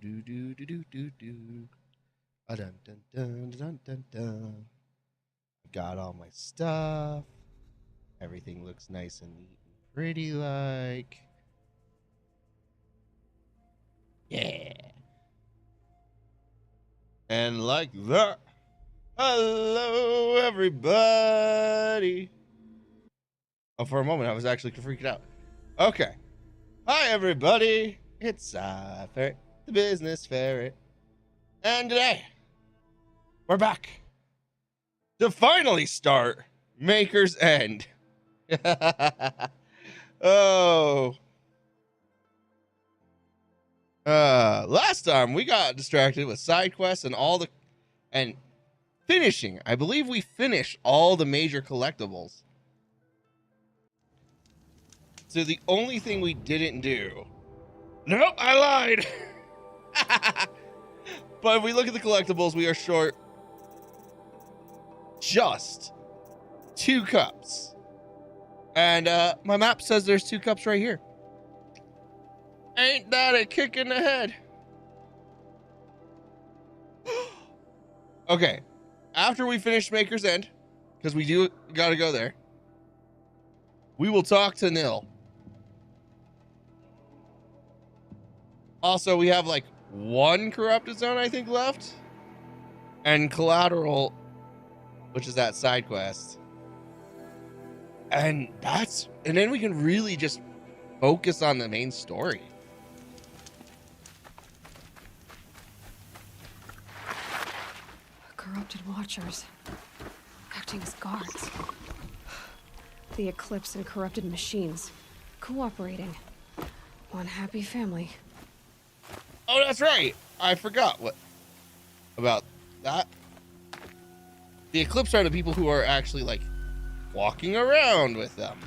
do do do do do do. Dun dun dun dun dun dun. Got all my stuff. Everything looks nice and neat and pretty like. Yeah. And like that. Hello, everybody. Oh, for a moment, I was actually freaking out. Okay. Hi, everybody. It's PsyFerret, the business ferret. And today, we're back to finally start Maker's End. Oh. Last time we got distracted with side quests and finishing. I believe we finished all the major collectibles. So the only thing we didn't do. Nope, I lied. But if we look at the collectibles, we are short just 2 cups. And my map says there's 2 cups right here. Ain't that a kick in the head? Okay, after we finish Maker's End, because we do gotta go there, we will talk to Nil. Also, we have like 1 corrupted zone, I think, left. And collateral, which is that side quest. And then we can really just focus on the main story. Corrupted watchers, acting as guards. The Eclipse and corrupted machines, cooperating. One happy family. Oh, that's right. I forgot about that. The Eclipse are the people who are actually like walking around with them.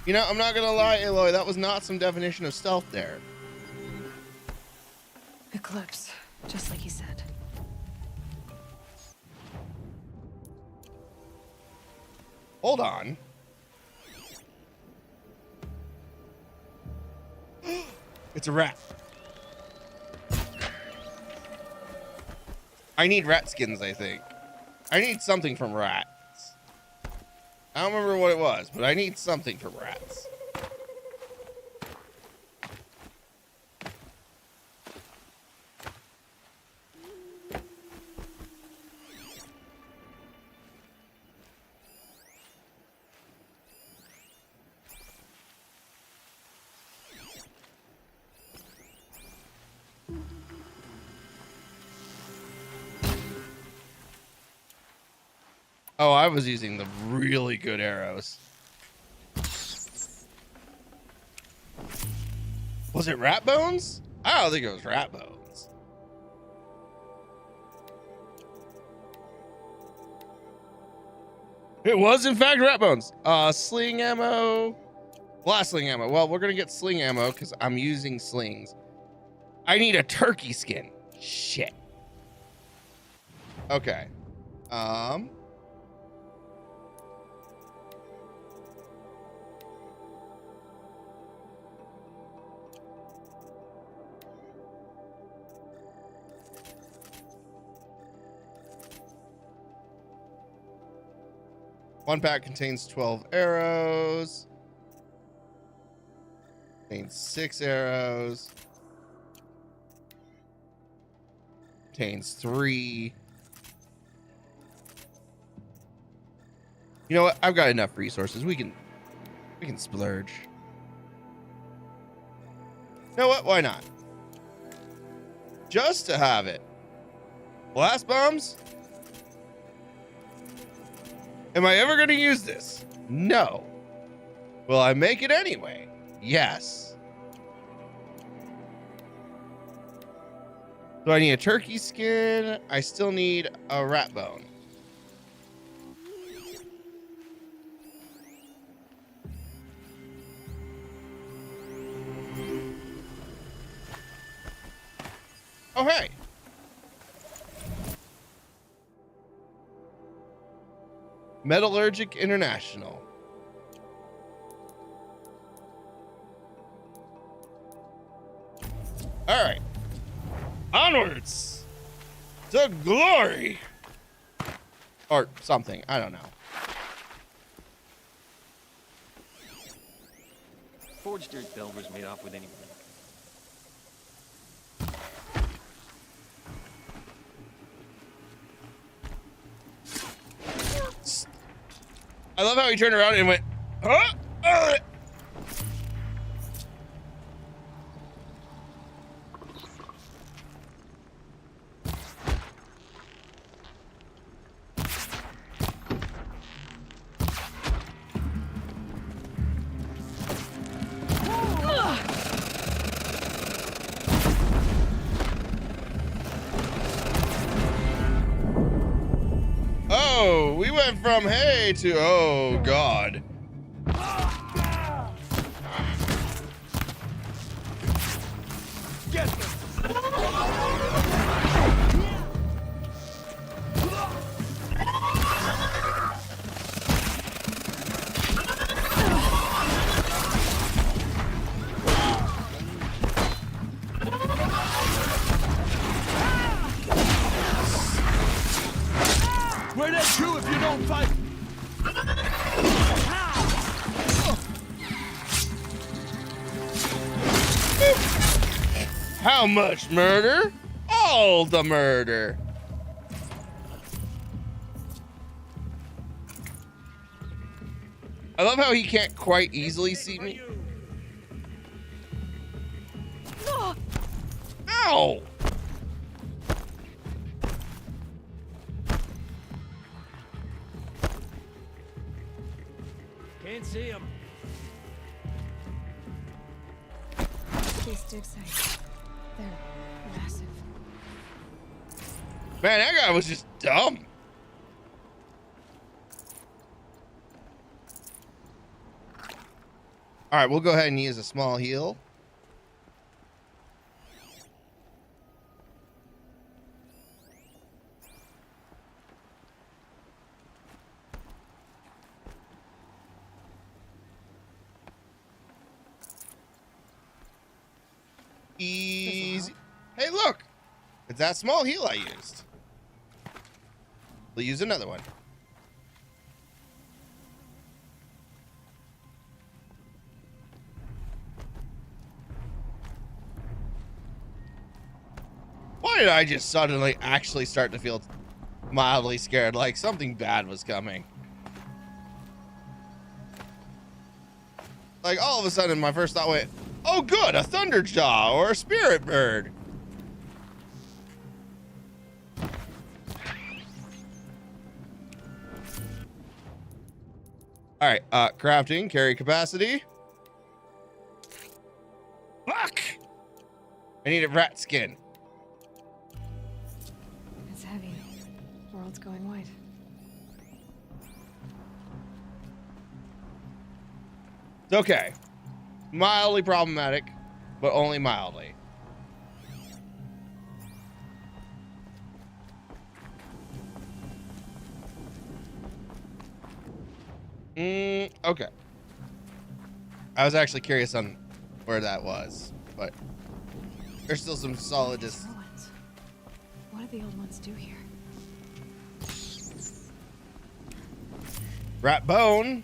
You know, I'm not gonna lie, Aloy, that was not some definition of stealth there. Eclipse, just like he said. Hold on. It's a rat. I need rat skins, I think. I need something from rats. I don't remember what it was, but I need something from rats. Oh, I was using the really good arrows. Was it rat bones? I don't think it was rat bones. It was, in fact, rat bones. Sling ammo. Blast sling ammo. Well, we're gonna get sling ammo because I'm using slings. I need a turkey skin. Shit. Okay. One pack contains 12 arrows. Contains 6 arrows. Contains 3. You know what? I've got enough resources. We can splurge. You know what? Why not? Just to have it. Blast bombs? Am I ever going to use this? No. Will I make it anyway? Yes. Do I need a turkey skin? I still need a rat bone. Oh, hey. Metallurgic International. All right. Onwards to glory. Or something. I don't know. Forged dirt Delver's made off with anything. I love how he turned around and went, huh? Oh, we went from hey to oh god. Get them! We're not true if you don't fight. How much murder? All the murder. I love how he can't quite easily see me. Ow! Can't see him. These dig sites. They're massive. Man, that guy was just dumb. All right, we'll go ahead and use a small heal. Easy. Hey, look. It's that small heal I used. We'll use another one. Why did I just suddenly actually start to feel mildly scared, like something bad was coming? Like all of a sudden my first thought went, oh good, a thunderjaw or a spirit bird. All right, crafting, carry capacity. Fuck! I need a rat skin. It's heavy. World's going white. It's okay. Mildly problematic, but only mildly. Okay. I was actually curious on where that was, but there's still some solid These ruins. What do the old ones do here? rat bone.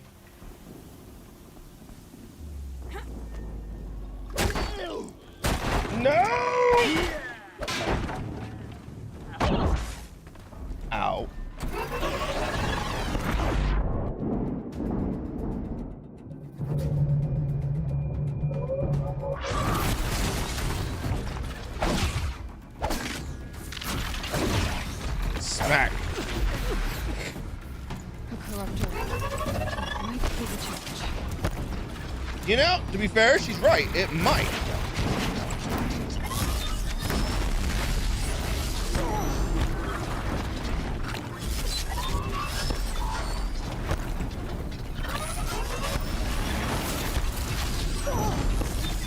No! Ow. Smack. A corruptor. Might be the challenge. You know, to be fair, she's right. It might.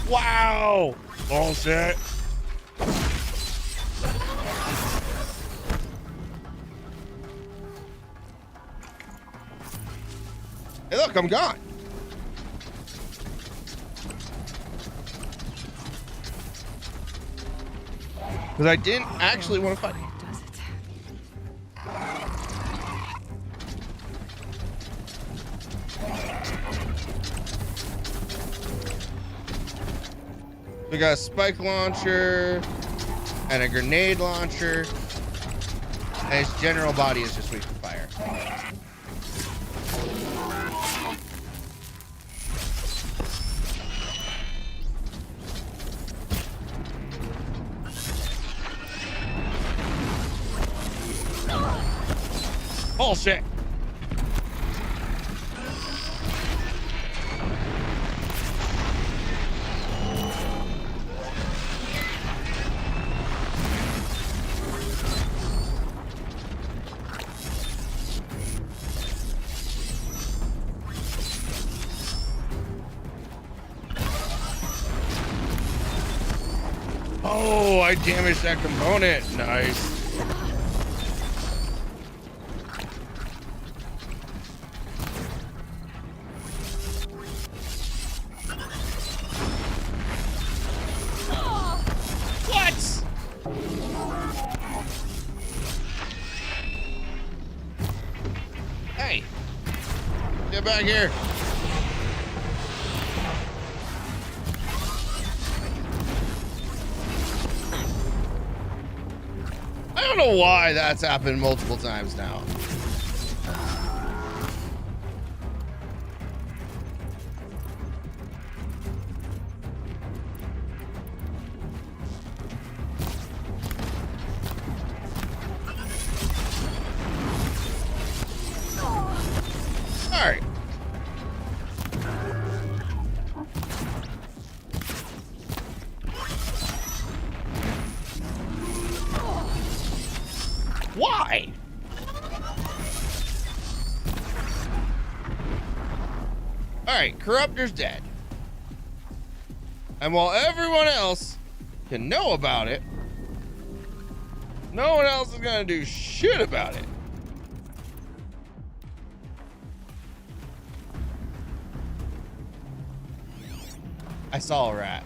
Wow! Bullshit. Hey, look, I'm gone. Because I didn't actually want to fight. Fire does it. We got a spike launcher and a grenade launcher. And his general body is just weak to fire. Bullshit. Oh, I damaged that component. Nice. What? Hey, get back here. I don't know why that's happened multiple times now. All right. Why? All right, Corruptor's dead. And while everyone else can know about it, no one else is gonna do shit about it. I saw a rat.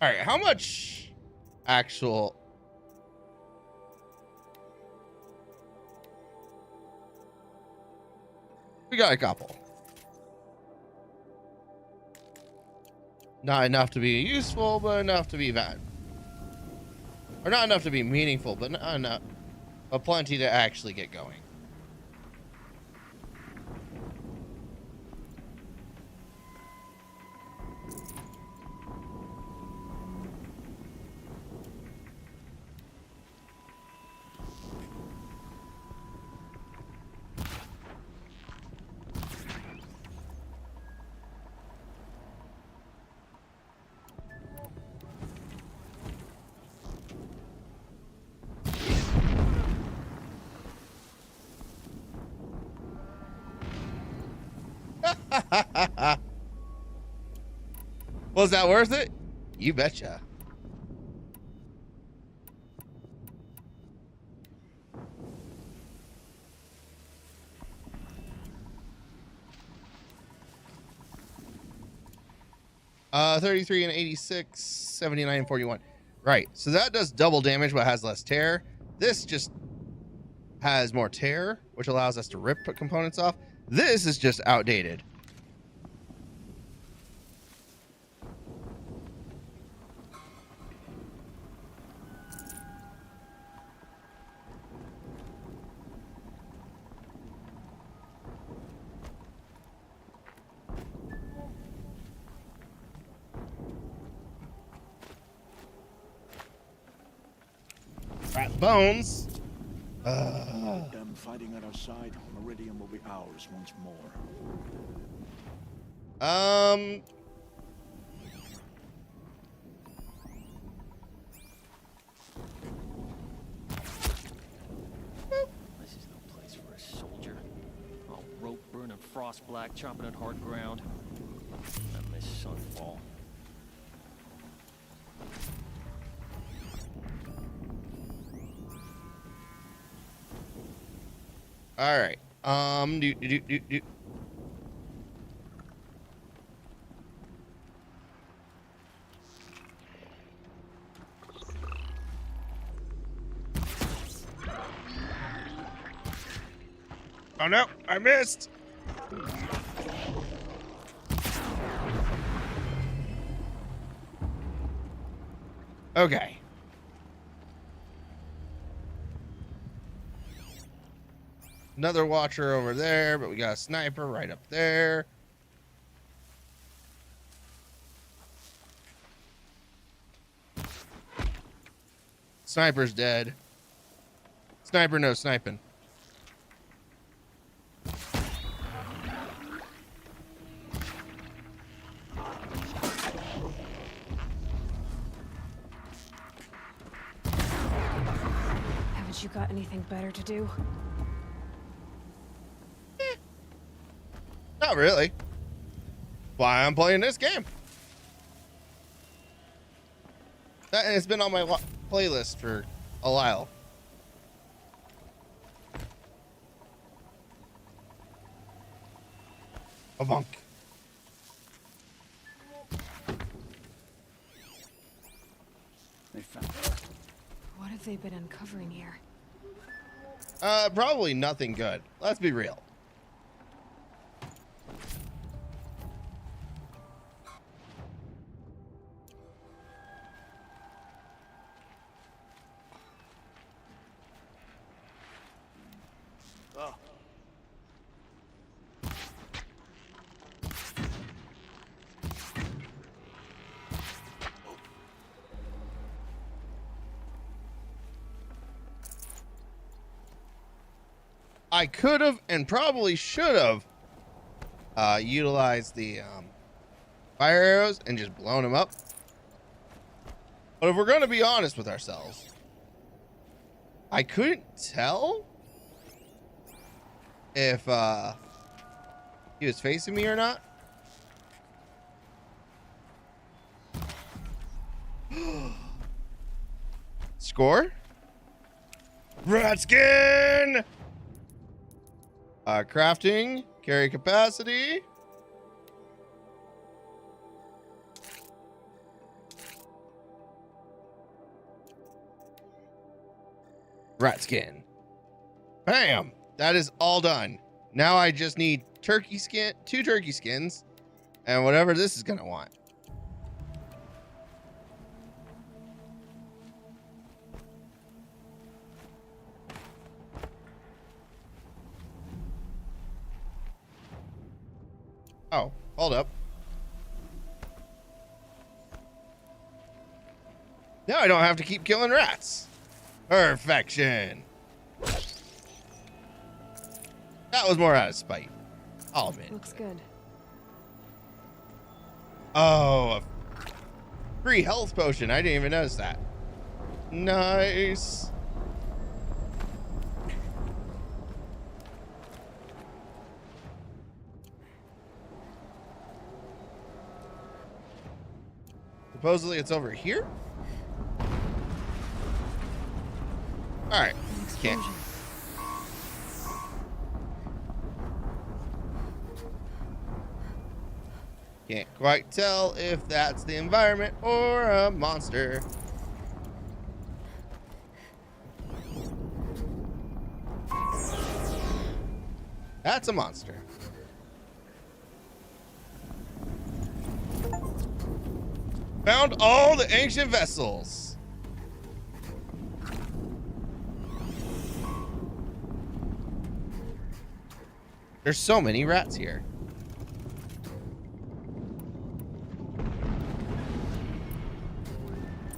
All right, how much actual... We got a couple. Not enough to be useful, but enough to be bad. Or not enough to be meaningful, but not enough. But plenty to actually get going. Was that worth it? You betcha. Uh, 33 and 86, 79 and 41. Right. So that does double damage, but has less tear. This just has more tear, which allows us to rip components off. This is just outdated. Rat bones. Them fighting at our side, Meridian will be ours once more. This is no place for a soldier. All rope burning, frost black, chomping at hard ground. All right. Do. Oh no, I missed. Okay. Another watcher over there, but we got a sniper right up there. Sniper's dead. Sniper, no sniping. Haven't you got anything better to do? Not really. Why I'm playing this game. And it's been on my playlist for a while. A bonk. They found. What have they been uncovering here? Probably nothing good. Let's be real. Oh. I could have and probably should have utilized the fire arrows and just blown them up. But if we're going to be honest with ourselves, I couldn't tell if he was facing me or not. Score? Rat skin! Crafting, carry capacity. Rat skin. Bam! That is all done. Now I just need turkey skin, 2 turkey skins, and whatever this is gonna want. Oh, hold up. Now I don't have to keep killing rats. Perfection. That was more out of spite. I'll admit. Looks good. Oh, a free health potion. I didn't even notice that. Nice. Supposedly it's over here. All right. Can't. Can't quite tell if that's the environment or a monster. That's a monster. Found all the ancient vessels. There's so many rats here.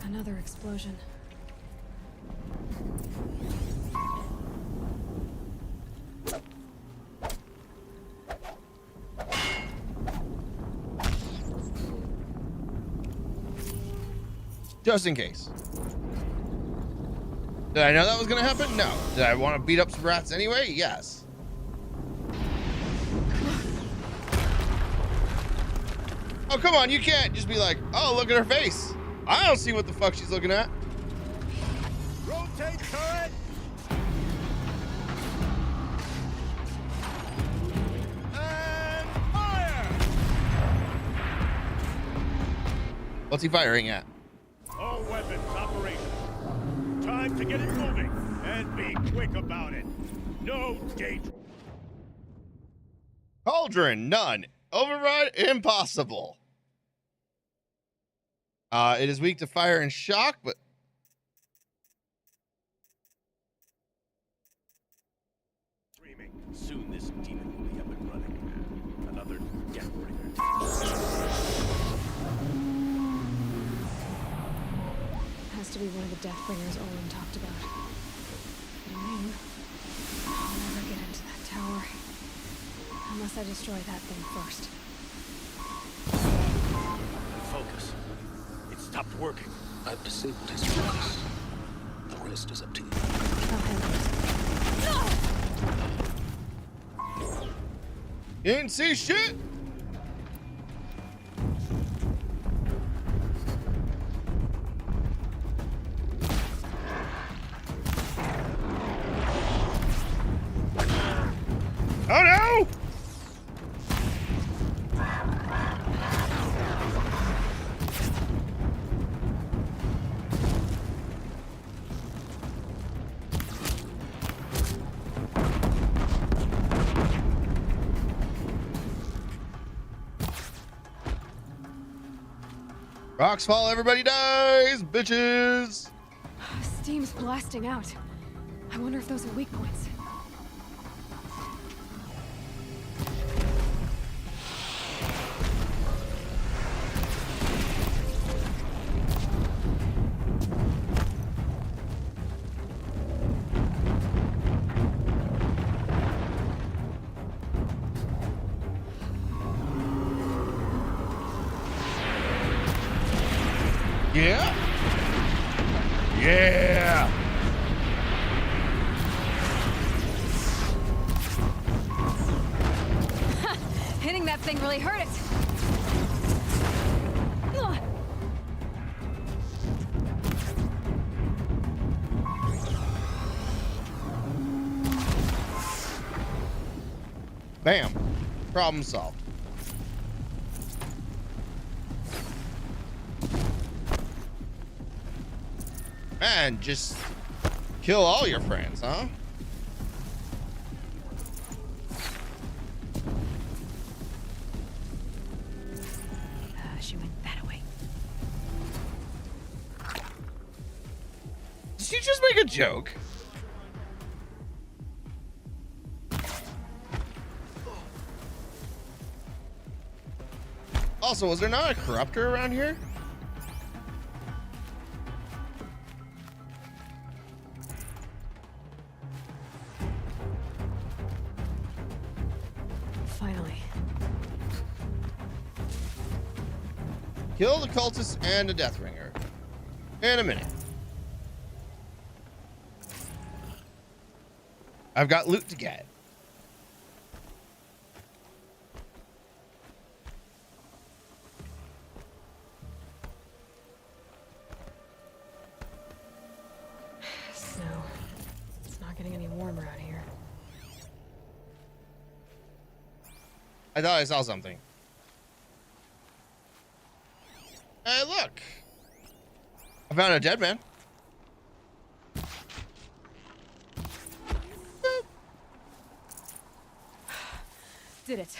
Another explosion. Just in case. Did I know that was going to happen? No. Did I want to beat up some rats anyway? Yes. Oh, come on. You can't just be like, oh, look at her face. I don't see what the fuck she's looking at. Rotate turret! What's he firing at? All weapons operational. Time to get it moving and be quick about it. No danger. Cauldron, none. Override, impossible. It is weak to fire and shock, but Streaming. Soon this demon will be up and running. Another death bringer. Has to be one of the Deathbringers Olin talked about. But I mean, I'll never get into that tower. Unless I destroy that thing first. Focus. It stopped working. I've disabled his focus. The rest is up to you. I'll handle it. you didn't see shit. Oh no! Rocks fall, everybody dies, bitches. Steam's blasting out. I wonder if those are weak points. Yeah? Yeah! Hitting that thing really hurt it. Ugh. Bam. Problem solved. Man, just kill all your friends, huh? She went that away. Did you just make a joke? Also, was there not a corruptor around here? Finally. Kill the cultist and the Deathbringer. In a minute. I've got loot to get. Snow. It's not getting any warmer out here. I thought I saw something. Hey, look. I found a dead man. Did it.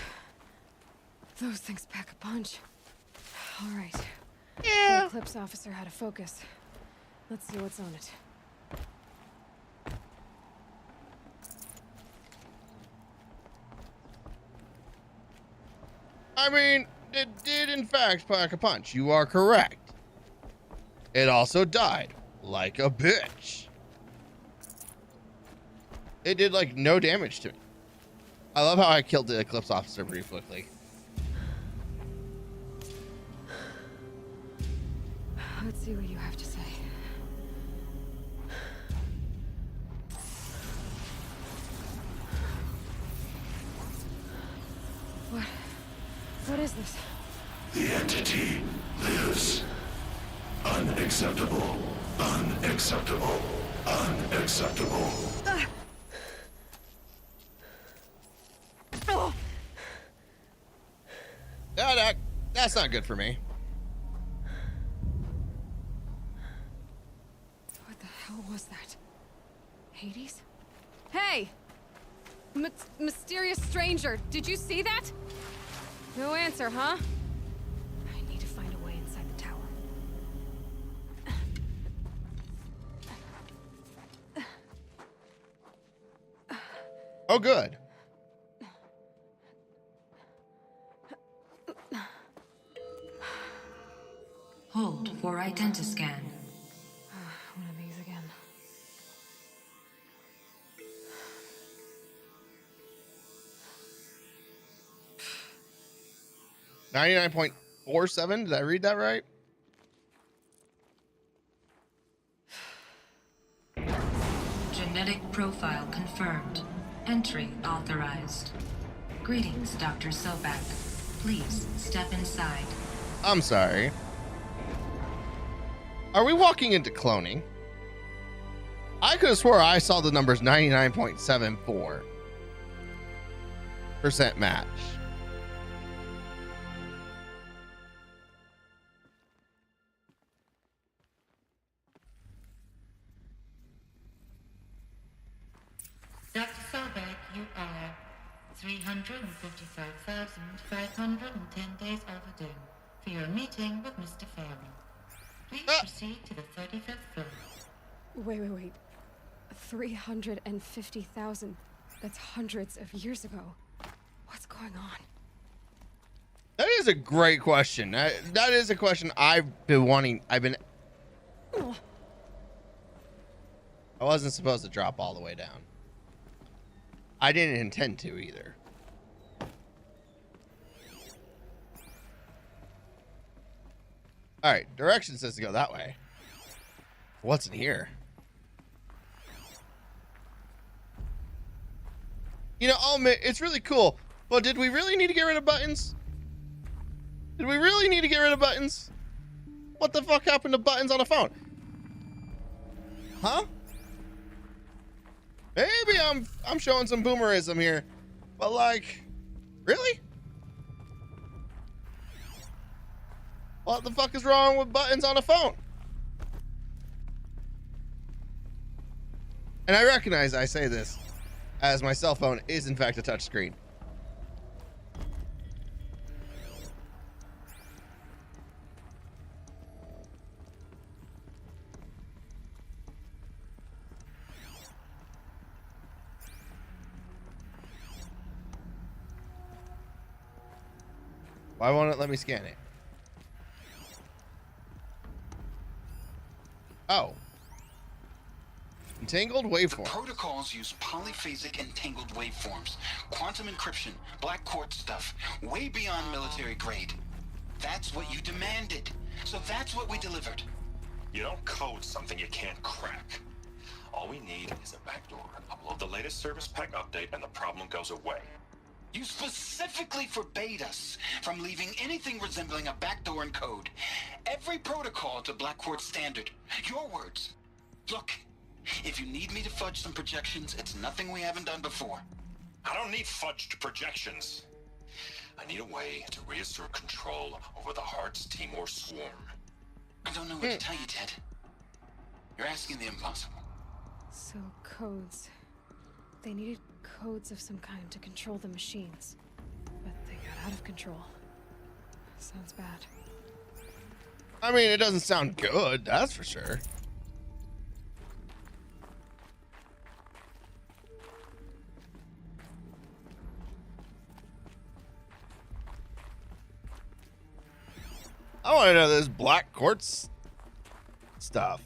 Those things pack a punch. All right. Yeah. The Eclipse officer had a focus. Let's see what's on it. I mean, it did in fact pack a punch. You are correct. It also died like a bitch. It did like no damage to me. I love how I killed the Eclipse officer pretty quickly. Let's see what you have to say. What is this? The entity lives. Unacceptable. Unacceptable. Unacceptable. Oh! That's not good for me. hell was that? Hades? Hey! Mysterious stranger, did you see that? No answer, huh? I need to find a way inside the tower. Oh, good. Hold for identiscan. One of these again. 99.47. Did I read that right? Genetic profile confirmed. Entry authorized. Greetings, Dr. Sobak. Please step inside. I'm sorry. Are we walking into cloning? I could have swore I saw the numbers 99.74% match. Dr. Sobek, you are 355,510 days overdue for your meeting with Mr. Ferret. Please proceed to the 35th floor. Wait. 350,000. That's hundreds of years ago. What's going on? That is a great question. That is a question I've been wanting. I wasn't supposed to drop all the way down. I didn't intend to either. All right, direction says to go that way. What's in here? You know, I'll admit, it's really cool, but did we really need to get rid of buttons? Did we really need to get rid of buttons? What the fuck happened to buttons on a phone? Huh? Maybe I'm showing some boomerism here, but like, really? What the fuck is wrong with buttons on a phone? And I recognize I say this as my cell phone is in fact a touchscreen. Why won't it let me scan it? Oh. Entangled waveforms. The protocols use polyphasic entangled waveforms, quantum encryption, black quartz stuff, way beyond military grade. That's what you demanded, so that's what we delivered. You don't code something you can't crack. All we need is a backdoor. Upload the latest service pack update and the problem goes away. You specifically forbade us from leaving anything resembling a backdoor in code. Every protocol to Black Quartz standard. Your words. Look, if you need me to fudge some projections, it's nothing we haven't done before. I don't need fudged projections. I need a way to reassert control over the Heart's Timor swarm. I don't know what to tell you, Ted. You're asking the impossible. So, codes. They needed codes of some kind to control the machines. But they got out of control. Sounds bad. I mean, it doesn't sound good, that's for sure. I want to know this black quartz stuff.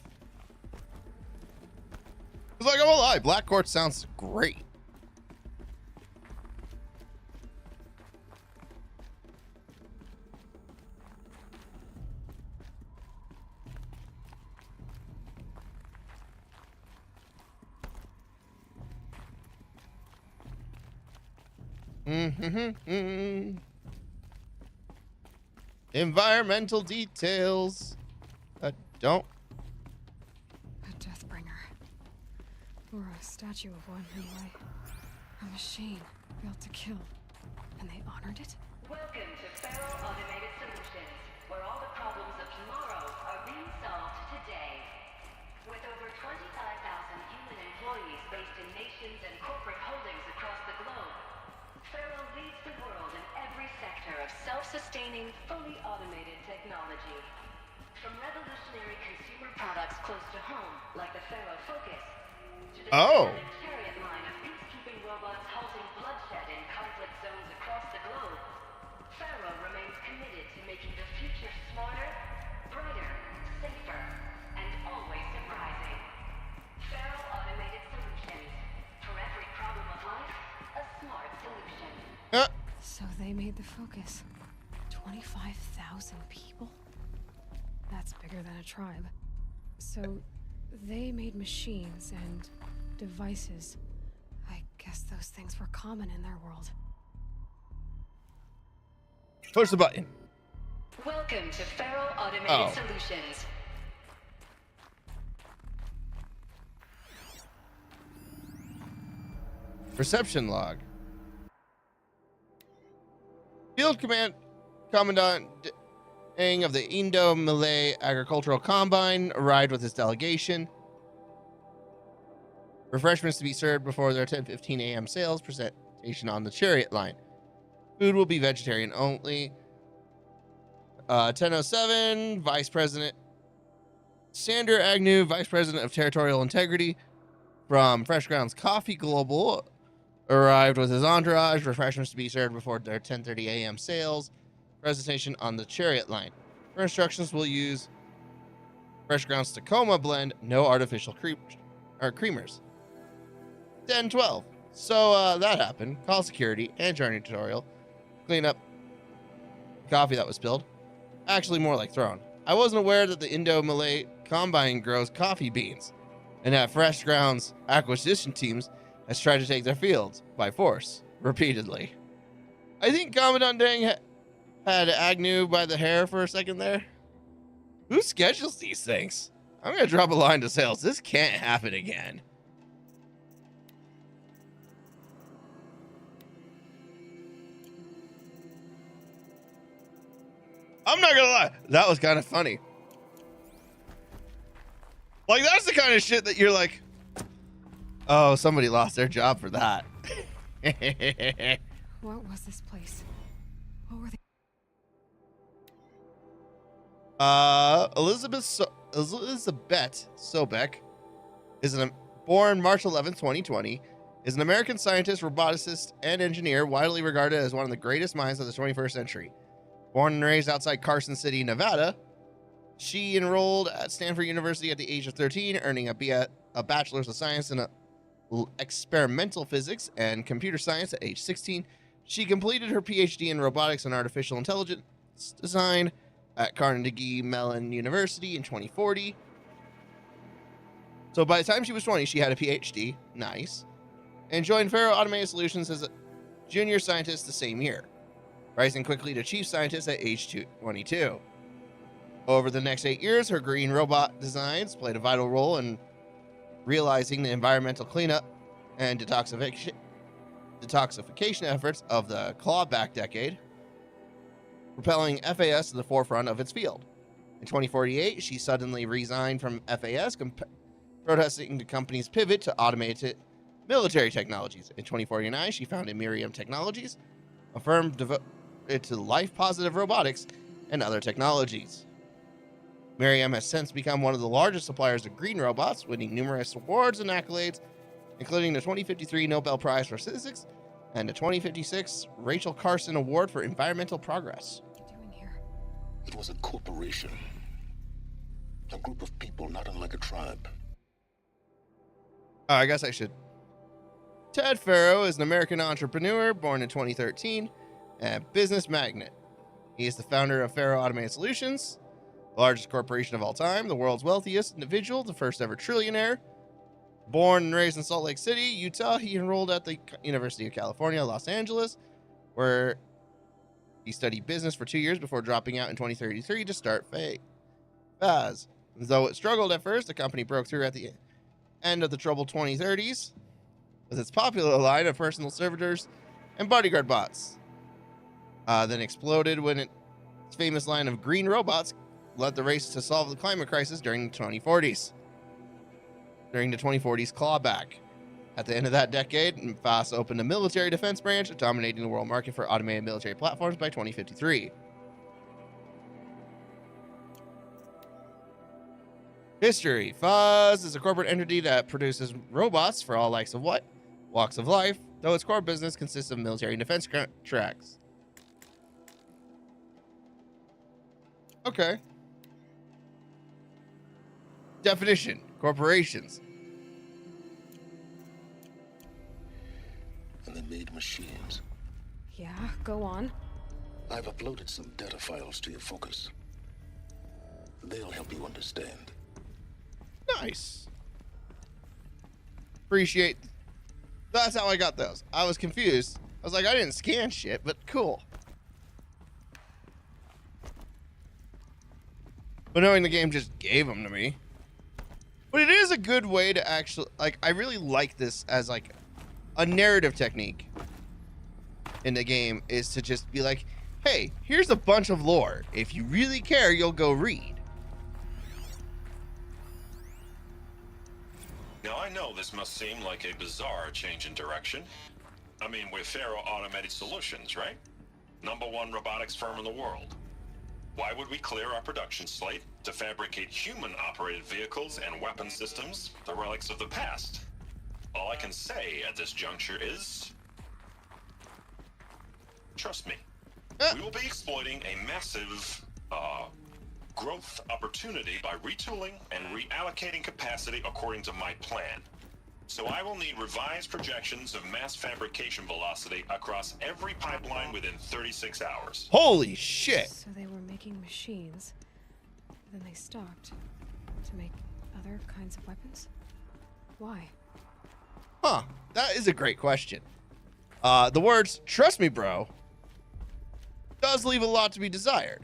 It's like, I won't lie, black quartz sounds great. Environmental details that don't. A Deathbringer. Or a statue of one, anyway. A machine built to kill. And they honored it? Welcome to Feral Automated Solutions, where all the problems of tomorrow are being solved today. With over 25 sustaining, fully automated technology. From revolutionary consumer products close to home, like the Pharaoh Focus, to the dynamic chariot line of peacekeeping robots halting bloodshed in conflict zones across the globe, Pharaoh remains committed to making the future smarter, brighter, safer, and always surprising. Pharaoh Automated Solutions. For every problem of life, a smart solution. So they made the Focus. 25,000 people? That's bigger than a tribe. So they made machines and devices. I guess those things were common in their world. Push the button. Welcome to Pharaoh Automated Solutions. Reception log. Field Commandant Deng of the Indo-Malay Agricultural Combine arrived with his delegation. Refreshments to be served before their 10:15 a.m. sales presentation on the chariot line. Food will be vegetarian only. 10:07, Vice President Sander Agnew, Vice President of Territorial Integrity from Fresh Grounds Coffee Global, arrived with his entourage. Refreshments to be served before their 10:30 a.m. sales presentation on the chariot line. For instructions, we'll use Fresh Grounds Tacoma blend, no artificial creamers. 10:12. So that happened. Call security and journey tutorial. Clean up coffee that was spilled. Actually, more like thrown. I wasn't aware that the Indo-Malay Combine grows coffee beans, and that Fresh Grounds acquisition teams has tried to take their fields by force repeatedly. I think Commandant Deng had Agnew by the hair for a second there. Who schedules these things? I'm gonna drop a line to sales. This can't happen again. I'm not gonna lie, that was kind of funny. Like, that's the kind of shit that you're like, oh, somebody lost their job for that. What was this place? What were they? Elizabeth Sobek is born March 11th, 2020, is an American scientist, roboticist, and engineer widely regarded as one of the greatest minds of the 21st century. Born and raised outside Carson City, Nevada, she enrolled at Stanford University at the age of 13, earning a Bachelor's of Science in experimental physics and computer science at age 16. She completed her PhD in robotics and artificial intelligence design at Carnegie Mellon University in 2040. So by the time she was 20, she had a PhD. Nice. And joined Pharaoh Automated Solutions as a junior scientist the same year, rising quickly to chief scientist at age 22. Over the next 8 years, her green robot designs played a vital role in realizing the environmental cleanup and detoxification efforts of the clawback decade, propelling FAS to the forefront of its field. In 2048, she suddenly resigned from FAS, protesting the company's pivot to automated military technologies. In 2049, she founded Miriam Technologies, a firm devoted to life-positive robotics and other technologies. Miriam has since become one of the largest suppliers of green robots, winning numerous awards and accolades, including the 2053 Nobel Prize for Physics and the 2056 Rachel Carson Award for Environmental Progress. What are you doing here? It was a corporation. A group of people not unlike a tribe. I guess I should. Ted Pharaoh is an American entrepreneur born in 2013 and a business magnate. He is the founder of Pharaoh Automated Solutions, the largest corporation of all time, the world's wealthiest individual, the first ever trillionaire. Born and raised in Salt Lake City, Utah, he enrolled at the University of California, Los Angeles, where he studied business for 2 years before dropping out in 2033 to start FAS. Though it struggled at first, the company broke through at the end of the troubled 2030s with its popular line of personal servitors and bodyguard bots. Then exploded when its famous line of green robots led the race to solve the climate crisis during the 2040s. During the 2040s clawback. At the end of that decade, FAS opened a military defense branch, dominating the world market for automated military platforms by 2053. History. Fuzz is a corporate entity that produces robots for all walks of life, though its core business consists of military and defense contracts. Okay. Definition. Corporations. And they made machines. Yeah, go on. I've uploaded some data files to your focus. They'll help you understand. Nice. Appreciate. That's how I got those. I was confused. I was like, I didn't scan shit, but cool. But knowing the game just gave them to me. But it is a good way to actually, like, I really like this as like a narrative technique in the game, is to just be like, hey, here's a bunch of lore. If you really care, you'll go read. Now, I know this must seem like a bizarre change in direction. I mean, we're Ferret Automated Solutions, right? #1 robotics firm in the world. Why would we clear our production slate to fabricate human-operated vehicles and weapon systems, the relics of the past? All I can say at this juncture is... trust me. We will be exploiting a massive, growth opportunity by retooling and reallocating capacity according to my plan. So I will need revised projections of mass fabrication velocity across every pipeline within 36 hours. Holy shit. So they were making machines, then they stopped to make other kinds of weapons? Why? Huh. That is a great question. The words, trust me, bro, does leave a lot to be desired.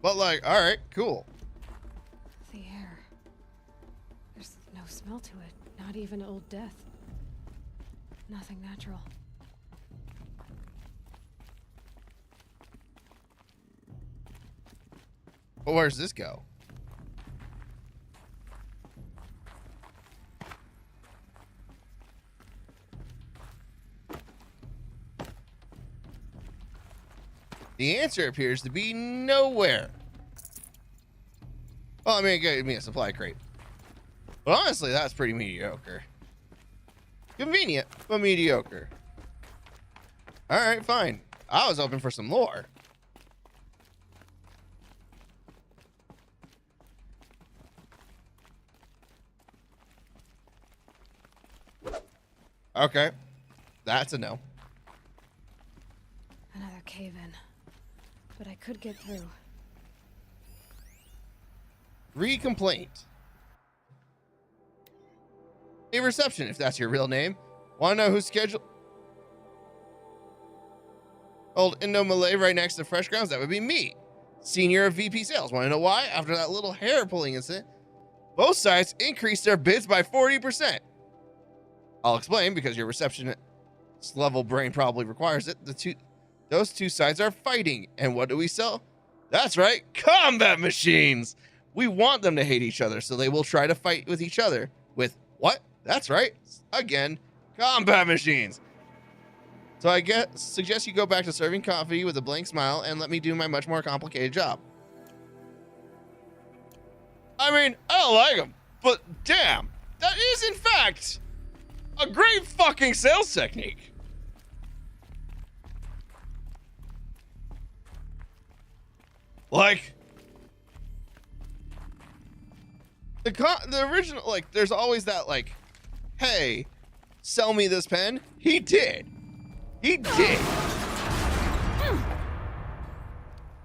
But like, all right, cool. The air. There's no smell to it. Not even old death. Nothing natural. Well, where's this go? The answer appears to be nowhere. Well, I mean, it gave me a supply crate. But honestly, that's pretty mediocre. Convenient, but mediocre. Alright, fine. I was hoping for some lore. Okay. That's a no. Another cave-in. But I could get through. Re-complaint. A reception, if that's your real name. Want to know who's scheduled? Old Indo-Malay right next to Fresh Grounds? That would be me. Senior of VP Sales. Want to know why? After that little hair pulling incident, both sides increased their bids by 40%. I'll explain, because your receptionist level brain probably requires it. Those two sides are fighting. And what do we sell? That's right, combat machines. We want them to hate each other, so they will try to fight with each other. With what? That's right. Again, combat machines. So I suggest you go back to serving coffee with a blank smile and let me do my much more complicated job. I mean, I don't like them, but damn, that is in fact a great fucking sales technique. Like, the original, like, there's always that, like, hey, sell me this pen. He did. He did.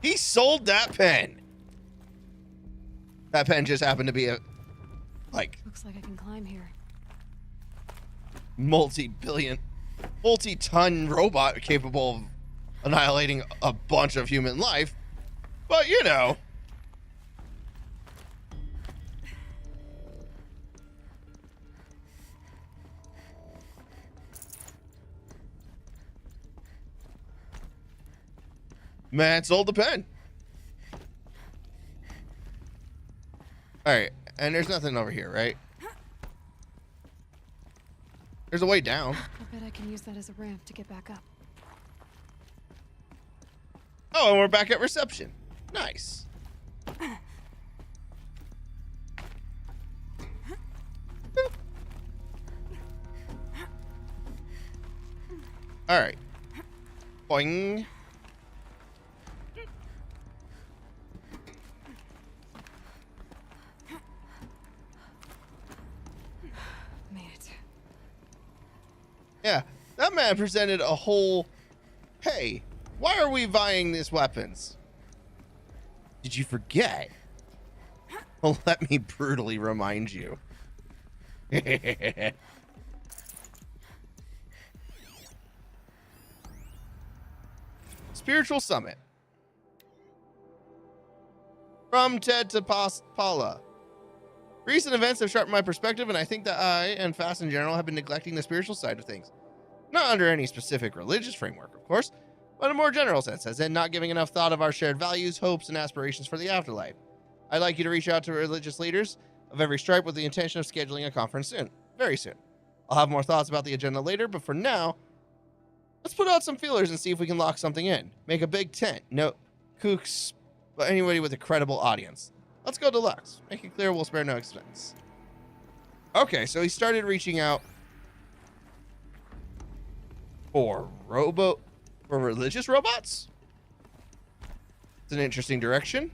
He sold that pen. That pen just happened to be a, like, looks like I can climb here. multi-ton robot capable of annihilating a bunch of human life. But, you know. Man sold the pen. Alright, and there's nothing over here, right? There's a way down. I bet I can use that as a ramp to get back up. Oh, and we're back at reception. Nice. All right. Boing. Made it. Yeah, that man presented a whole, hey, why are we buying these weapons? Did you forget? Well, let me brutally remind you. Spiritual Summit. From Ted to Paula. Recent events have sharpened my perspective, and I think that I and FAST in general have been neglecting the spiritual side of things. Not under any specific religious framework, of course, but in a more general sense, as in not giving enough thought of our shared values, hopes, and aspirations for the afterlife. I'd like you to reach out to religious leaders of every stripe with the intention of scheduling a conference soon. Very soon. I'll have more thoughts about the agenda later, but for now, let's put out some feelers and see if we can lock something in. Make a big tent. No kooks, but anybody with a credible audience. Let's go deluxe. Make it clear we'll spare no expense. Okay, so he started reaching out for religious robots? It's an interesting direction.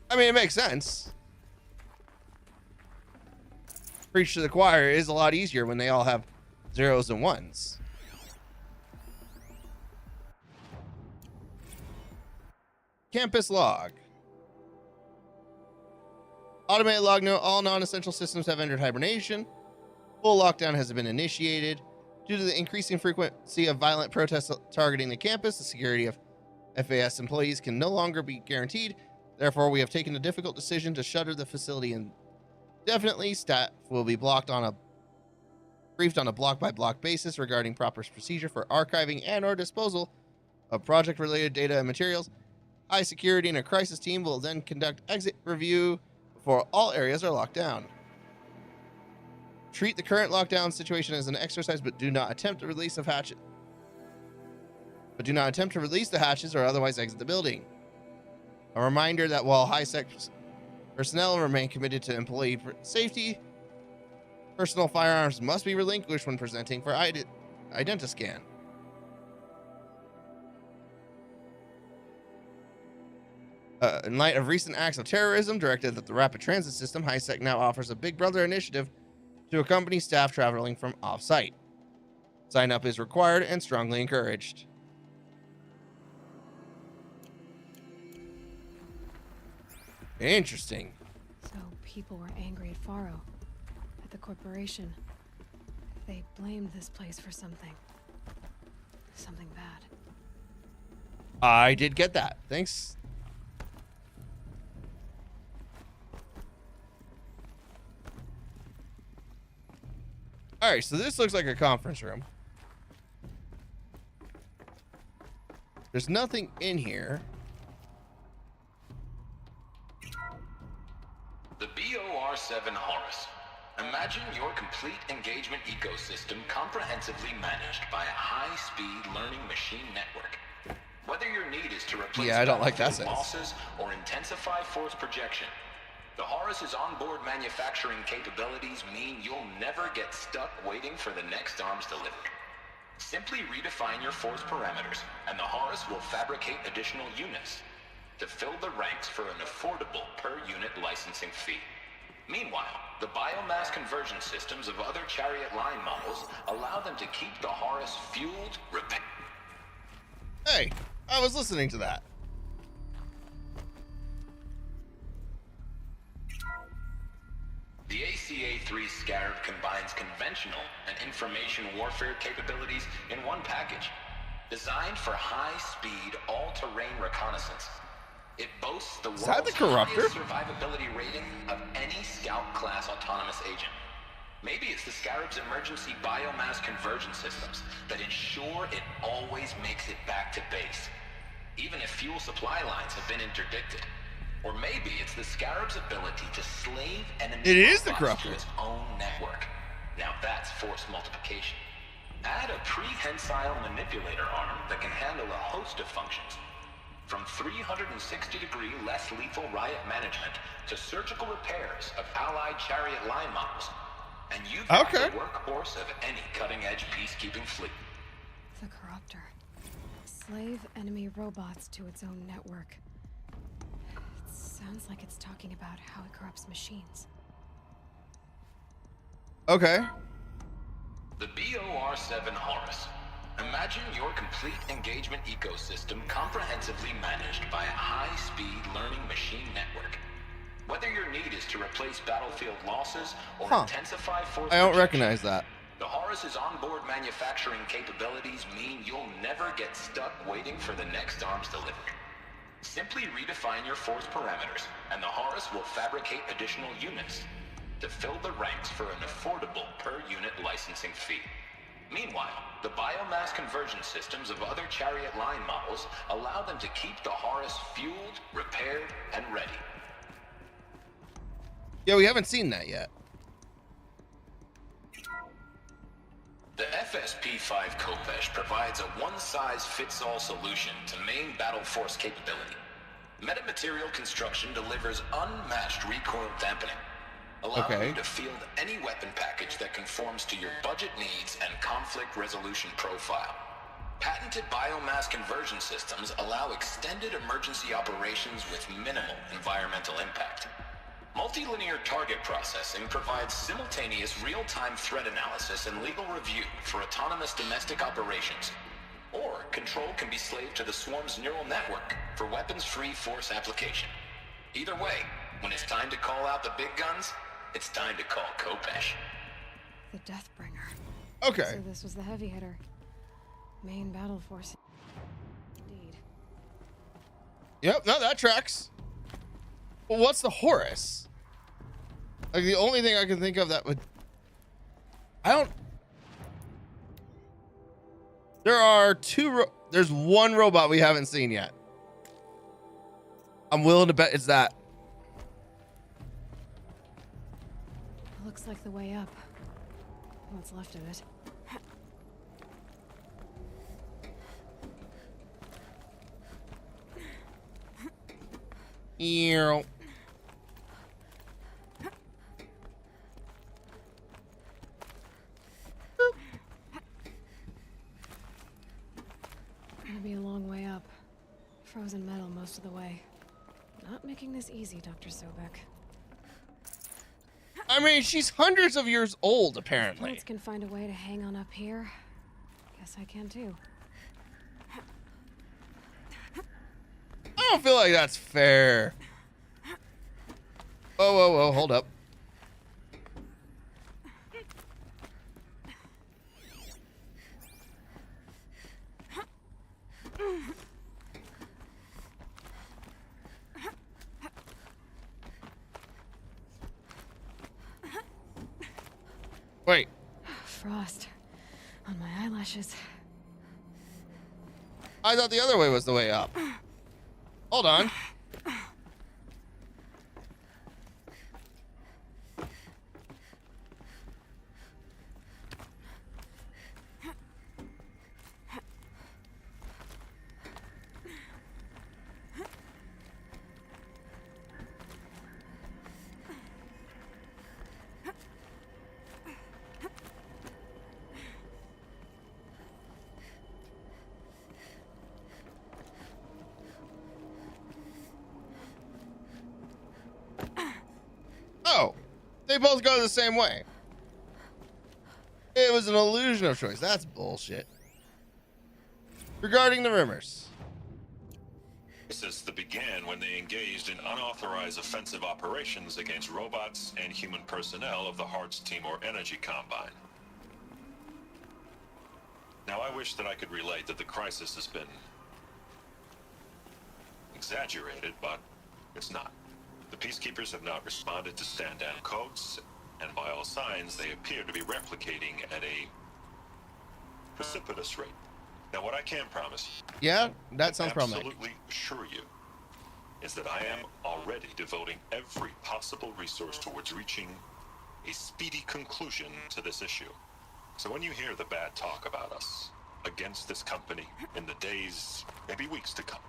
I mean, it makes sense. Preach to the choir is a lot easier when they all have zeros and ones. Campus log. Automated log note. All non-essential systems have entered hibernation. Full lockdown has been initiated. Due to the increasing frequency of violent protests targeting the campus, the security of FAS employees can no longer be guaranteed. Therefore, we have taken a difficult decision to shutter the facility indefinitely. Staff will be briefed on a block-by-block basis regarding proper procedure for archiving and or disposal of project-related data and materials. High security and a crisis team will then conduct exit review before all areas are locked down. Treat the current lockdown situation as an exercise, but do not attempt to release the hatches. Or otherwise exit the building. A reminder that while high-sec personnel remain committed to employee safety, personal firearms must be relinquished when presenting for identiscan. In light of recent acts of terrorism directed at the rapid transit system, HiSec now offers a Big Brother initiative to accompany staff traveling from off-site. Sign up is required and strongly encouraged. Interesting. So people were angry at Faro, at the corporation. They blamed this place for something. Something bad. I did get that. Thanks. All right, so this looks like a conference room. There's nothing in here. The BOR-7 Horus. Imagine your complete engagement ecosystem comprehensively managed by a high-speed learning machine network. Whether your need is to replace I don't like that sense. losses or intensify force projection, the Horus's onboard manufacturing capabilities mean you'll never get stuck waiting for the next arms delivered. Simply redefine your force parameters, and the Horus will fabricate additional units to fill the ranks for an affordable per-unit licensing fee. Meanwhile, the biomass conversion systems of other Chariot line models allow them to keep the Horus fueled, Hey, I was listening to that. The ACA-3 Scarab combines conventional and information warfare capabilities in one package, designed for high-speed, all-terrain reconnaissance. It boasts the world's highest survivability rating of any Scout-class autonomous agent. Maybe it's the Scarab's emergency biomass conversion systems that ensure it always makes it back to base, even if fuel supply lines have been interdicted. Or maybe it's the Scarab's ability to slave enemy to its own network. Now that's force multiplication. Add a prehensile manipulator arm that can handle a host of functions. From 360-degree less lethal riot management to surgical repairs of Allied chariot line models. And you've got the workhorse of any cutting-edge peacekeeping fleet. The Corruptor. Slave enemy robots to its own network. It sounds like it's talking about how it corrupts machines. Okay. The BOR-7 Horus. Imagine your complete engagement ecosystem comprehensively managed by a high-speed learning machine network. Whether your need is to replace battlefield losses or intensify force I don't recognize that. the Horus's onboard manufacturing capabilities mean you'll never get stuck waiting for the next arms delivery. Simply redefine your force parameters, and the Horus will fabricate additional units to fill the ranks for an affordable per-unit licensing fee. Meanwhile, the biomass conversion systems of other chariot line models allow them to keep the Horus fueled, repaired, and ready. Yeah, we haven't seen that yet. The FSP-5 Khopesh provides a one-size-fits-all solution to main battle force capability. Metamaterial construction delivers unmatched recoil dampening, allowing you to field any weapon package that conforms to your budget needs and conflict resolution profile. Patented biomass conversion systems allow extended emergency operations with minimal environmental impact. Multilinear target processing provides simultaneous real-time threat analysis and legal review for autonomous domestic operations. Or control can be slaved to the swarm's neural network for weapons-free force application. Either way, when it's time to call out the big guns, it's time to call Khopesh. The Deathbringer. Okay. So this was the heavy hitter. Main battle force. Indeed. Yep, no, that tracks. Well, what's the Horus? Like, the only thing I can think of that would... There are there's one robot we haven't seen yet. I'm willing to bet it's that. Looks like the way up. What's left of it. Ew. Gonna be a long way up. Frozen metal most of the way. Not making this easy, Dr. Sobek. I mean, she's hundreds of years old, apparently. Plants can find a way to hang on up here. Guess I can too. I don't feel like that's fair. Whoa, whoa, whoa, hold up. Wait. Frost on my eyelashes. I thought the other way was the way up. Hold on. Oh, they both go the same way. It was an illusion of choice. That's bullshit. Regarding the rumors. This began when they engaged in unauthorized offensive operations against robots and human personnel of the Hearts Timor Energy Combine. Now, I wish that I could relate that the crisis has been exaggerated, but it's not. The Peacekeepers have not responded to stand-down codes, and by all signs, they appear to be replicating at a precipitous rate. Now, what I can promise you, yeah, that sounds problematic. Absolutely assure you, is that I am already devoting every possible resource towards reaching a speedy conclusion to this issue. So when you hear the bad talk about us, against this company, in the days, maybe weeks to come,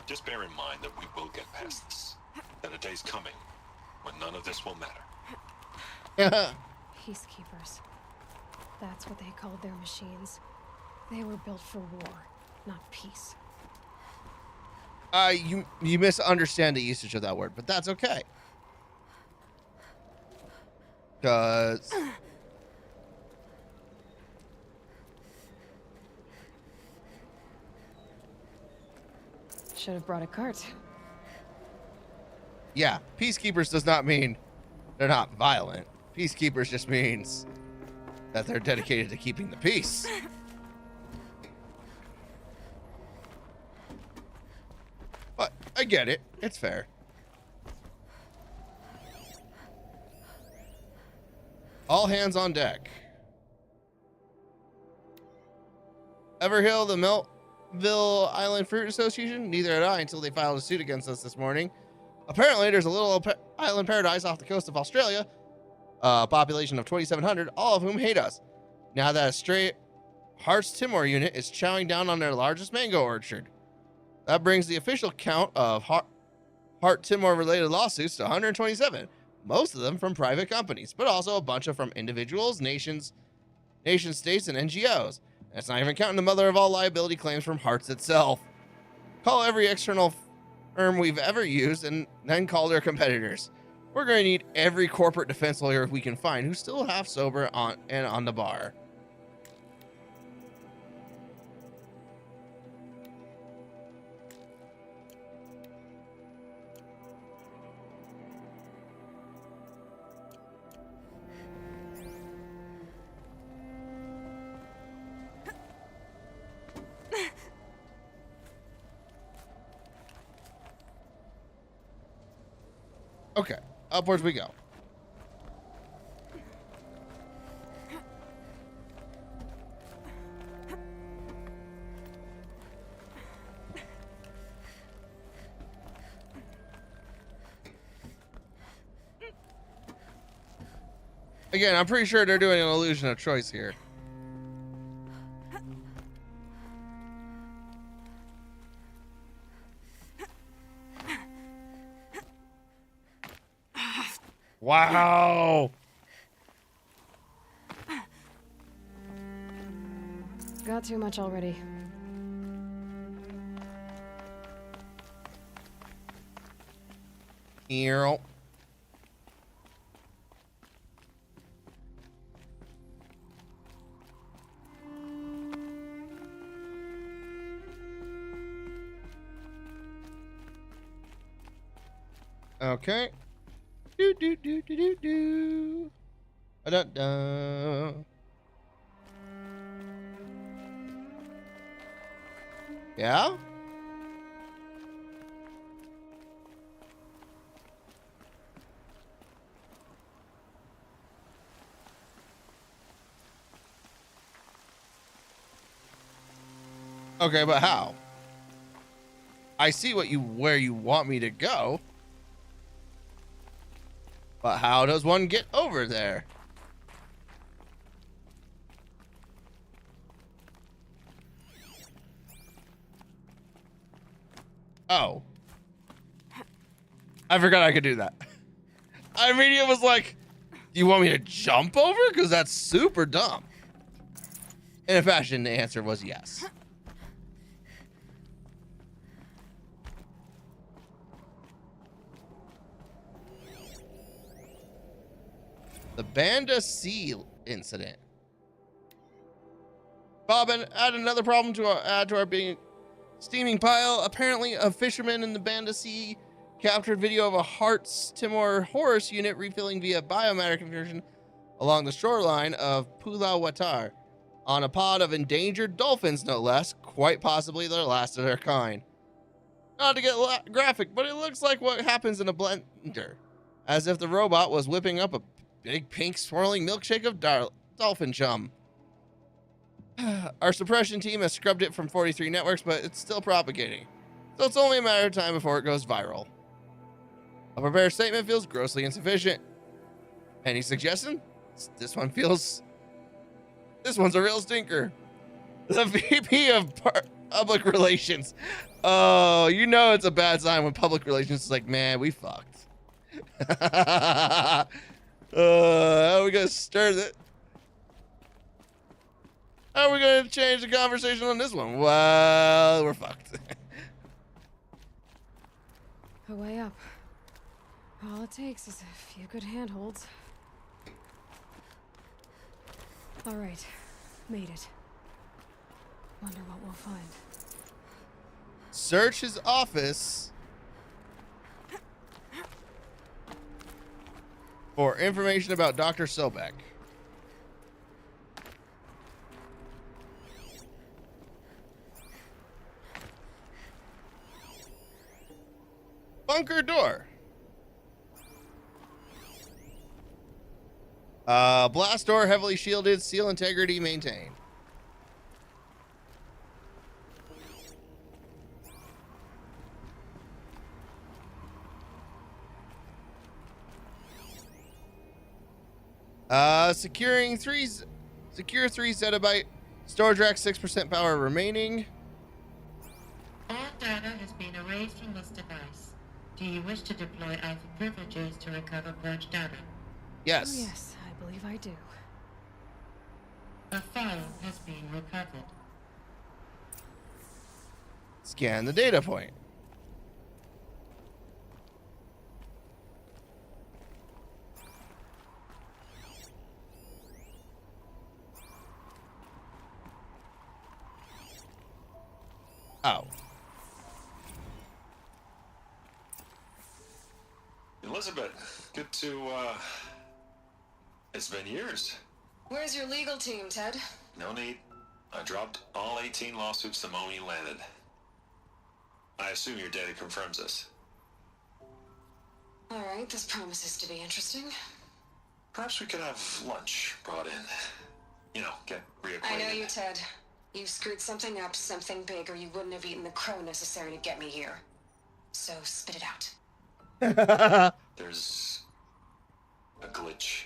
just bear in mind that we will get past this. That a day's coming when none of this will matter. Peacekeepers. That's what they called their machines. They were built for war, not peace. You misunderstand the usage of that word, but that's okay. Because Should have brought a cart. yeah, peacekeepers does not mean they're not violent. Peacekeepers just means that they're dedicated to keeping the peace. But I get it. It's fair. All hands on deck. Ever hear of the Meltville Island Fruit Association? Neither had I until they filed a suit against us this morning. Apparently, there's a little island paradise off the coast of Australia, a population of 2,700, all of whom hate us. Now that a stray Hearts Timor unit is chowing down on their largest mango orchard. That brings the official count of Heart Timor related lawsuits to 127, most of them from private companies, but also a bunch of from individuals, nation states, and NGOs. And it's not even counting the mother of all liability claims from Hearts itself. Call every external firm we've ever used and then call their competitors. We're going to need every corporate defense lawyer we can find who's still half sober on the bar. Okay, upwards we go. Again, I'm pretty sure they're doing an illusion of choice here. Wow. Got too much already. Here. Okay. Do do do do do do. Da da. Yeah. Okay, but how? I see where you want me to go. But how does one get over there? Oh. I forgot I could do that. I immediately was like, do you want me to jump over? Because that's super dumb. In a fashion, the answer was yes. The Banda Sea incident. Bob, add another problem to add to our being steaming pile. Apparently, a fisherman in the Banda Sea captured video of a Hearts Timor Horus unit refilling via biomatter conversion along the shoreline of Pulau Watar on a pod of endangered dolphins, no less, quite possibly the last of their kind. Not to get graphic, but it looks like what happens in a blender, as if the robot was whipping up a big pink swirling milkshake of dolphin chum. Our suppression team has scrubbed it from 43 networks, but it's still propagating. So it's only a matter of time before it goes viral. A prepared statement feels grossly insufficient. Any suggestion? This one feels This one's a real stinker. The VP of Public Relations. Oh, you know it's a bad sign when public relations is like, man, we fucked. How are we gonna start it? How are we gonna change the conversation on this one? Well, we're fucked. A way up. All it takes is a few good handholds. All right, made it. Wonder what we'll find. Search his office for information about Dr. Sobek. Bunker door. Blast door heavily shielded, seal integrity maintained. Secure 3 zettabyte storage rack, 6% power remaining. All data has been erased from this device. Do you wish to deploy alpha privileges to recover purged data? Yes. Oh, yes, I believe I do. A file has been recovered. Scan the data point. Oh. Elizabeth, good to, it's been years. Where's your legal team, Ted? No need. I dropped all 18 lawsuits the moment you landed. I assume your data confirms this. All right, this promises to be interesting. Perhaps we could have lunch brought in. You know, get reacquainted. I know you, Ted. You screwed something up, something big, or you wouldn't have eaten the crow necessary to get me here. So spit it out. There's a glitch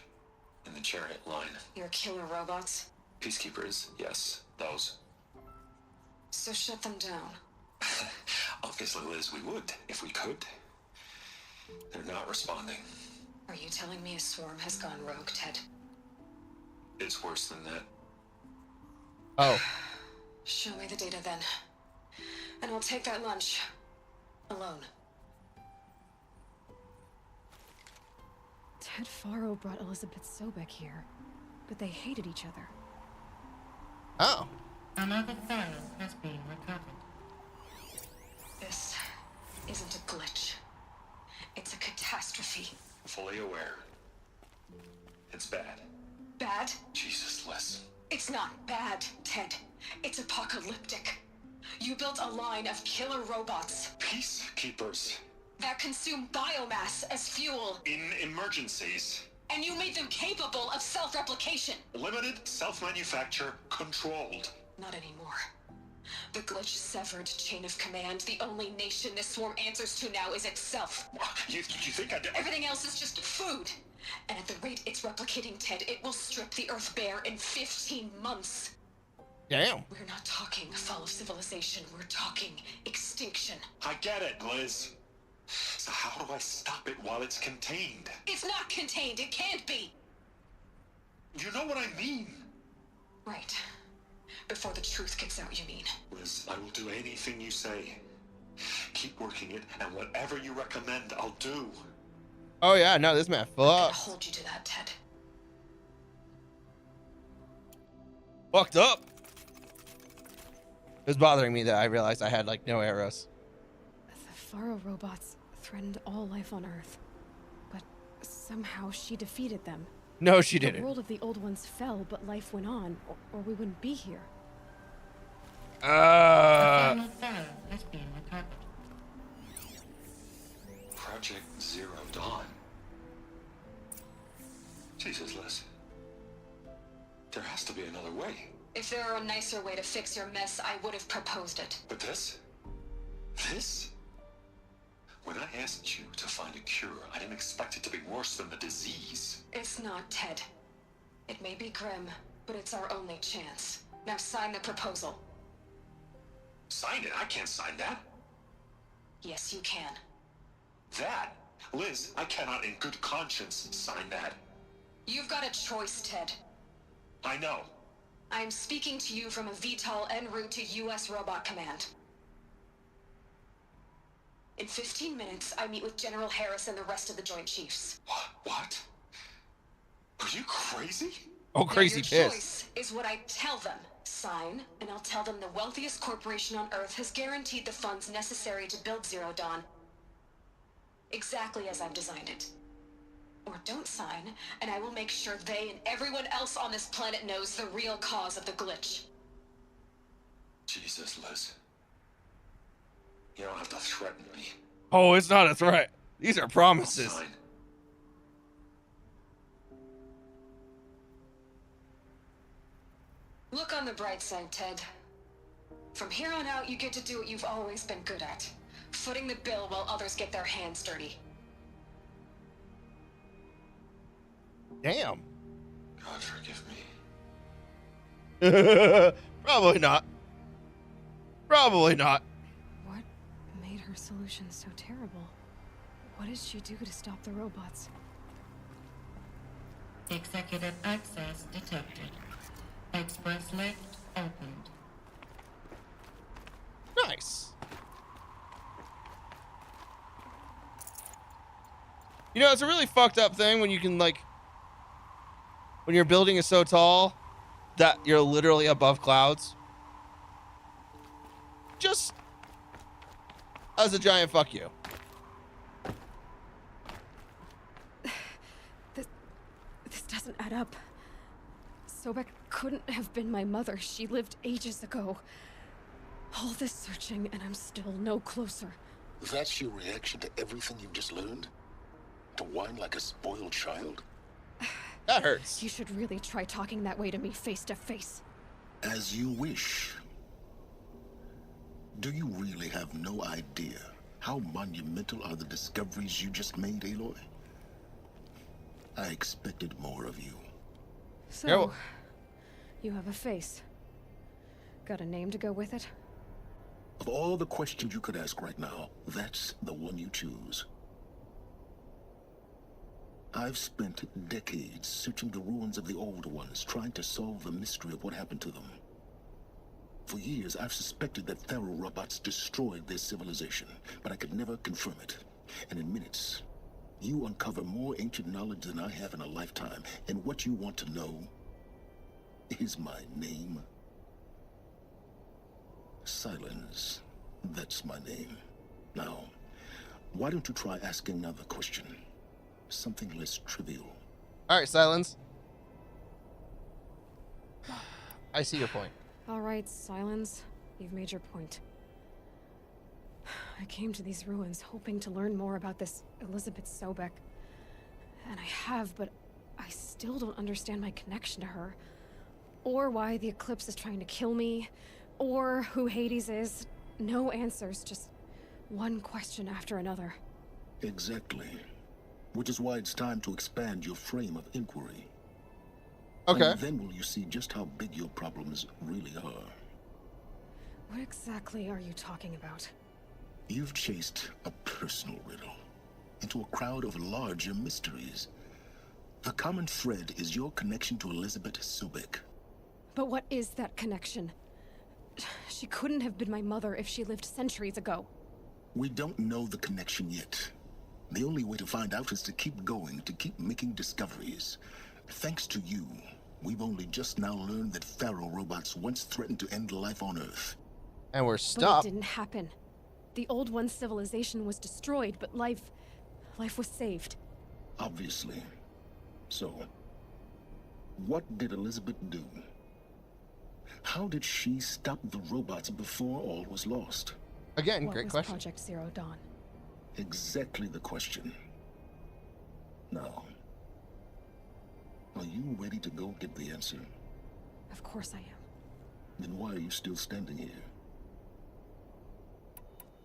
in the chariot line. Your killer robots? Peacekeepers, yes, those. So shut them down. Obviously, Liz, we would, if we could. They're not responding. Are you telling me a swarm has gone rogue, Ted? It's worse than that. Oh. Show me the data then. And I'll take that lunch. Alone. Ted Faro brought Elizabeth Sobek here, but they hated each other. Oh. Another file has been recovered. This isn't a glitch. It's a catastrophe. Fully aware. It's bad. Bad? Jesus, Liz. It's not bad, Ted. It's apocalyptic. You built a line of killer robots. Peacekeepers. That consume biomass as fuel. In emergencies. And you made them capable of self-replication. Limited, self-manufacture, controlled. Not anymore. The glitch severed chain of command. The only nation this swarm answers to now is itself. You think I did? Everything else is just food. And at the rate it's replicating, Ted, it will strip the Earth bare in 15 months. Damn. We're not talking fall of civilization. We're talking extinction. I get it, Liz. So how do I stop it while it's contained? It's not contained. It can't be. You know what I mean. Right. Before the truth gets out, you mean? Liz, I will do anything you say. Keep working it, and whatever you recommend, I'll do. Oh yeah, no, this man I'm gonna fucked. hold you to that, Ted. Fucked up. It was bothering me that I realized I had like no arrows. The Faro robots threatened all life on Earth, but somehow she defeated them. No, she The didn't. world of the old ones fell, but life went on, or we wouldn't be here. A final file has been recovered. Project Zero Dawn. Jesus, Liz. There has to be another way. If there were a nicer way to fix your mess, I would have proposed it. But this? This? When I asked you to find a cure, I didn't expect it to be worse than the disease. It's not, Ted. It may be grim, but it's our only chance. Now sign the proposal. Sign it? I can't sign that. Yes, you can. That? Liz, I cannot in good conscience sign that. You've got a choice, Ted. I know. I am speaking to you from a VTOL en route to U.S. Robot Command. In 15 minutes, I meet with General Harris and the rest of the Joint Chiefs. What? Are you crazy? Oh, crazy now your piss. choice is what I tell them. Sign, and I'll tell them the wealthiest corporation on Earth has guaranteed the funds necessary to build Zero Dawn. Exactly as I've designed it. Or don't sign, and I will make sure they and everyone else on this planet knows the real cause of the glitch. Jesus, Liz. You don't have to threaten me. Oh, it's not a threat. These are promises. I'll sign. Look on the bright side, Ted. From here on out, you get to do what you've always been good at. Footing the bill while others get their hands dirty. Damn. God forgive me. Probably not. Probably not. What made her solution so terrible? What did she do to stop the robots? Executive access detected. Express lift opened. Nice. You know, it's a really fucked up thing when you can, like, when your building is so tall that you're literally above clouds. Just as a giant fuck you. This doesn't add up. Sobek couldn't have been my mother. She lived ages ago. All this searching, and I'm still no closer. That's your reaction to everything you've just learned? To whine like a spoiled child? That hurts. You should really try talking that way to me face to face. As you wish. Do you really have no idea how monumental are the discoveries you just made, Aloy? I expected more of you. So, you have a face. Got a name to go with it? Of all the questions you could ask right now, that's the one you choose. I've spent decades searching the ruins of the old ones, trying to solve the mystery of what happened to them. For years, I've suspected that Thero robots destroyed their civilization, but I could never confirm it. And in minutes, you uncover more ancient knowledge than I have in a lifetime, and what you want to know is my name. Silence. That's my name. Now, why don't you try asking another question? Something less trivial. All right, Silence. I see your point. All right, Silence. You've made your point. I came to these ruins hoping to learn more about this Elizabeth Sobek. And I have, but I still don't understand my connection to her. Or why the Eclipse is trying to kill me. Or who Hades is. No answers, just one question after another. Exactly. Which is why it's time to expand your frame of inquiry. Okay. Only then will you see just how big your problems really are. What exactly are you talking about? You've chased a personal riddle into a crowd of larger mysteries. The common thread is your connection to Elizabeth Sobek. But what is that connection? She couldn't have been my mother if she lived centuries ago. We don't know the connection yet. The only way to find out is to keep going, to keep making discoveries. Thanks to you, we've only just now learned that Pharaoh robots once threatened to end life on Earth. And we're But stopped. it didn't happen. The Old One's civilization was destroyed, but life was saved. Obviously. So, what did Elizabeth do? How did she stop the robots before all was lost? Again, What great was question. Project Zero Dawn? Exactly the question. Now, are you ready to go get the answer? Of course I am. Then why are you still standing here?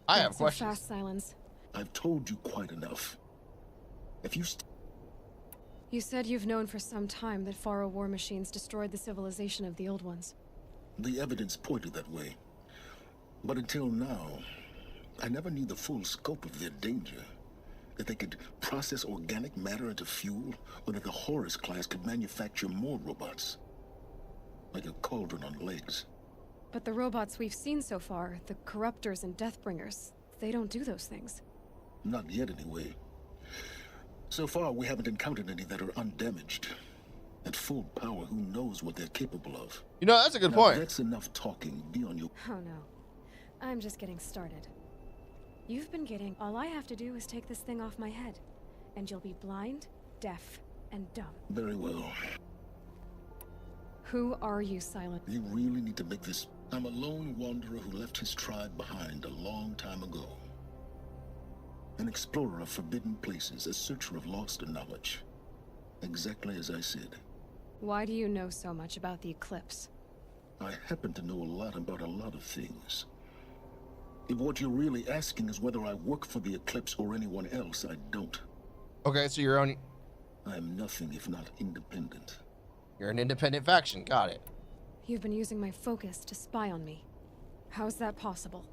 I Not have so questions. fast, Silence. I've told you quite enough. If you You said you've known for some time that Faro war machines destroyed the civilization of the old ones. The evidence pointed that way. But until now, I never knew the full scope of their danger. That they could process organic matter into fuel, or that the Horus class could manufacture more robots. Like a cauldron on legs. But the robots we've seen so far, the Corruptors and Deathbringers, they don't do those things. Not yet, anyway. So far, we haven't encountered any that are undamaged. At full power, who knows what they're capable of? You know, that's a good Now, point. That's enough talking. Be on your... Oh no. I'm just getting started. You've been kidding. All I have to do is take this thing off my head. And you'll be blind, deaf, and dumb. Very well. Who are you, Silent? You really need to make this... I'm a lone wanderer who left his tribe behind a long time ago. An explorer of forbidden places, a searcher of lost knowledge. Exactly as I said. Why do you know so much about the eclipse? I happen to know a lot about a lot of things. If what you're really asking is whether I work for the Eclipse or anyone else, I don't. Okay, so you're on. I am nothing if not independent. You're an independent faction. Got it. You've been using my focus to spy on me. How's that possible?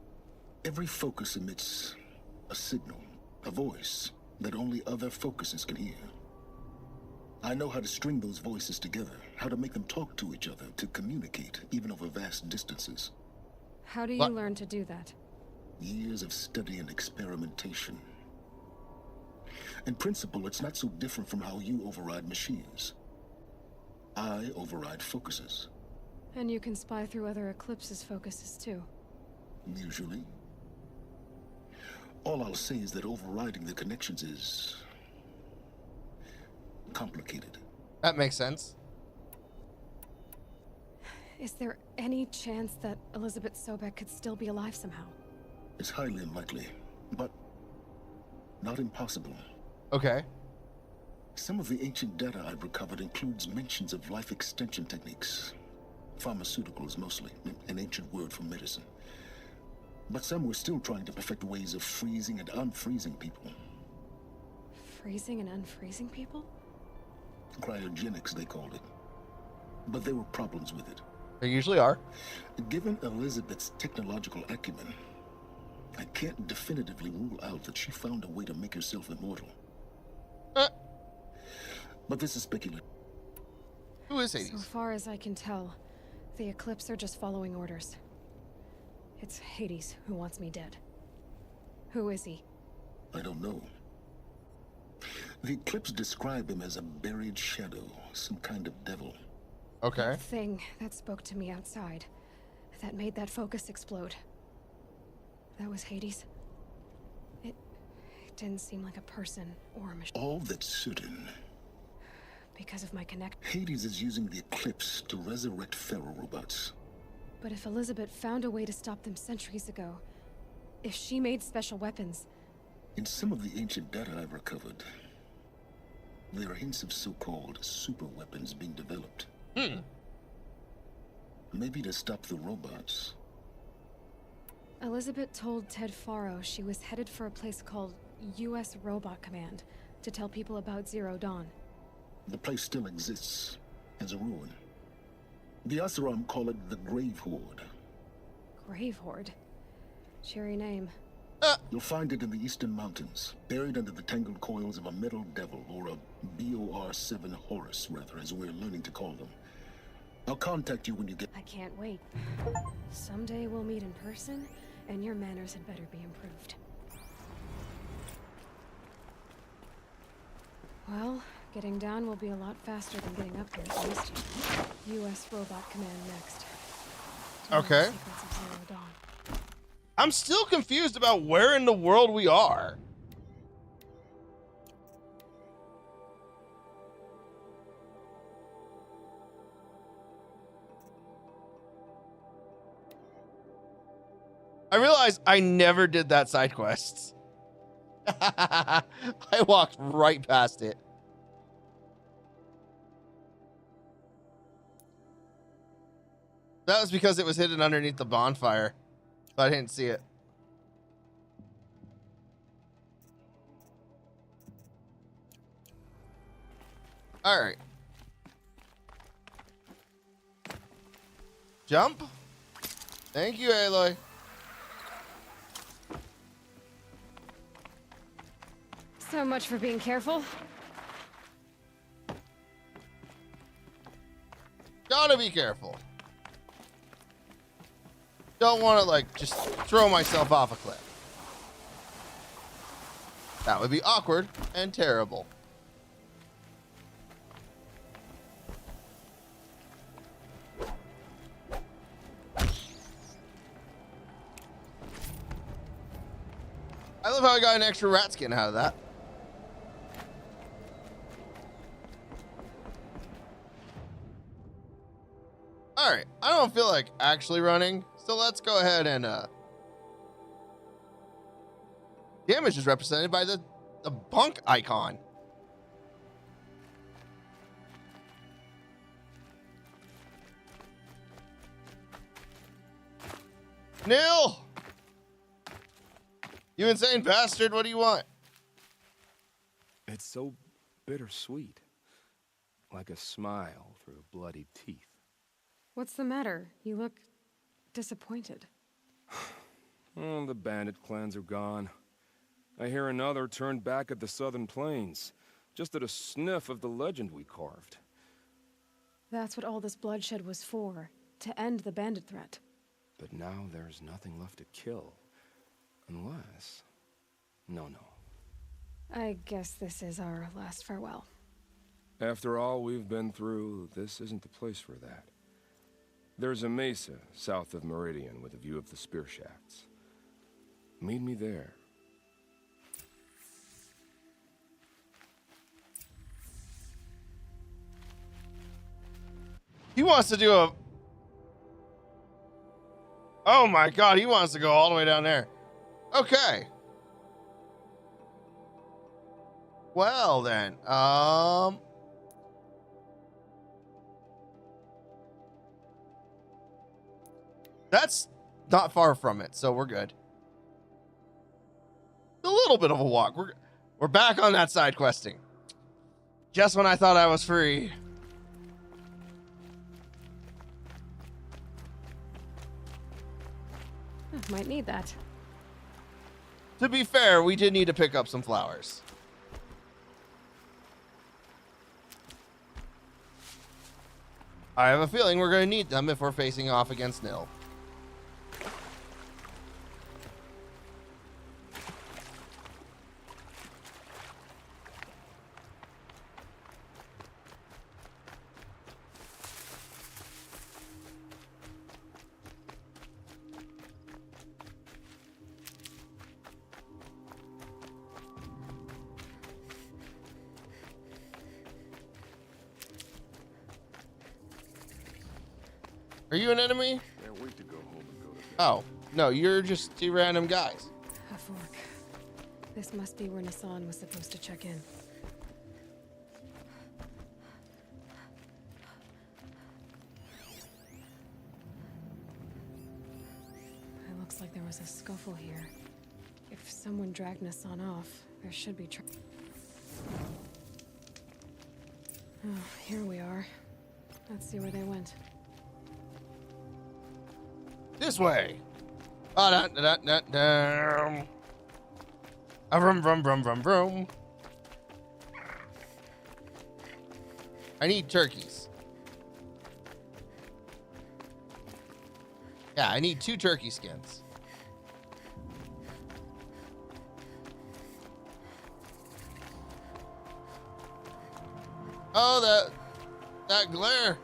Every focus emits a signal, a voice that only other focuses can hear. I know how to string those voices together, how to make them talk to each other, to communicate, even over vast distances. How do you learn to do that? Years of study and experimentation. In principle, it's not so different from how you override machines. I override focuses. And you can spy through other Eclipse's focuses too. Usually. All I'll say is that overriding the connections is... complicated. That makes sense. Is there any chance that Elizabeth Sobek could still be alive somehow? It's highly unlikely, but not impossible. Okay. Some of the ancient data I've recovered includes mentions of life extension techniques. Pharmaceuticals, mostly, an ancient word for medicine. But some were still trying to perfect ways of freezing and unfreezing people. Freezing and unfreezing people? Cryogenics, they called it. But there were problems with it. There usually are. Given Elizabeth's technological acumen, I can't definitively rule out that she found a way to make herself immortal. But this is speculative. Who is Hades? So far as I can tell, the Eclipse are just following orders. It's Hades who wants me dead. Who is he? I don't know. The Eclipse describe him as a buried shadow, some kind of devil. Okay. That thing that spoke to me outside, that made that focus explode. That was Hades. It didn't seem like a person or a machine. All that's certain. Because of my connect. Hades is using the Eclipse to resurrect Pharaoh robots. But if Elizabeth found a way to stop them centuries ago, if she made special weapons... In some of the ancient data I've recovered, there are hints of so-called super weapons being developed. Maybe to stop the robots. Elizabeth told Ted Faro she was headed for a place called U.S. Robot Command to tell people about Zero Dawn. The place still exists, as a ruin. The Asaram call it the Grave Horde. Grave Horde? Cheery name. You'll find it in the Eastern Mountains, buried under the tangled coils of a metal devil, or a BOR-7 Horus, rather, as we're learning to call them. I'll contact you when you get... I can't wait. Someday we'll meet in person, and your manners had better be improved. Well, getting down will be a lot faster than getting up here, at least. U.S. Robot Command next. Okay. Secrets of Zero Dawn. I'm still confused about where in the world we are. I realize I never did that side quest. I walked right past it. That was because it was hidden underneath the bonfire. So I didn't see it. Alright. Jump. Thank you, Aloy. So much for being careful. Gotta be careful. Don't want to, like, just throw myself off a cliff. That would be awkward and terrible. I love how I got an extra rat skin out of that. Alright, I don't feel like actually running, so let's go ahead and damage is represented by the bunk icon. Nil! You insane bastard, what do you want? It's so bittersweet. Like a smile through bloody teeth. What's the matter? You look disappointed. Oh, the bandit clans are gone. I hear another turned back at the southern plains, just at a sniff of the legend we carved. That's what all this bloodshed was for, to end the bandit threat. But now there's nothing left to kill. Unless... No. I guess this is our last farewell. After all we've been through, this isn't the place for that. There's a mesa south of Meridian with a view of the spear shafts. Meet me there. He wants to do a... Oh my god, he wants to go all the way down there. Okay. Well then, that's not far from it, so we're good. A little bit of a walk. We're back on that side questing. Just when I thought I was free. Might need that. To be fair, we did need to pick up some flowers. I have a feeling we're going to need them if we're facing off against Nil. Are you an enemy? Can't wait to go home and go to bed. Oh, no, you're just two random guys. A fork. This must be where Nassan was supposed to check in. It looks like there was a scuffle here. If someone dragged Nassan off, there should be Oh, here we are. Let's see where they went. This way. Vroom, vroom, vroom, vroom, vroom. I need turkeys. Yeah, I need 2 turkey skins. Oh, that glare.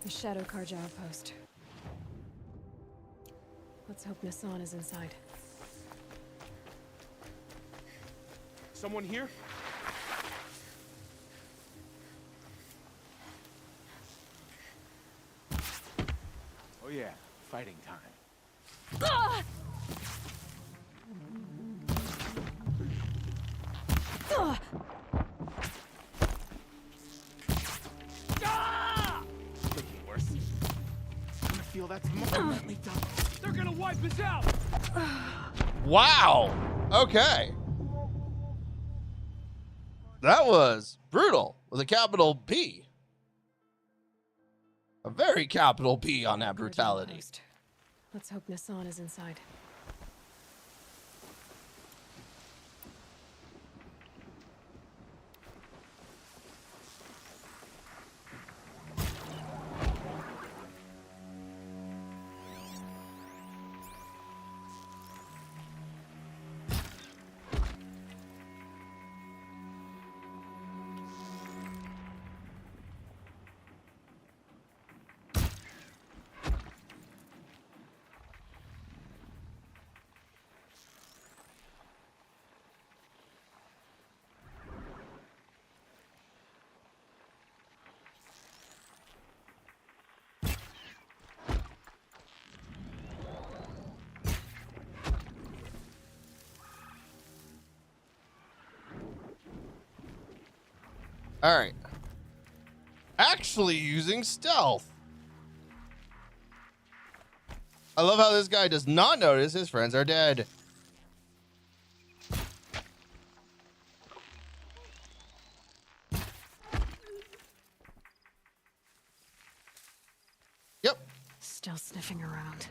The Shadow Karja outpost. Let's hope Nassan is inside. Someone here? Oh yeah, fighting time. Ah! Ah! Making worse. I'm gonna feel that's more. Let me down. They're gonna wipe us out. Wow. Okay. That was brutal with a capital P. A very capital P on that brutality. Let's hope Nassan is inside. All right. Actually using stealth. I love how this guy does not notice his friends are dead. Yep. Still sniffing around.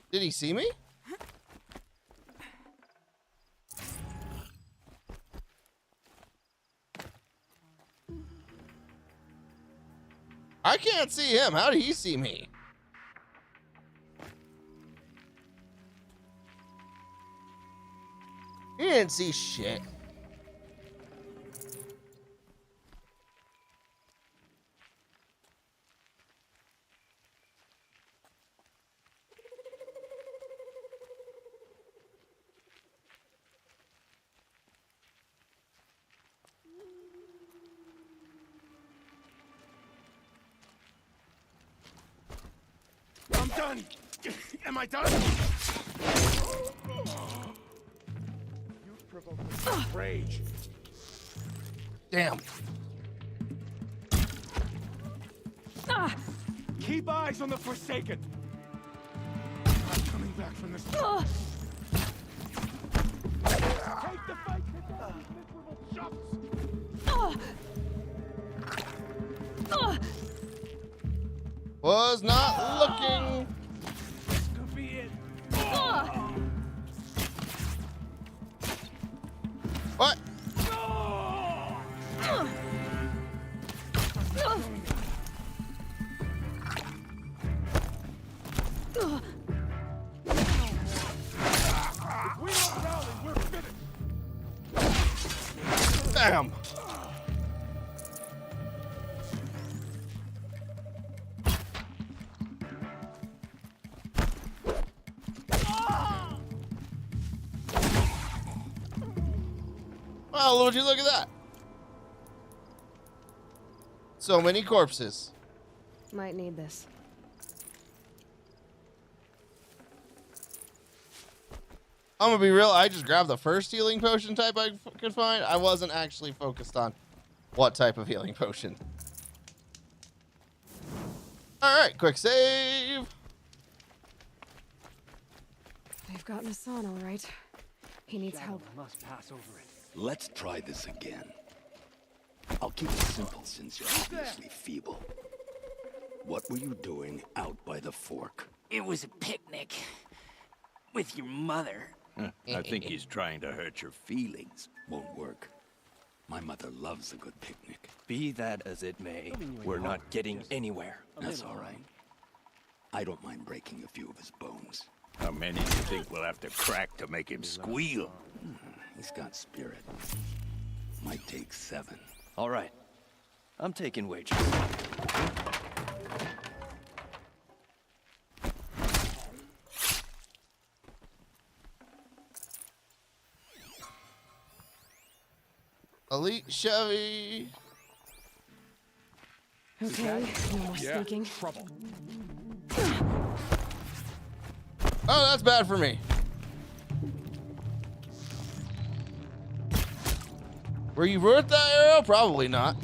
Did he see me? I can't see him. How did he see me? He didn't see shit. I'm done. Am I done? You provoked me with rage. Damn. Keep eyes on the Forsaken. I'm coming back from this. Take the fight to these miserable chumps. Was not looking. This could be it. What? If we don't rally, we're finished. Damn. Well, would you look at that? So many corpses. Might need this. I'm gonna be real. I just grabbed the first healing potion type I could find. I wasn't actually focused on what type of healing potion. All right, quick save. They've got Nassan, all right. He needs help. Must pass over it. Let's try this again. I'll keep it simple since you're obviously feeble. What were you doing out by the fork? It was a picnic. With your mother. I think he's trying to hurt your feelings. Won't work. My mother loves a good picnic. Be that as it may, we're not getting anywhere. That's all right. I don't mind breaking a few of his bones. How many do you think we'll have to crack to make him squeal? He's got spirit. Might take 7. All right. I'm taking wages. Delete Chevy. Okay, no more sneaking. Trouble. Oh, that's bad for me. Were you worth that arrow? Probably not.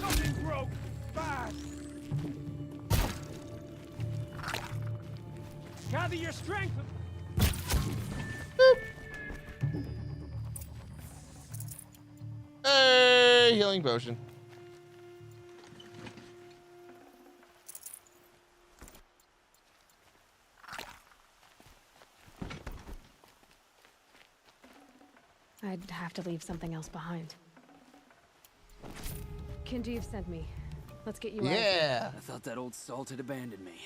Something broke. Fast. Gather your strength. Hey, healing potion. I'd have to leave something else behind. Kinjeev sent me. Let's get you out of here. Yeah. I thought that old salt had abandoned me.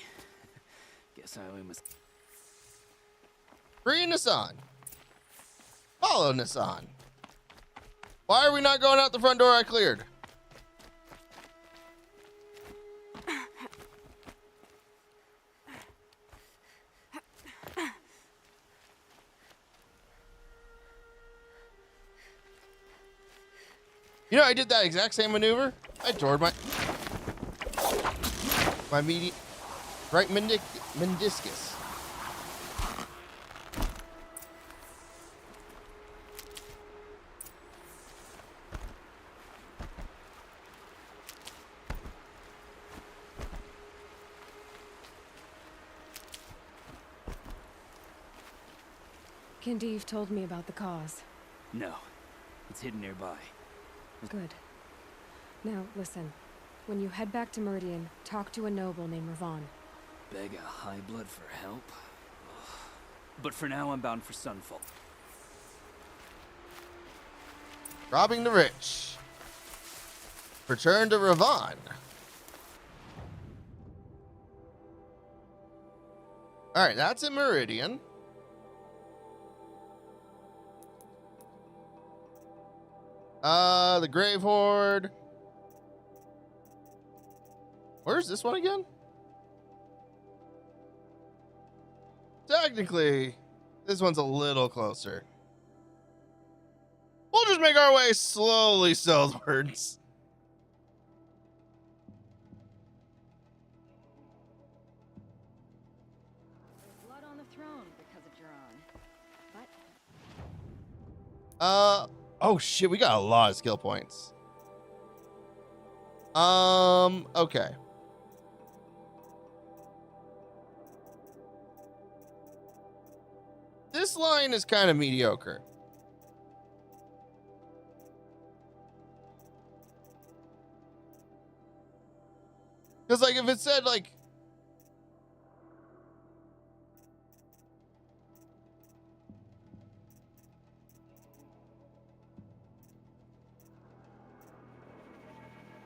Guess I must. Free Nassan. Follow Nassan. Why are we not going out the front door I cleared? You know, I did that exact same maneuver. I tore my right meniscus. Kinjeev told me about the cause. No, it's hidden nearby. Good. Now, listen. When you head back to Meridian, talk to a noble named Ravon. Beg a high blood for help? But for now, I'm bound for Sunfall. Robbing the rich. Return to Ravon. Alright, that's in Meridian. The Grave Horde. Where's this one again? Technically, this one's a little closer. We'll just make our way slowly southwards. Blood on the throne because of Jiran. But Oh shit, we got a lot of skill points. Okay. This line is kind of mediocre. Because, like, if it said, like,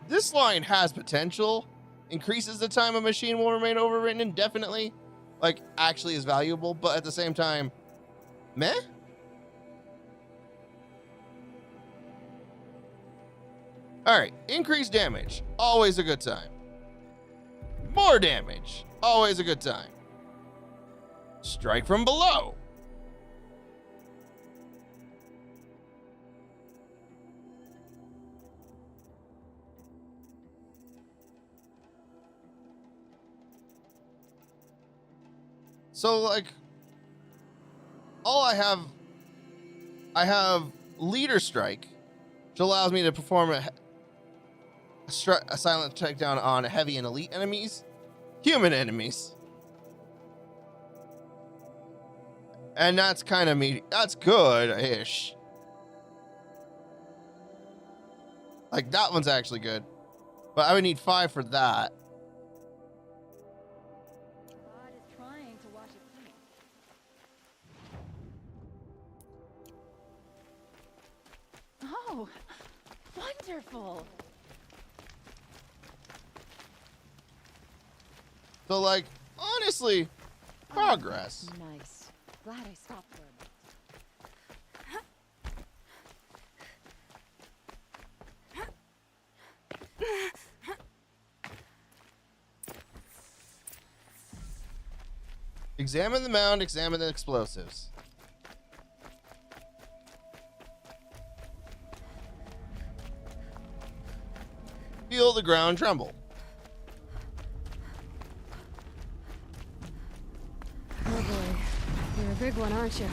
this line has potential, increases the time a machine will remain overwritten indefinitely, like, actually is valuable, but at the same time, meh? Alright, increased damage, always a good time. More damage, always a good time. Strike from below. So, like, all I have Leader Strike, which allows me to perform a silent takedown on heavy and elite enemies, human enemies. And that's kind of that's good-ish. Like, that one's actually good. But I would need 5 for that. God is trying to wash it clean. Oh, wonderful. So, like, honestly, progress. Oh, nice. Glad I stopped for a bit. Examine the mound, examine the explosives. Feel the ground tremble. Oh boy. You're a big one, aren't you?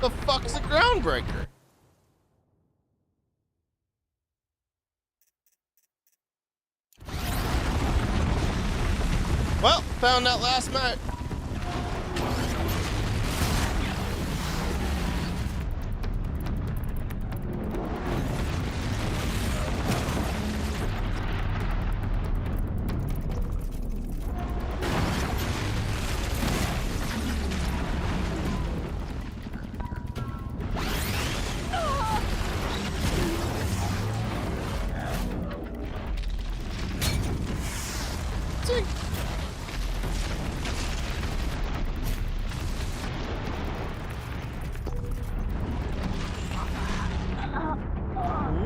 The fuck's a groundbreaker? Well, found that last night.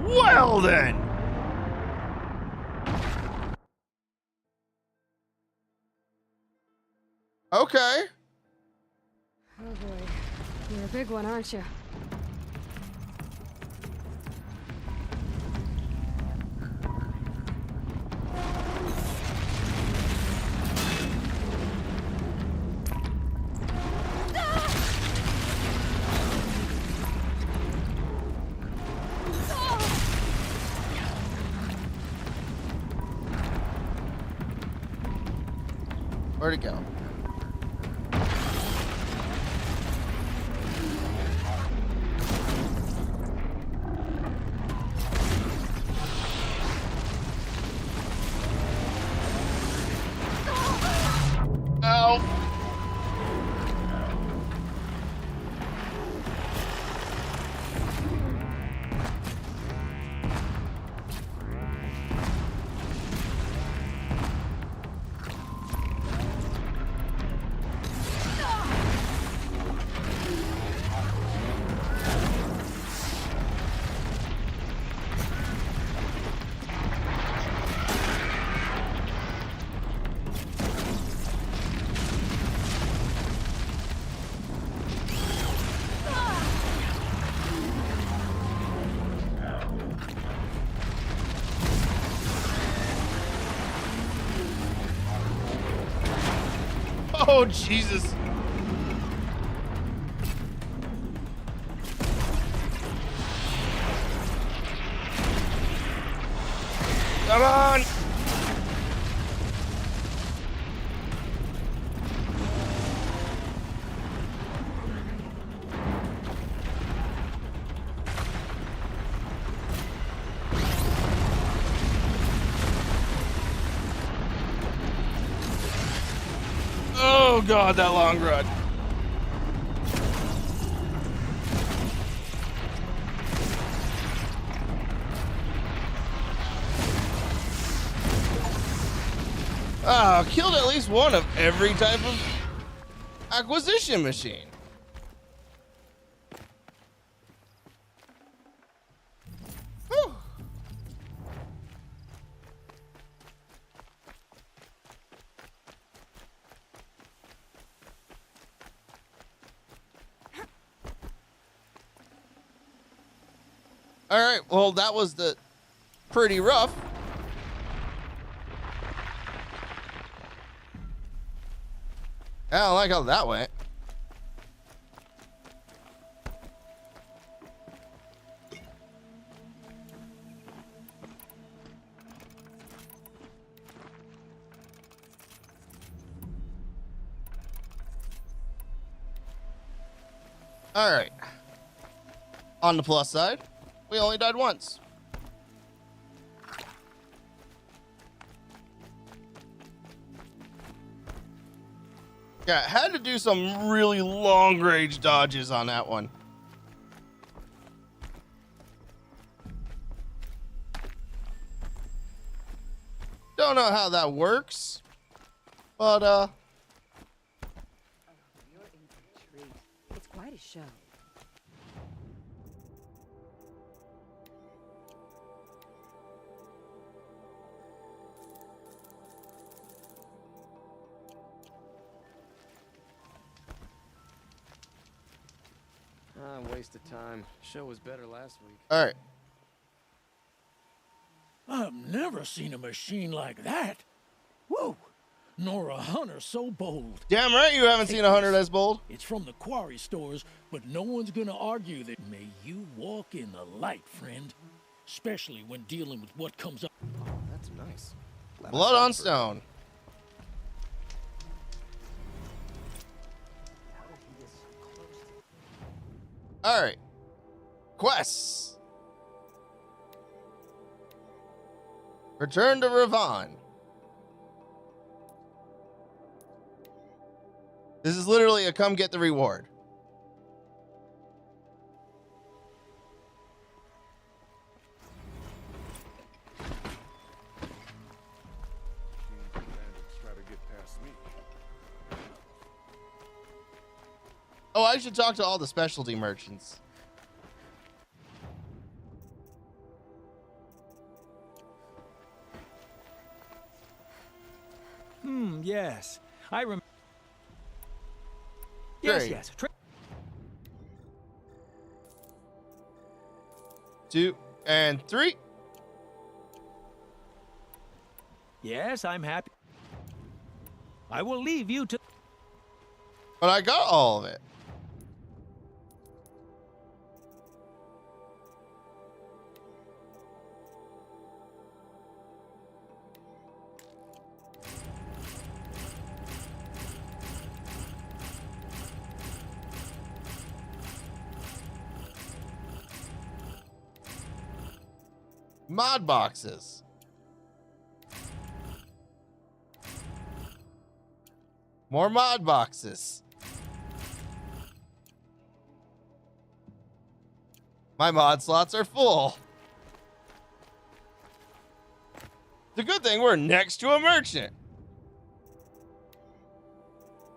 Well then. Okay. Oh boy. You're a big one, aren't you? Where'd it go? Ow. Oh, Jesus. Come on. Oh God, that long run. Killed at least one of every type of acquisition machine. Whew. All right, well, that was the pretty rough. I don't like how that went. All right. On the plus side, we only died once. Yeah, had to do some really long range dodges on that one. Don't know how that works, but you're in for a treat. It's quite a show. Waste of time. Show was better last week. All right. I've never seen a machine like that. Whoa! Nor a hunter so bold. Damn right you haven't seen a hunter that's bold. It's from the quarry stores, but no one's gonna argue that. May you walk in the light, friend. Especially when dealing with what comes up. Oh, that's nice. Blood on stone. All right. Quests. Return to Ravon. This is literally a come get the reward. Oh, I should talk to all the specialty merchants. Yes. I remember. Great. Yes. 2 and 3. Yes, I'm happy. I will leave you to. But I got all of it. Mod boxes. More mod boxes. My mod slots are full. It's a good thing we're next to a merchant.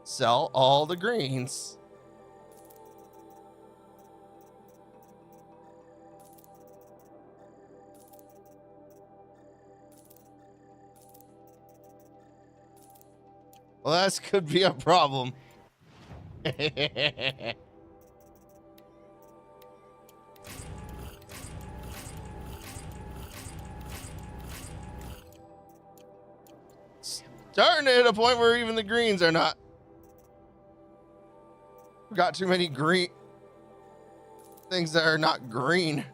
Sell all the greens. Well, that could be a problem. Starting to hit a point where even the greens are not. We got too many green things that are not green.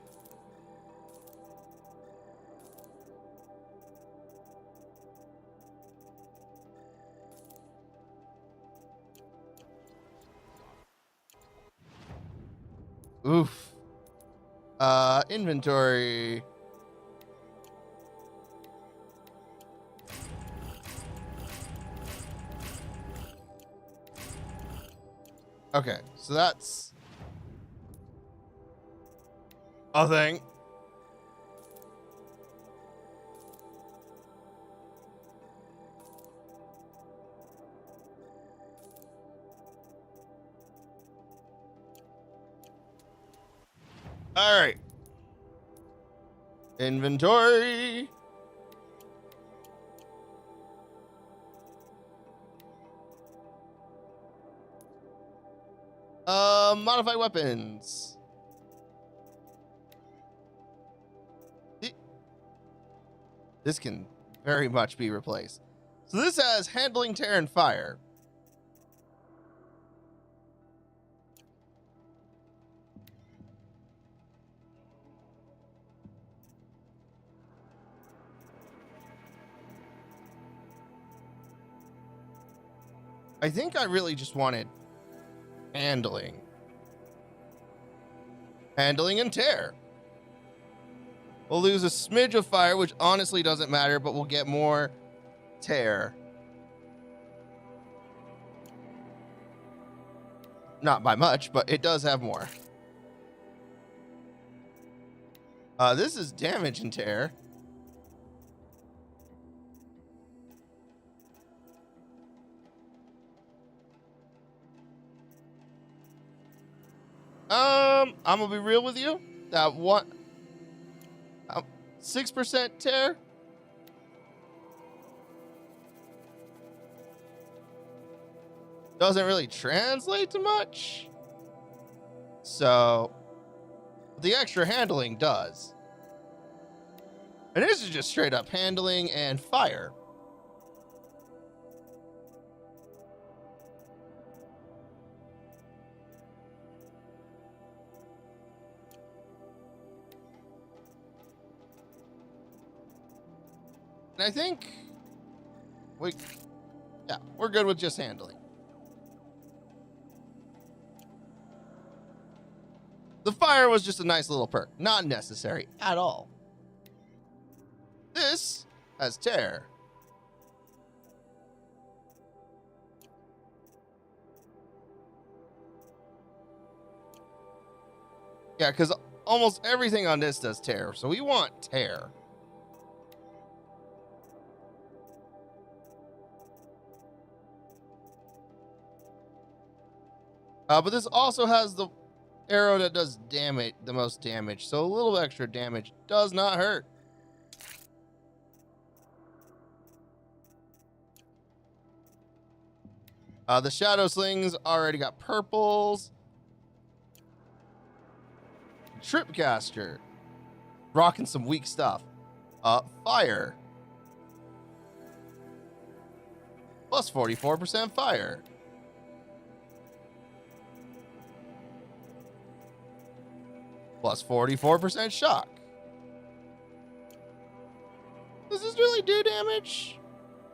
Oof. Inventory. Okay, so that's a thing. All right. Inventory. Modify weapons. This can very much be replaced. So this has handling, tear, and fire. I think I really just wanted handling. Handling and tear. We'll lose a smidge of fire, which honestly doesn't matter, but we'll get more tear. Not by much, but it does have more. This is damage and tear. I'm gonna be real with you. That one, 6% tear. Doesn't really translate to much. So the extra handling does. And this is just straight up handling and fire. And I think we're good with just handling. The fire was just a nice little perk, not necessary at all. This has tear. Yeah, because almost everything on this does tear, so we want tear. But this also has the arrow that does damage, the most damage, so a little extra damage does not hurt. The shadow slings already got purples. Tripcaster, rocking some weak stuff. Fire, plus 44% fire. Plus 44% shock. Does this really do damage?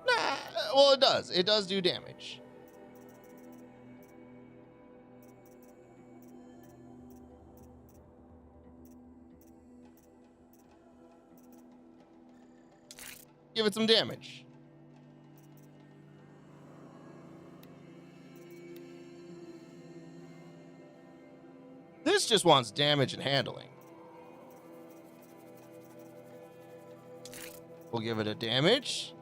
Nah. Well, it does. It does do damage. Give it some damage. This just wants damage and handling. We'll give it a damage.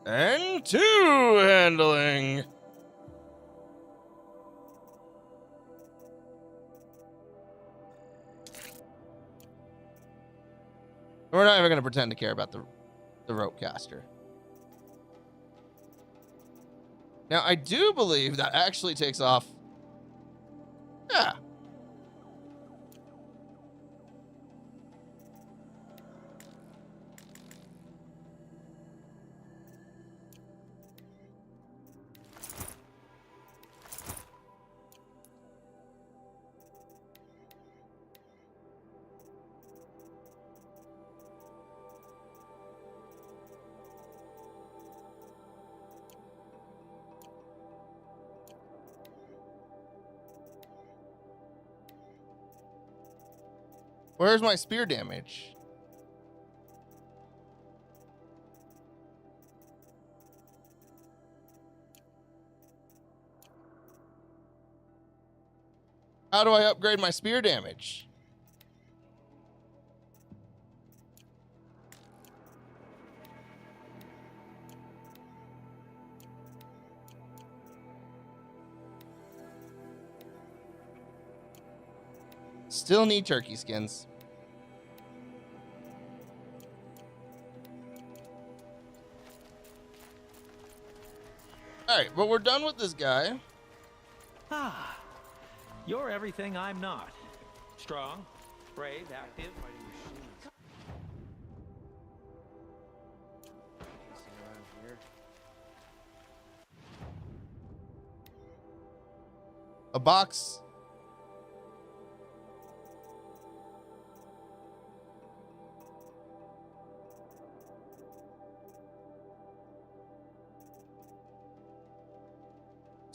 And 2 handling. We're not even going to pretend to care about the rope caster. Now, I do believe that actually takes off. Yeah. Where's my spear damage? How do I upgrade my spear damage? Still need turkey skins. Alright, but we're done with this guy. Ah, you're everything I'm not. Strong, brave, active. A box.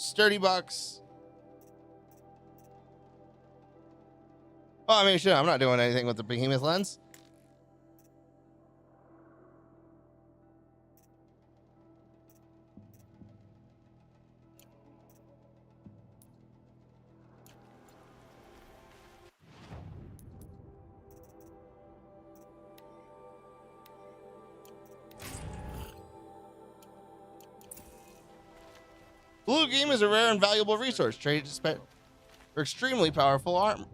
Sturdy box. Oh, I mean, sure, I'm not doing anything with the behemoth lens. Blue Gleam is a rare and valuable resource traded for extremely powerful armor.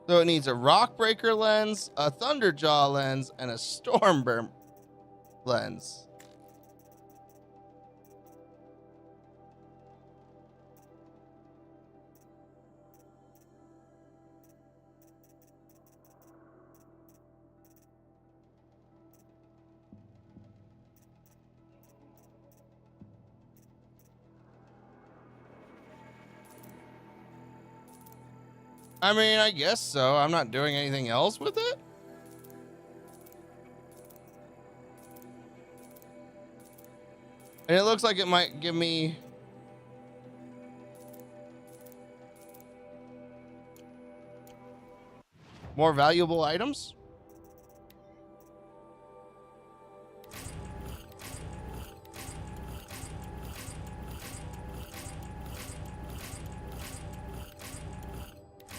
So it needs a Rockbreaker lens, a Thunderjaw lens, and a Stormburn lens. I mean, I guess so. I'm not doing anything else with it. And it looks like it might give me more valuable items.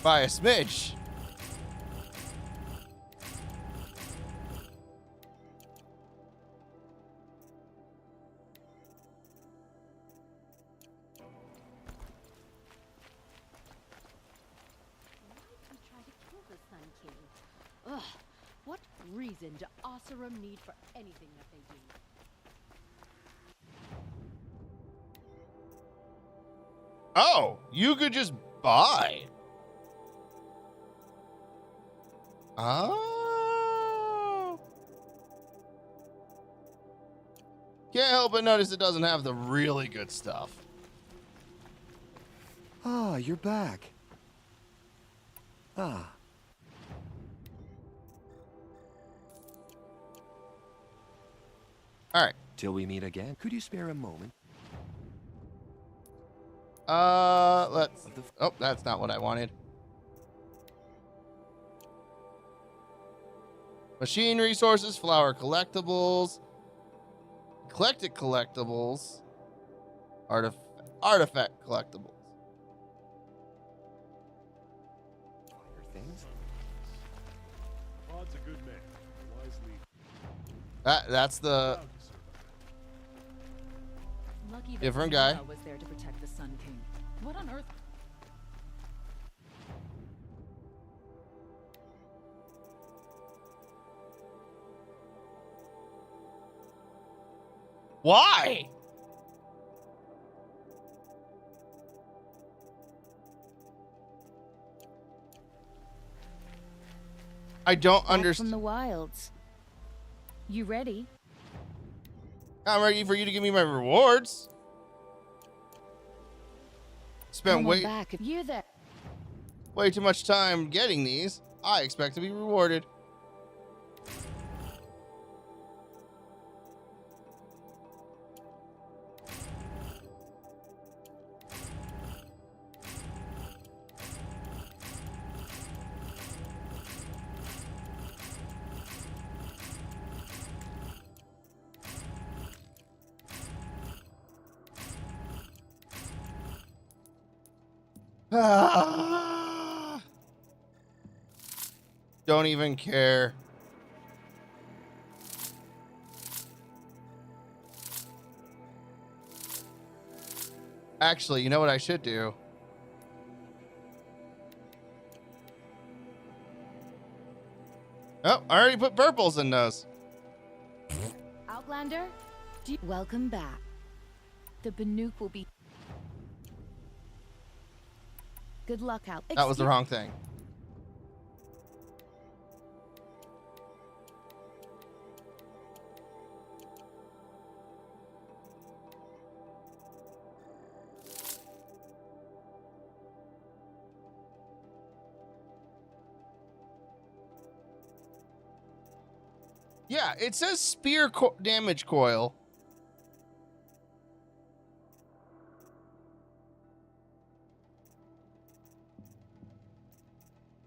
By a smidge. Ugh, what reason do Oseram need for anything that they do? Oh, you could just buy. Oh. Can't help but notice it doesn't have the really good stuff. Ah, you're back. Ah. All right. Till we meet again, could you spare a moment? Let's. Oh, that's not what I wanted. Machine resources, flower collectibles, eclectic collectibles, artifact collectibles. Things. Rod's a good man. Wise leader. That's the Lucky that different guy. Nora was there to protect the Sun King. What on earth? Why? I don't understand. From the wilds. You ready? I'm ready for you to give me my rewards. Spent way back. You there? way too much time getting these. I expect to be rewarded. Don't even care. Actually, you know what I should do? Oh, I already put purples in those. Outlander? Welcome back. The Banuk will be... Good luck out. That was the wrong thing. Yeah, it says spear damage coil.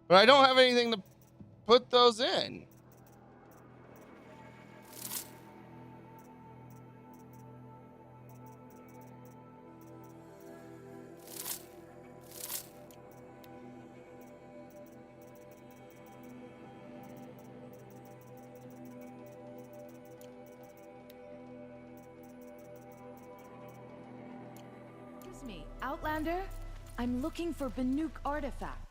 But I don't have anything to put those in. Excuse me, Outlander? I'm looking for Banuk artifact.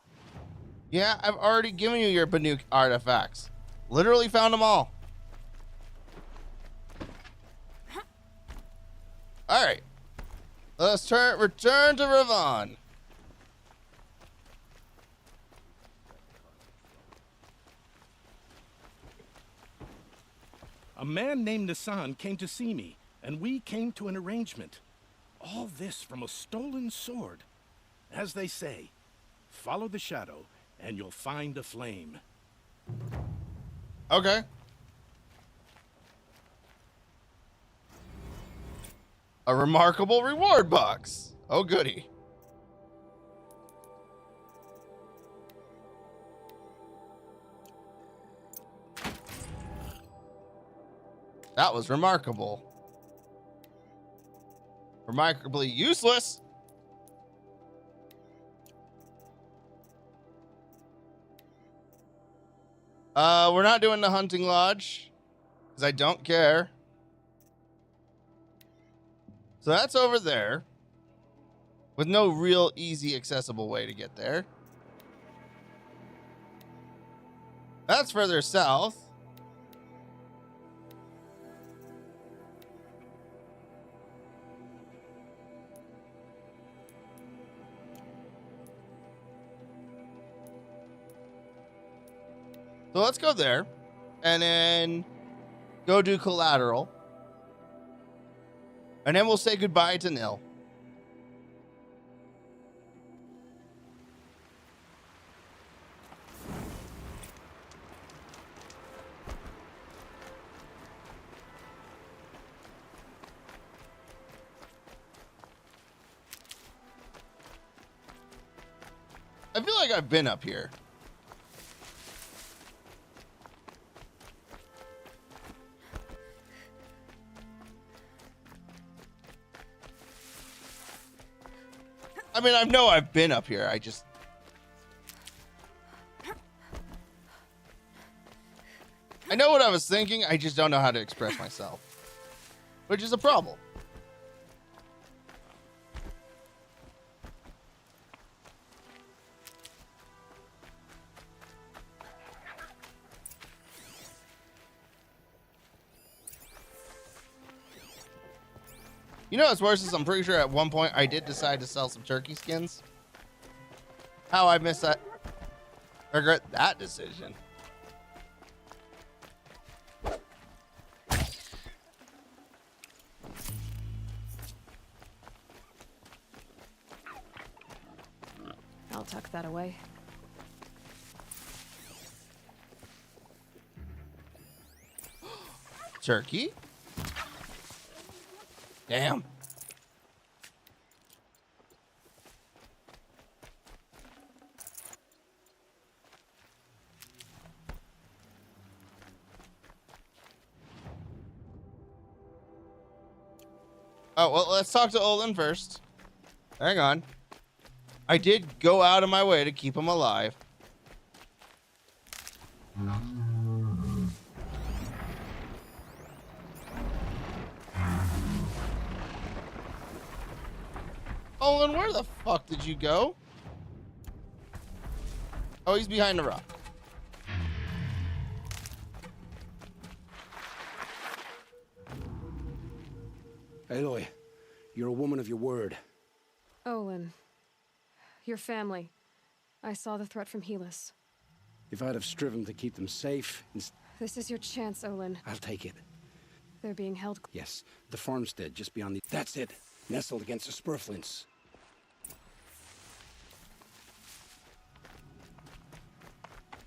Yeah, I've already given you your Banuk artifacts. Literally found them all. Alright. Let's return to Ravon. A man named Nissan came to see me, and we came to an arrangement. All this from a stolen sword. As they say, follow the shadow, and you'll find a flame. Okay. A remarkable reward box. Oh, goody. That was remarkable. Remarkably useless. We're not doing the hunting lodge because I don't care. So that's over there with no real easy accessible way to get there. That's further south. So let's go there and then go do collateral. And then we'll say goodbye to Nil. I feel like I've been up here. I mean, I know I've been up here. I know what I was thinking. I just don't know how to express myself, which is a problem. You know what's worse is I'm pretty sure at one point I did decide to sell some turkey skins. How I missed that. I regret that decision. I'll tuck that away. Turkey? Damn. Oh, well, let's talk to Olin first. Hang on. I did go out of my way to keep him alive. Olin, where the fuck did you go? Oh, he's behind the rock. Aloy, you're a woman of your word. Olin. Your family. I saw the threat from Helis. If I'd have striven to keep them safe, This is your chance, Olin. I'll take it. They're being held. Yes, the farmstead just beyond the... That's it! Nestled against the spurflints.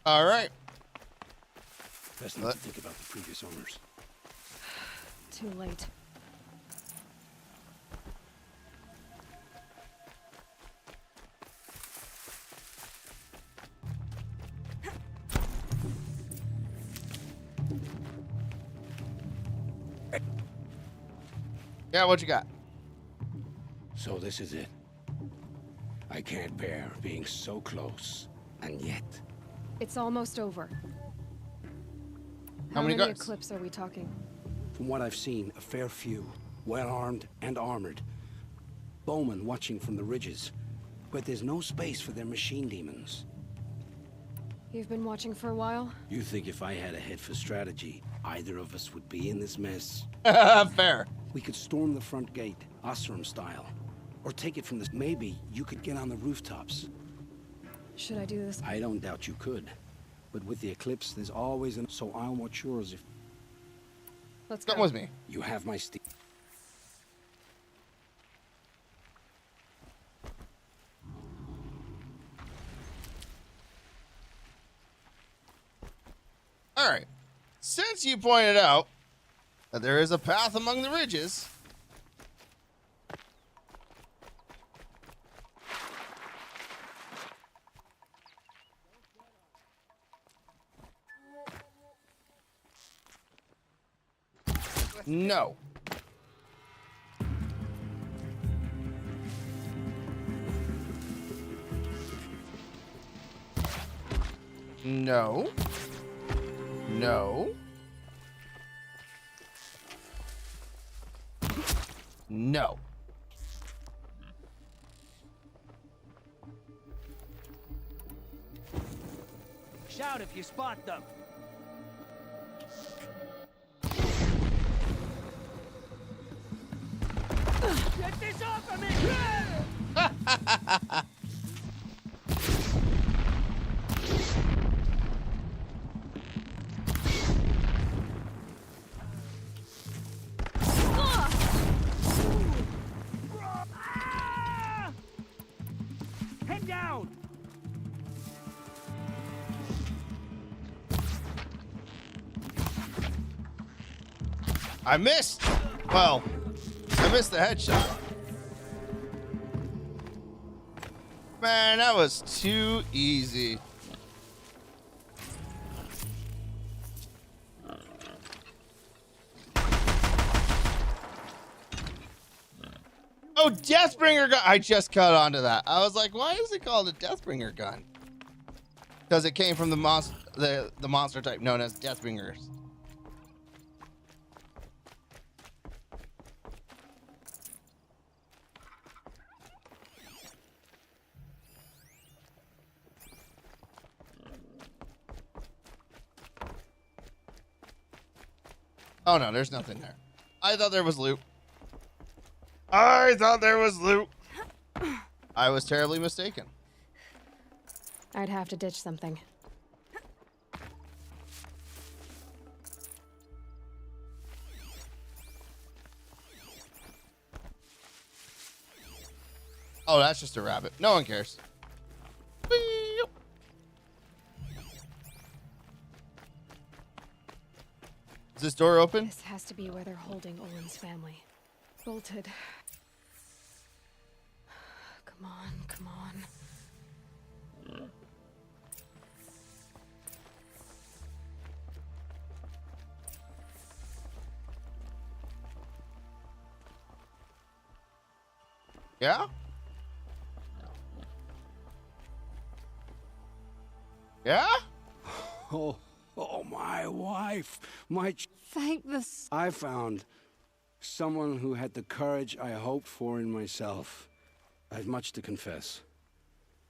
All right. Best not to think about the previous owners. Too late. Yeah, what you got? So this is it. I can't bear being so close, and yet... It's almost over. How many guards? Eclipse are we talking? From what I've seen, a fair few. Well-armed and armored. Bowmen watching from the ridges. But there's no space for their machine demons. You've been watching for a while? You think if I had a head for strategy, either of us would be in this mess? Fair. We could storm the front gate, Osram style. Or take it from this. Maybe you could get on the rooftops. Should I do this? I don't doubt you could. But with the eclipse, there's always an... So I'll watch yours if... Let's Come go. with me. You have my steel. All right. Since you pointed out that there is a path among the ridges, no. No. No. No. Shout if you spot them. Get this off of me! Head down! I missed. Well, I missed the headshot. Man, that was too easy. Oh, Deathbringer gun. I just caught onto that. I was like, why is it called a Deathbringer gun? Because it came from the monster type known as Deathbringers. Oh no, there's nothing there. I thought there was loot. I thought there was loot. I was terribly mistaken. I'd have to ditch something. Oh, that's just a rabbit. No one cares. Whee! Is this door open? This has to be where they're holding Olin's family. Bolted. Come on, come on. Yeah? Yeah? Oh, my wife. Thank the... I found someone who had the courage I hoped for in myself. I have much to confess.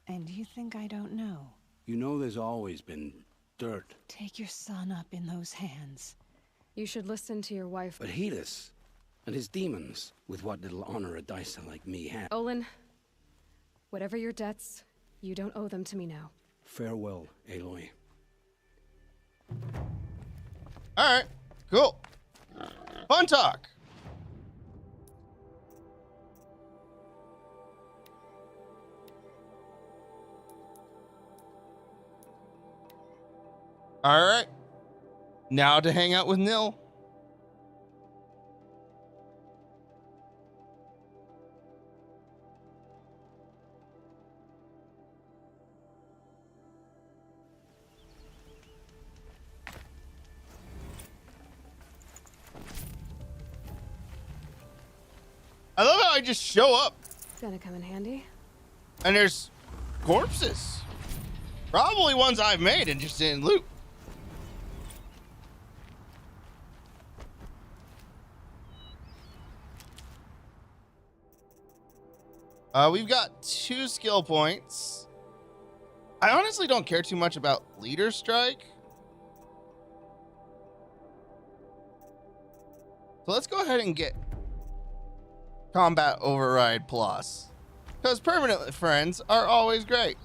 And you think I don't know? You know there's always been dirt. Take your son up in those hands. You should listen to your wife. But Helis and his demons, with what little honor a dicer like me has. Olin, whatever your debts, you don't owe them to me now. Farewell, Aloy. All right, cool. Fun talk. All right. Now to hang out with Nil. I love how I just show up Gonna come in handy. and there's corpses. Probably ones I've made and just didn't loot. We've got 2 skill points. I honestly don't care too much about Leader Strike. So let's go ahead and get Combat Override Plus. Because permanent friends are always great.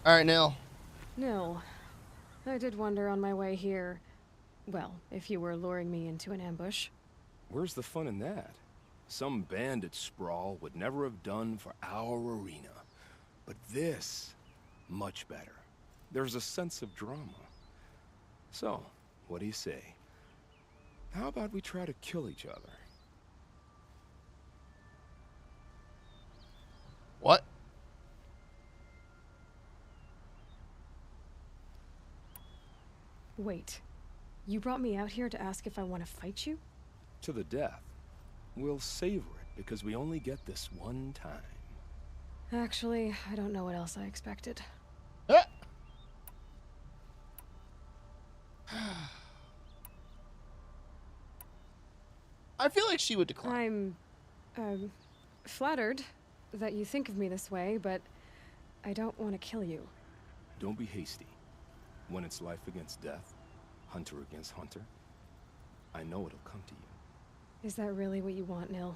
Alright, Nil. Nil, I did wonder on my way here. Well, if you were luring me into an ambush. Where's the fun in that? Some bandit sprawl would never have done for our arena. But this, much better. There's a sense of drama. So, what do you say? How about we try to kill each other? What? Wait, you brought me out here to ask if I want to fight you? To the death. We'll savor it because we only get this one time. Actually, I don't know what else I expected. I feel like she would decline. I'm flattered that you think of me this way, but I don't want to kill you. Don't be hasty. When it's life against death, hunter against hunter, I know it'll come to you. Is that really what you want, Nil?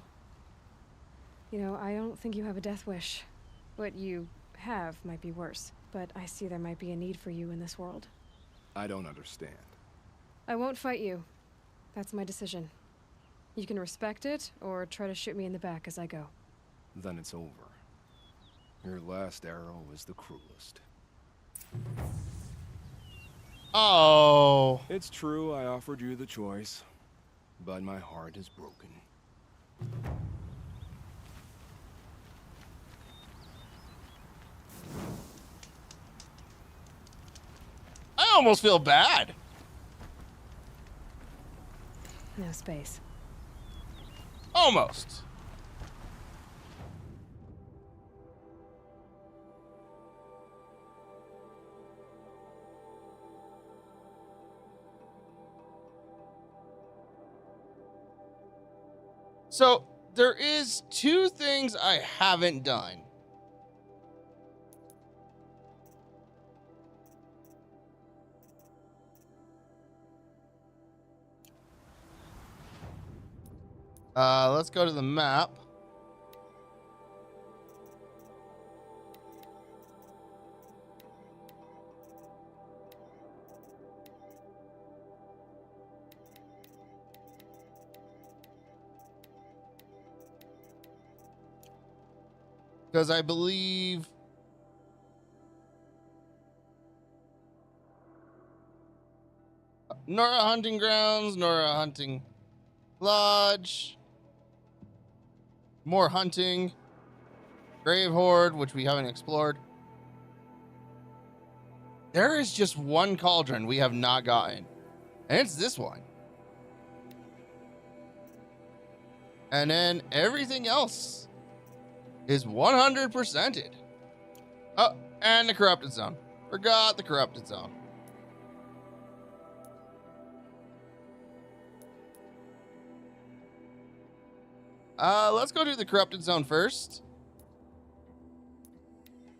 You know, I don't think you have a death wish. What you have might be worse, but I see there might be a need for you in this world. I don't understand. I won't fight you. That's my decision. You can respect it, or try to shoot me in the back as I go. Then it's over. Your last arrow is the cruelest. Oh. It's true, I offered you the choice, but my heart is broken. I almost feel bad. No space. Almost. So, there is two things I haven't done. Let's go to the map. Because I believe Nora Hunting Grounds, Nora Hunting Lodge, more hunting, Grave Horde, which we haven't explored. There is just one cauldron we have not gotten, and it's this one. And then everything else is 100%ed. Oh, and the Corrupted Zone. Forgot the Corrupted Zone. Let's go to the Corrupted Zone first.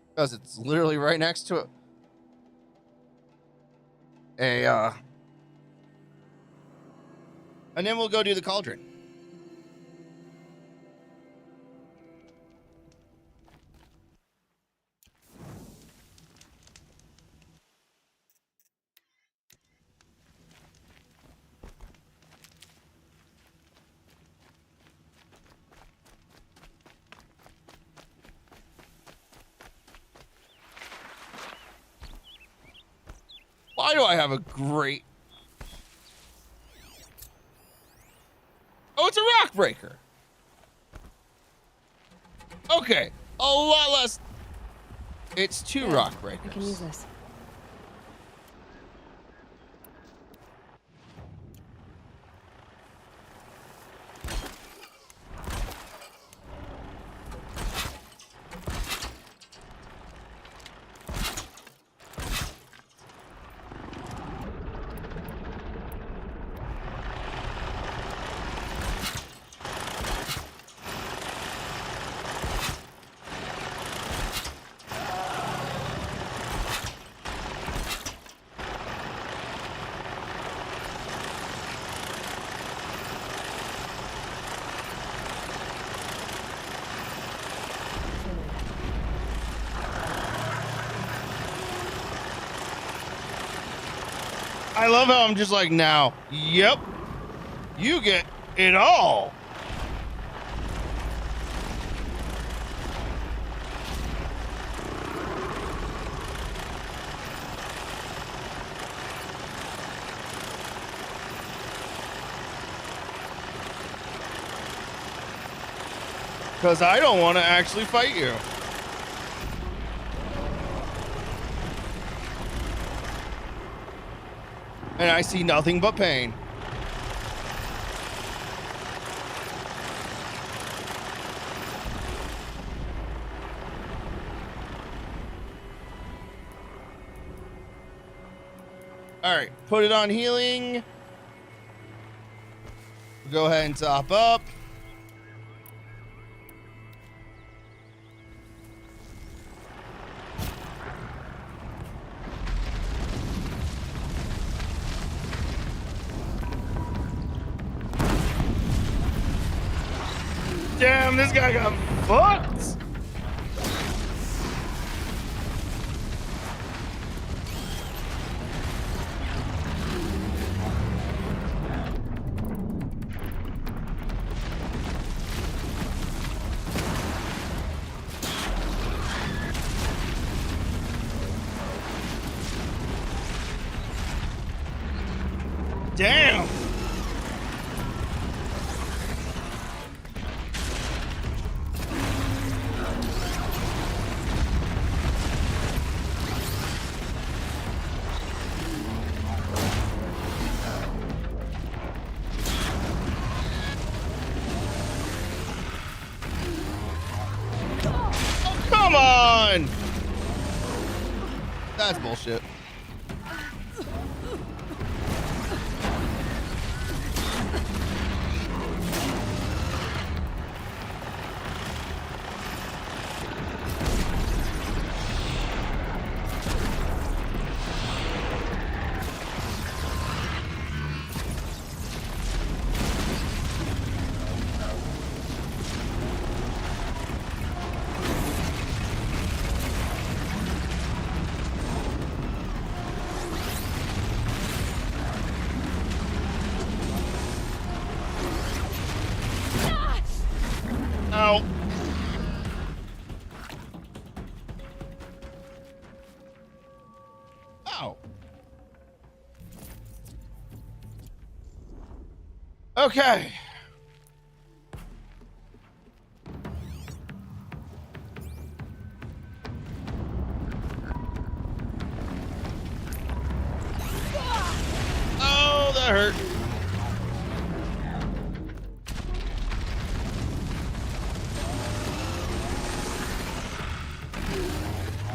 Because it's literally right next to and then we'll go do the Cauldron. Why do I have a great... Oh, it's a rock breaker. Okay, a lot less. It's two rock breakers. I can use this. I love how I'm just like, now, yep, you get it all. Because I don't want to actually fight you. And I see nothing but pain. All right, put it on healing. Go ahead and top up. Damn, this guy got fucked. Damn. Come on! That's bullshit. Ow. Ow. Okay. Oh, that hurt.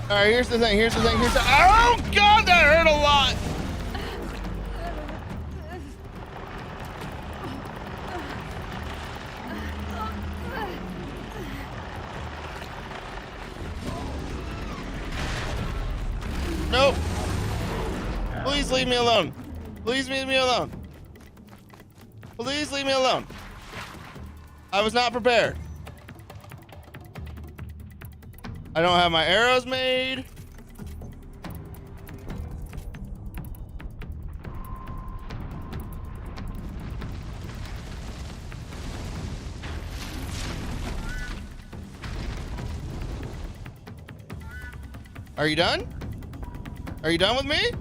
All right, here's the thing. Oh, God, that hurt a lot. Nope. Please leave me alone. Please leave me alone. Please leave me alone. I was not prepared. I don't have my arrows made. Are you done? Are you done with me?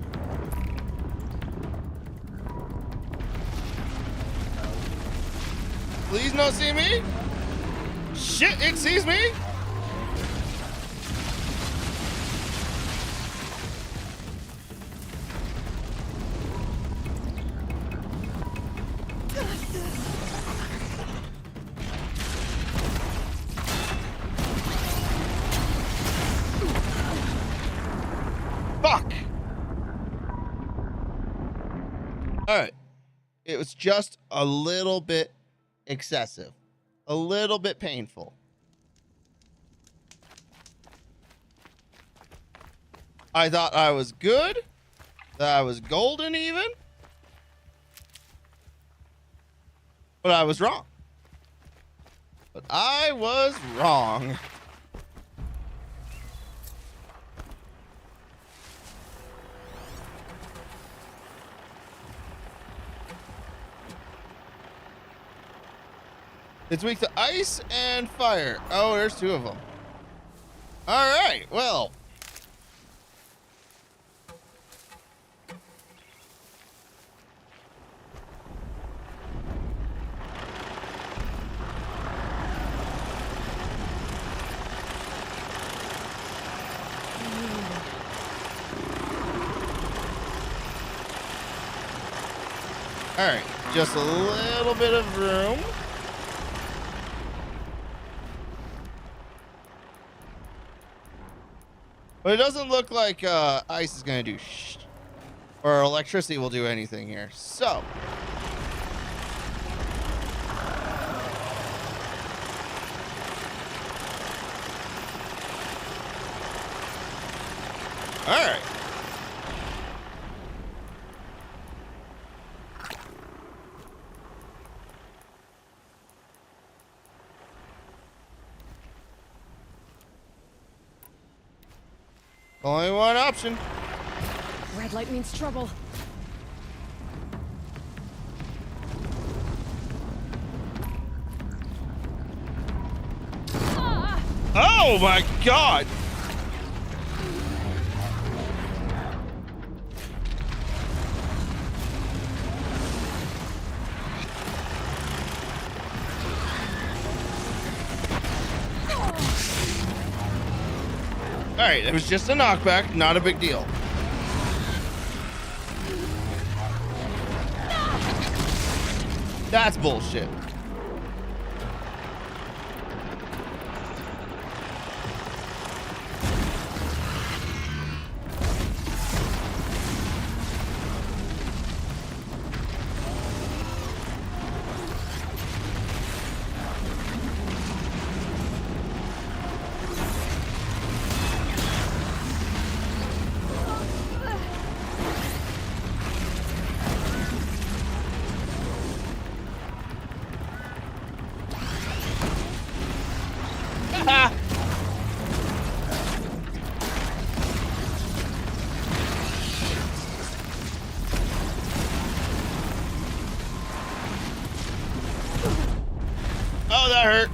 Please don't see me. Shit, it sees me. Fuck. All right. It was just a little bit excessive. A little bit painful. I thought I was good. That I was golden even. But I was wrong. But I was wrong. It's weak to ice and fire. Oh, there's two of them. All right, well. All right, just a little bit of room. But it doesn't look like ice is going to do or electricity will do anything here. So. All right. Only one option. Red light means trouble. Oh my God! All right, it was just a knockback, not a big deal. That's bullshit. Oh, that hurt.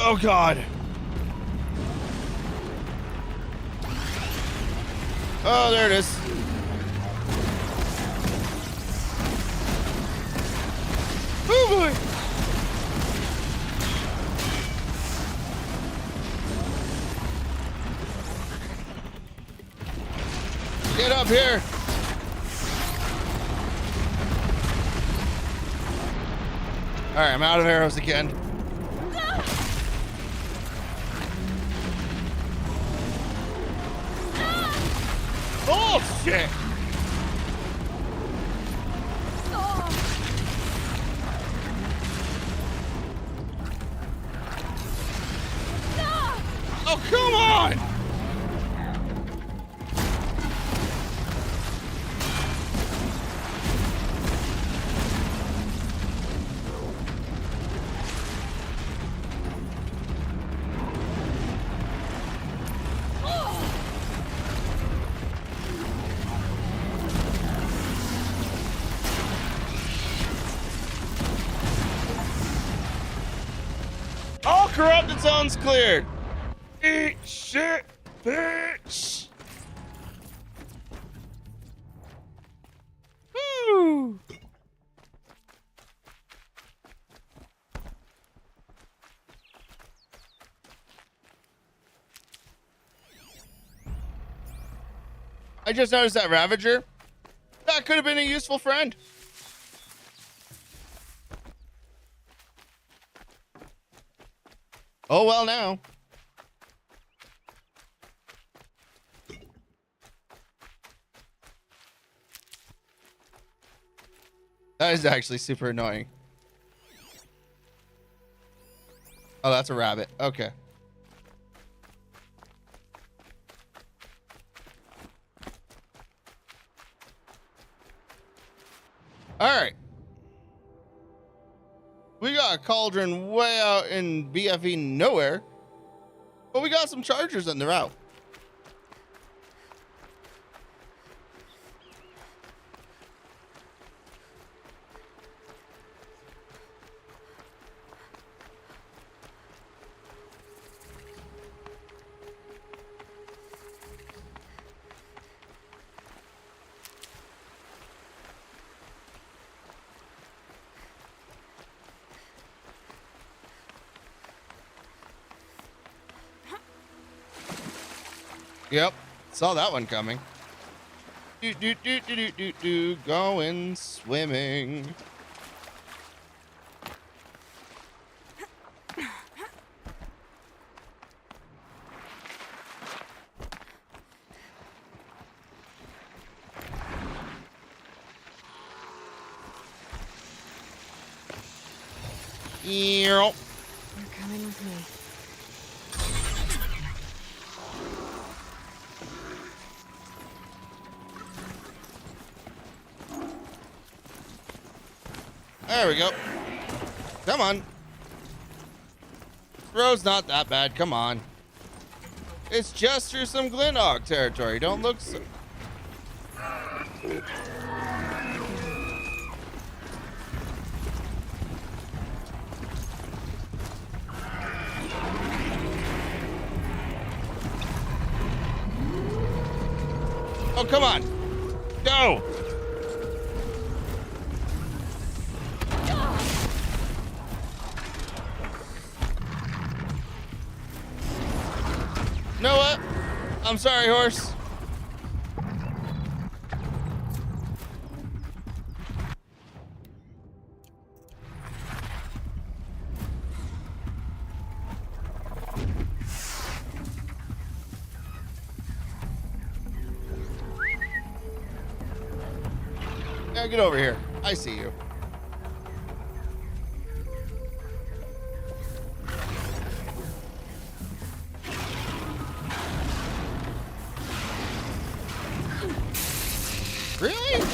Oh God. Oh, there it is. Oh boy. Get up here. All right, I'm out of arrows again. Oh shit! Oh, come on! All corrupted zones cleared. Eat shit, bitch. Woo. I just noticed that Ravager. That could have been a useful friend. Oh well now. That is actually super annoying. Oh, that's a rabbit. Okay. All right. We got a cauldron way out in BFE nowhere, but we got some chargers and they're out. Yep, saw that one coming. Going swimming. You're coming with me. There we go. Come on. Road's not that bad. Come on. It's just through some Glenhog territory. Don't look so... Oh, come on. Go. Know what? I'm sorry, horse. Yeah, get over here. I see you. Really?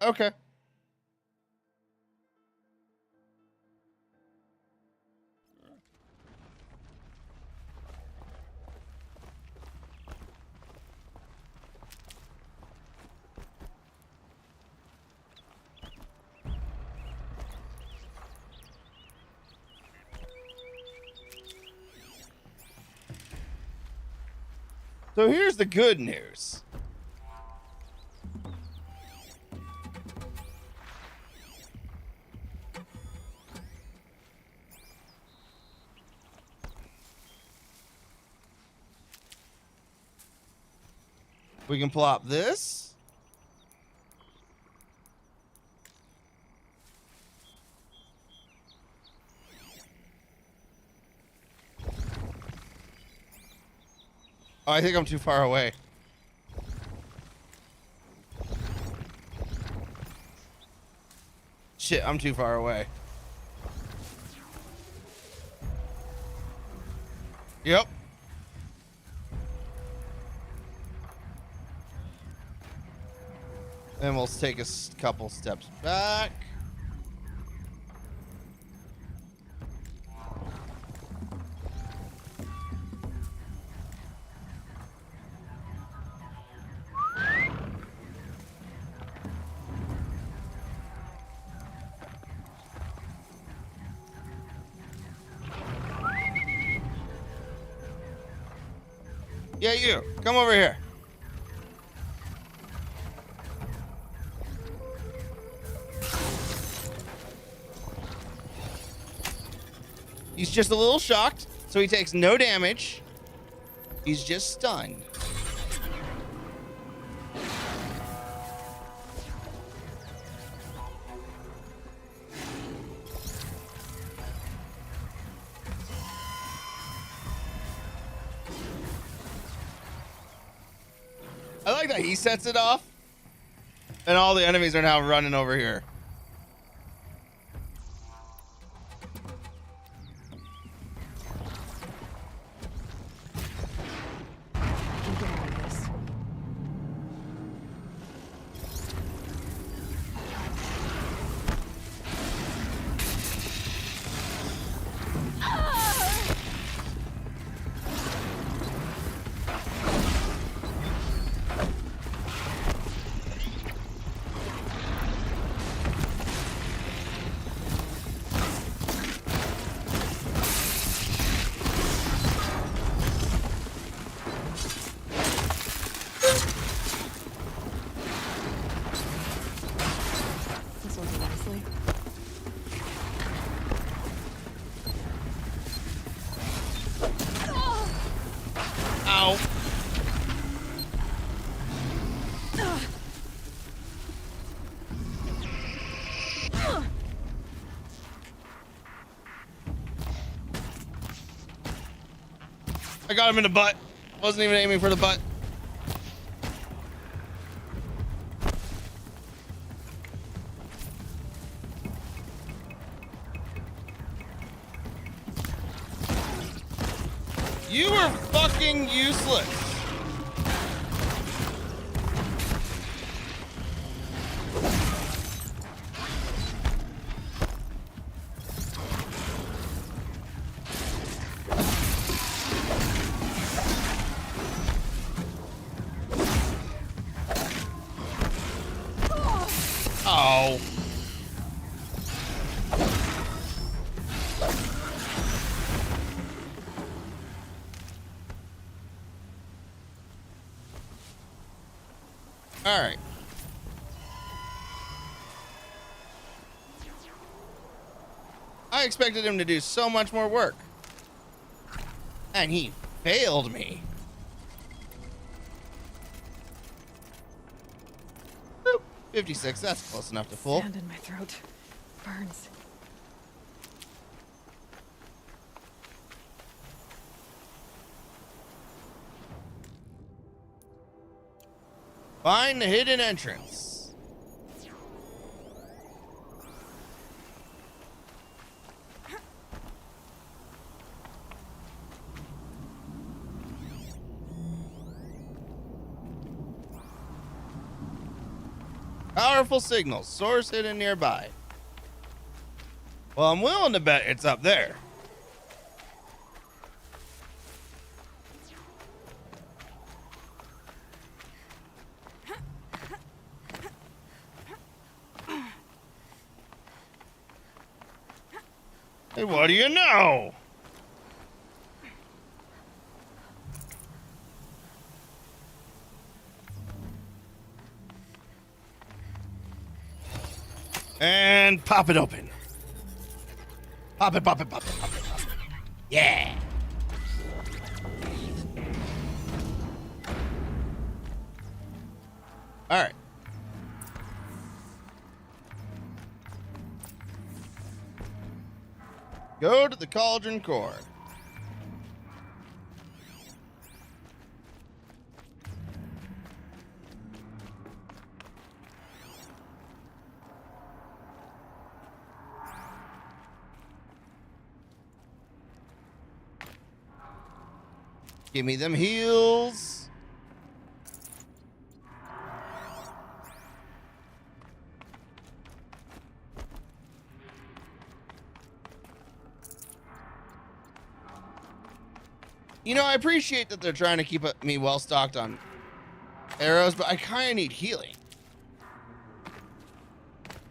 Okay. So here's the good news. We can plop this. Oh, I think I'm too far away. Shit, I'm too far away. Yep. Then we'll take a couple steps back. Yeah, you. Come over here. He's just a little shocked, so he takes no damage. He's just stunned. like that he sets it off, and all the enemies are now running over here. This one's nicely. Ow. I got him in the butt. Wasn't even aiming for the butt. You were fucking useless. Oh. All right. I expected him to do so much more work. And he failed me. Boop. 56, that's close enough to full. Sand in my throat. Burns. Find the hidden entrance. Powerful signals. Source hidden nearby. Well, I'm willing to bet it's up there. Hey, what do you know? And pop it open. Pop it, pop it, pop it, pop it, pop it. Yeah. All right. Go to the cauldron core. Give me them heals. You know, I appreciate that they're trying to keep me well stocked on arrows, but I kind of need healing.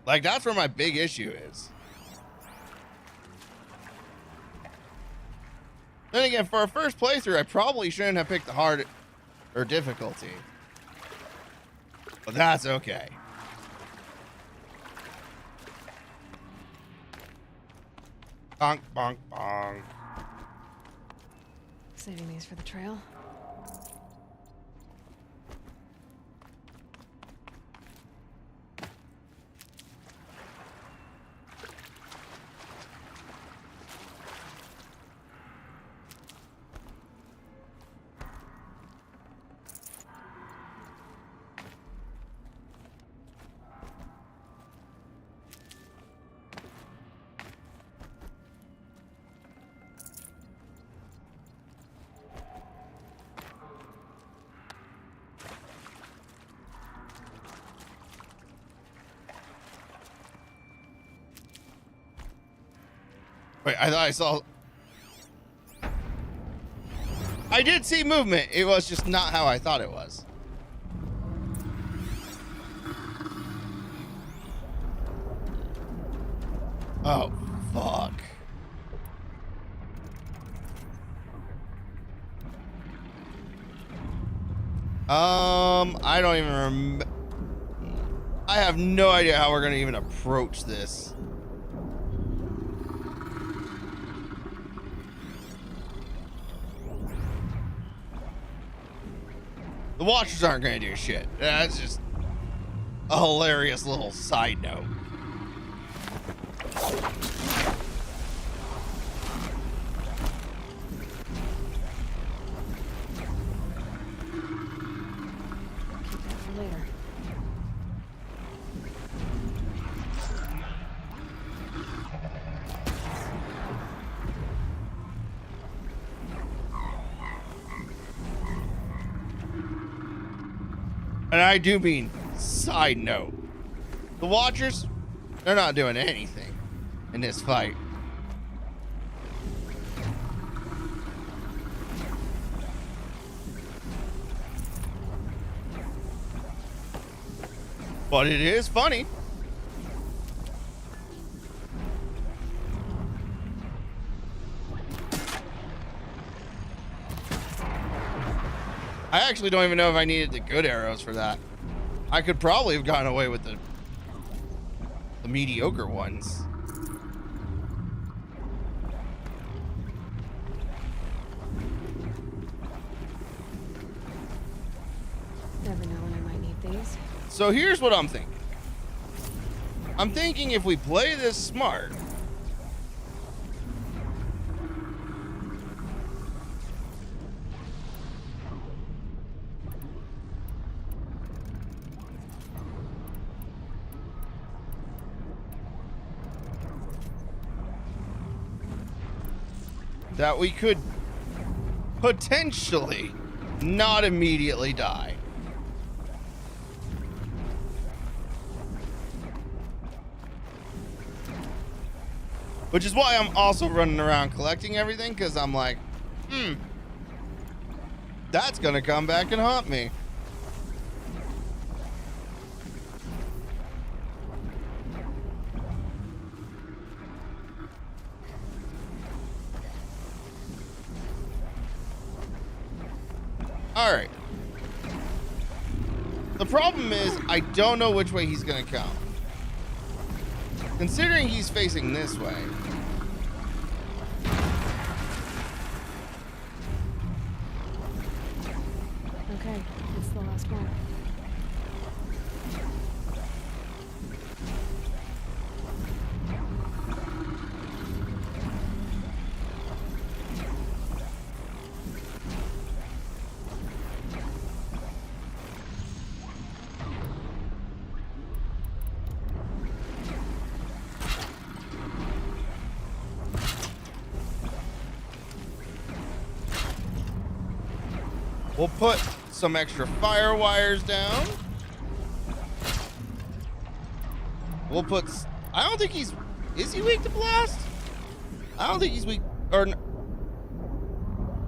Like, that's where my big issue is. Then again, for a first playthrough, I probably shouldn't have picked the hard or difficulty. But that's okay. Bonk, bonk, bonk. Saving these for the trail. Wait, I thought I saw... I did see movement. It was just not how I thought it was. Oh, fuck. I don't even remember. I have no idea how we're gonna even approach this. The Watchers aren't gonna do shit. That's just a hilarious little side note. Later. And I do mean side note. The Watchers, they're not doing anything in this fight. But it is funny. I actually don't even know if I needed the good arrows for that. I could probably have gotten away with the mediocre ones. Never know when I might need these. So here's what I'm thinking. I'm thinking if we play this smart, that we could potentially not immediately die. Which is why I'm also running around collecting everything, because I'm like, that's gonna come back and haunt me. Alright. The problem is, I don't know which way he's gonna come. Considering he's facing this way. Okay, it's the last one. We'll put some extra fire wires down. We'll put... I don't think he's... Is he weak to blast? I don't think he's weak... Or...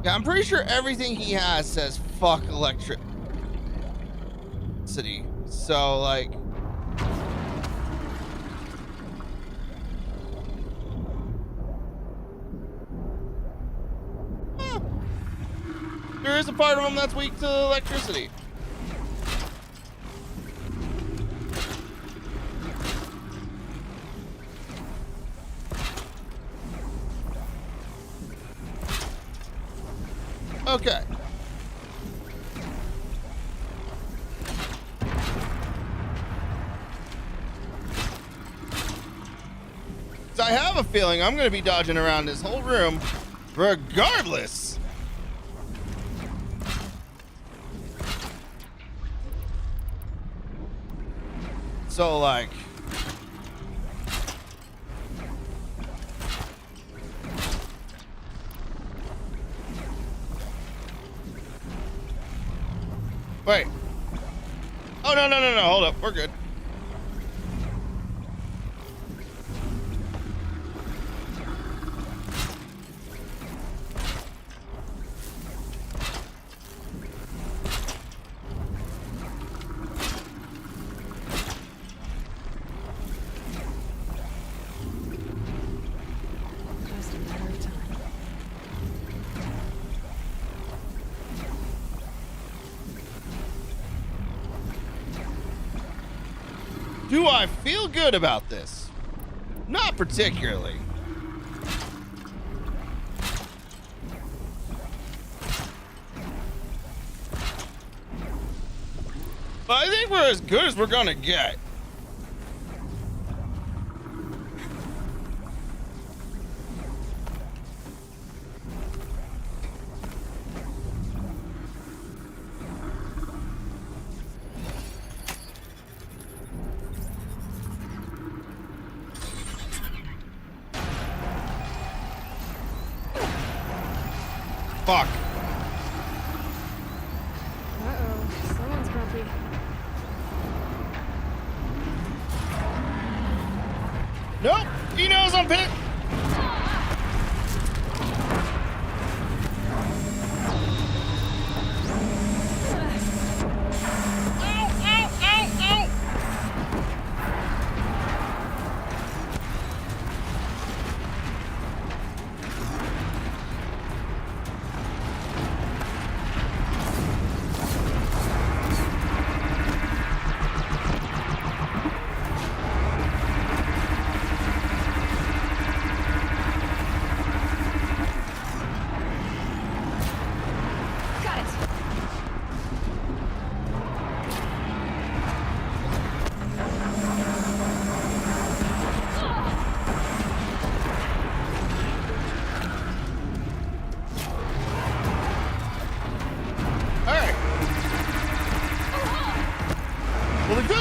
Yeah, I'm pretty sure everything he has says fuck electricity. So, like... There is a part of him that's weak to electricity. Okay. So I have a feeling I'm going to be dodging around this whole room regardless. So, like... Wait. Oh, no, hold up. We're good. Do I feel good about this? Not particularly. But I think we're as good as we're gonna get. Fuck. Uh-oh, someone's grumpy. Nope, he knows I'm pissed.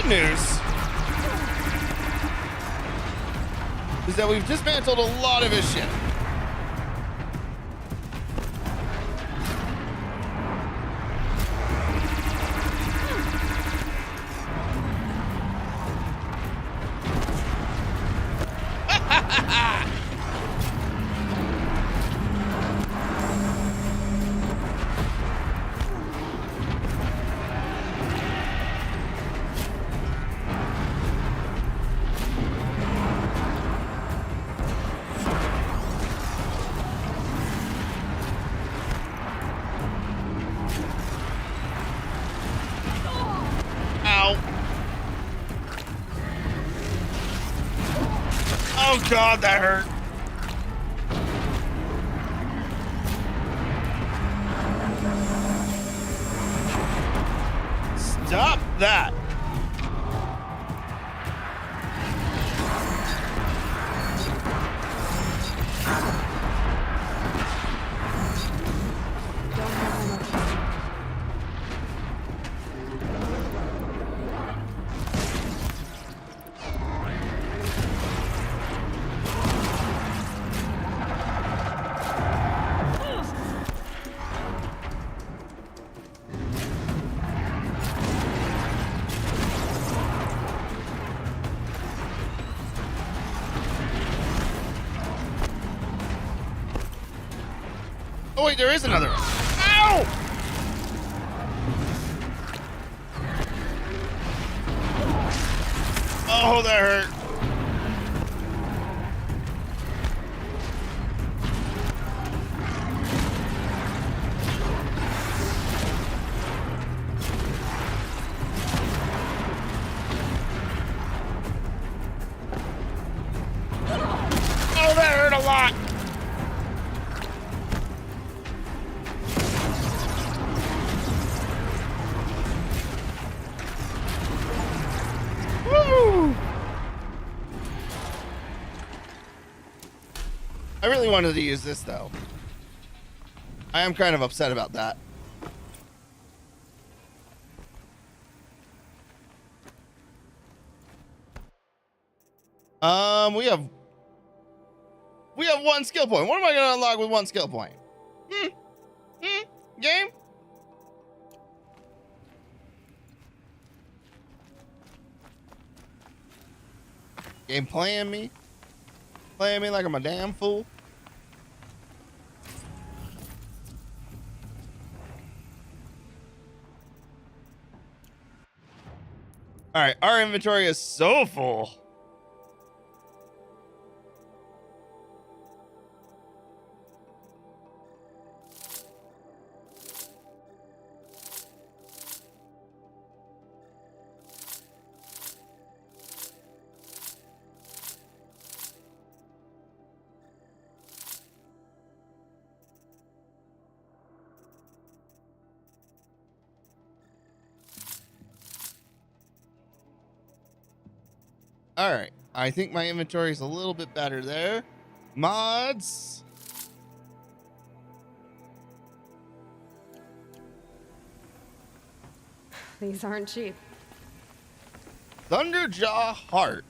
News is that we've dismantled a lot of his shit. Oh God, that hurt. Stop that. Oh wait, there is another one. Ow! Oh, that hurt. Oh, that hurt a lot. I really wanted to use this though. I am kind of upset about that. We have one skill point. What am I gonna unlock with one skill point? Game? Game playing me? Playing me like I'm a damn fool? All right, our inventory is so full. All right. I think my inventory is a little bit better there. Mods. These aren't cheap. Thunderjaw Heart.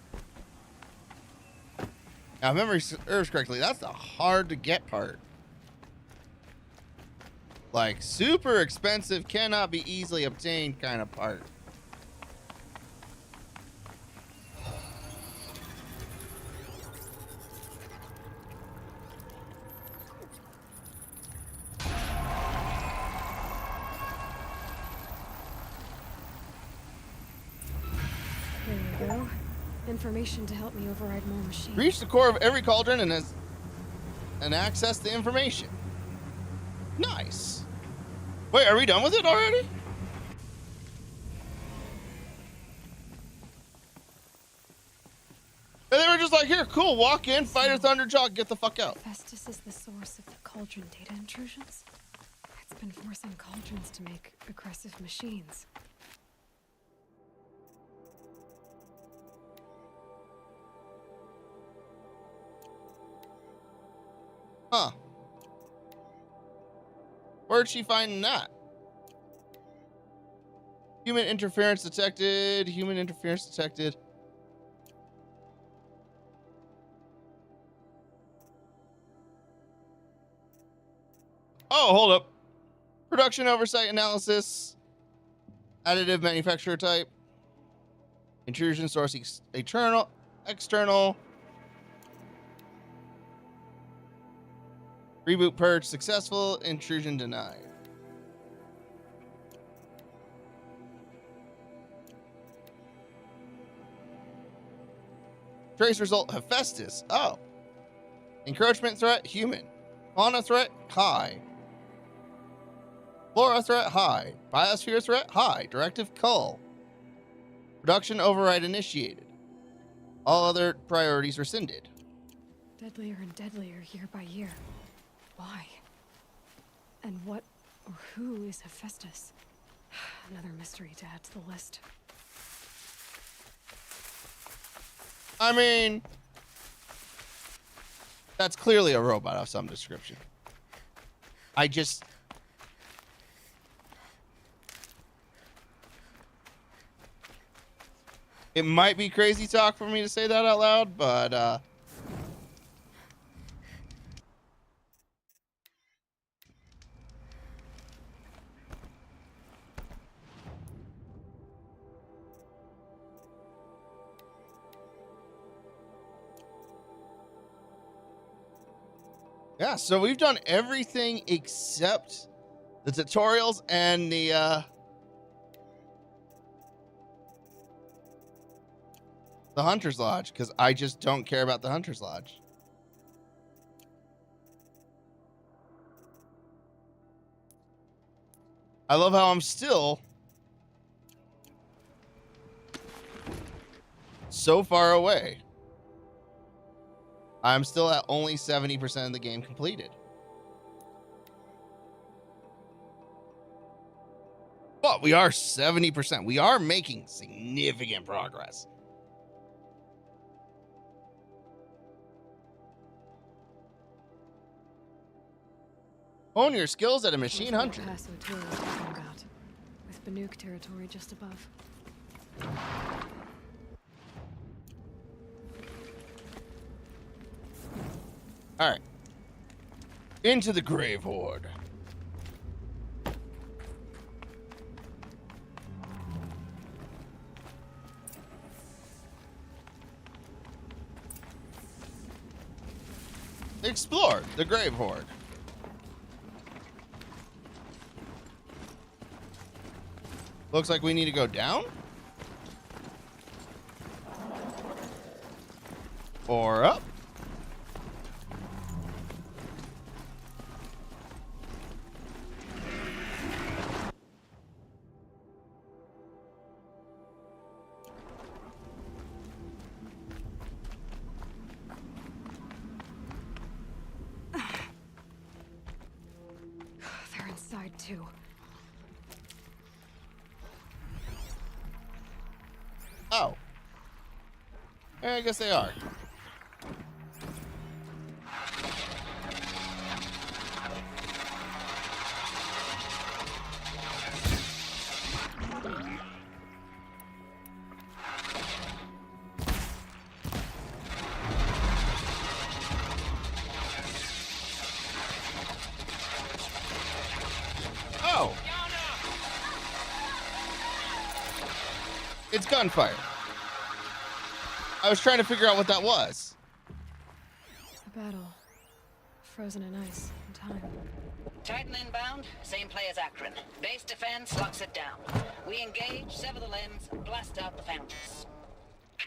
Now, if memory serves correctly, that's the hard to get part. Like, super expensive, cannot be easily obtained kind of part. There you go. Information to help me override more machines. Reach the core of every cauldron and access the information. Nice. Wait, are we done with it already? And they were just like, here, cool, walk in, fight a Thunderjaw, get the fuck out. Festus is the source of the cauldron data intrusions. It's been forcing cauldrons to make aggressive machines. Huh. Where'd she find that? Human interference detected. Human interference detected. Oh, hold up. Production oversight analysis. Additive manufacturer type. Intrusion source external. Reboot purge successful. Intrusion denied. Trace result Hephaestus. Oh. Encroachment threat human. Fauna threat high. Flora threat high. Biosphere threat high. Directive cull. Production override initiated. All other priorities rescinded. Deadlier and deadlier year by year. Why? And what or who is Hephaestus? Another mystery to add to the list. I mean, that's clearly a robot of some description. It might be crazy talk for me to say that out loud, but yeah, so we've done everything except the tutorials and the Hunter's Lodge, because I just don't care about the Hunter's Lodge. I love how I'm still so far away. I'm still at only 70% of the game completed. But we are 70%. We are making significant progress. Hone your skills at a machine hunter. Paso Tour was talking about, with Banuk territory just above. All right. Into the Grave Horde. Explore the Grave Horde. Looks like we need to go down. Or up. They're inside too. Oh. I guess they are. Oh! It's gunfire. I was trying to figure out what that was. A battle. Frozen in ice and time. Titan inbound, same play as Akron. Base defense locks it down. We engage, sever the limbs, and blast out the foundries.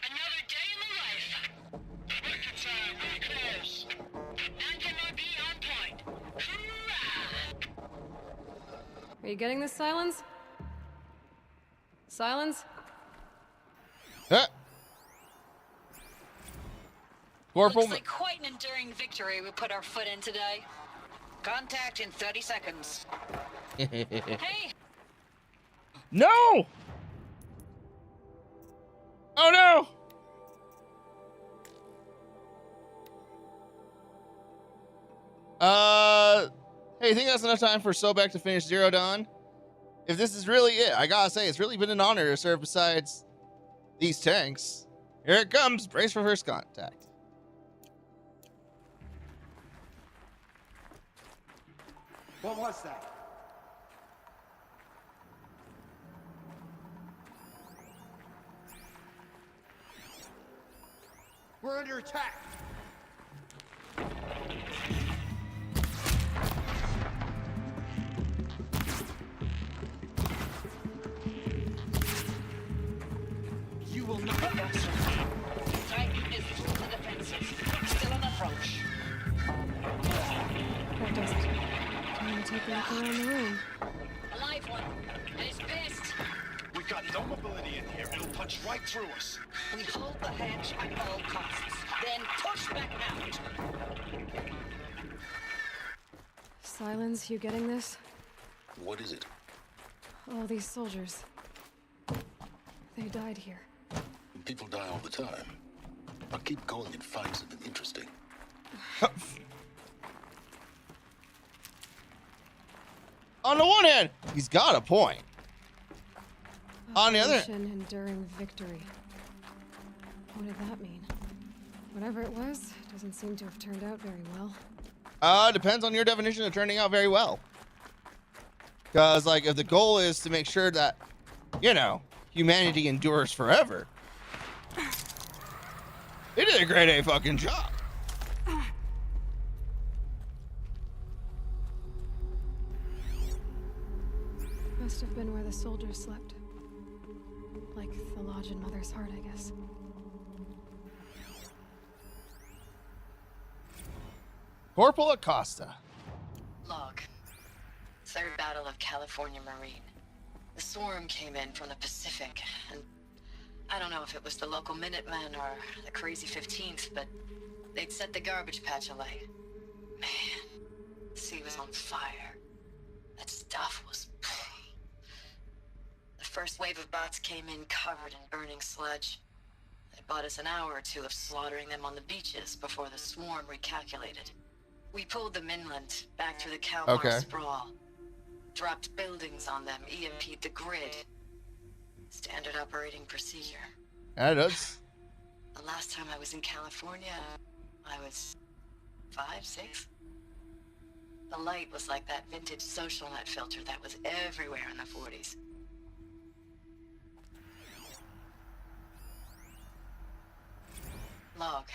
Another day in the life. Record time, really close. Non-MRB on point. Hoorah! Are you getting this, Silence? Silence? Corporal. Looks like quite an enduring victory we put our foot in today. Contact in 30 seconds. Hey! No! Oh no! Hey, you think that's enough time for Sobek to finish Zero Dawn? If this is really it, I gotta say, it's really been an honor to serve besides these tanks. Here it comes. Brace for first contact. What was that? We're under attack. You will not. Titan is through the defenses. Still on approach. That does it. Time to take a look around the room. A live one. And he's pissed. We've got no mobility in here. It'll punch right through us. We hold the hedge at all costs. Then push back out. Silence, you getting this? What is it? All these soldiers. They died here. People die all the time. I'll keep going and find something interesting. On the one hand, he's got a point. On the other, Operation Enduring Victory. What did that mean? Whatever it was, doesn't seem to have turned out very well. Depends on your definition of turning out very well. Because, like, if the goal is to make sure that, you know, humanity endures forever, they did a great A fucking job. Must have been where the soldiers slept. Like the lodge in Mother's Heart, I guess. Corporal Acosta. Log. Third Battle of California Marine. The swarm came in from the Pacific, and I don't know if it was the local Minutemen or the crazy 15th, but they'd set the garbage patch alight. Man, the sea was on fire. That stuff was... The first wave of bots came in covered in burning sludge. It bought us an hour or two of slaughtering them on the beaches before the swarm recalculated. We pulled them inland, back through the Kalmar sprawl. Dropped buildings on them, EMP'd the grid. Standard operating procedure. That does. The last time I was in California, I was 5, 6. The light was like that vintage social net filter that was everywhere in the 40s. Log.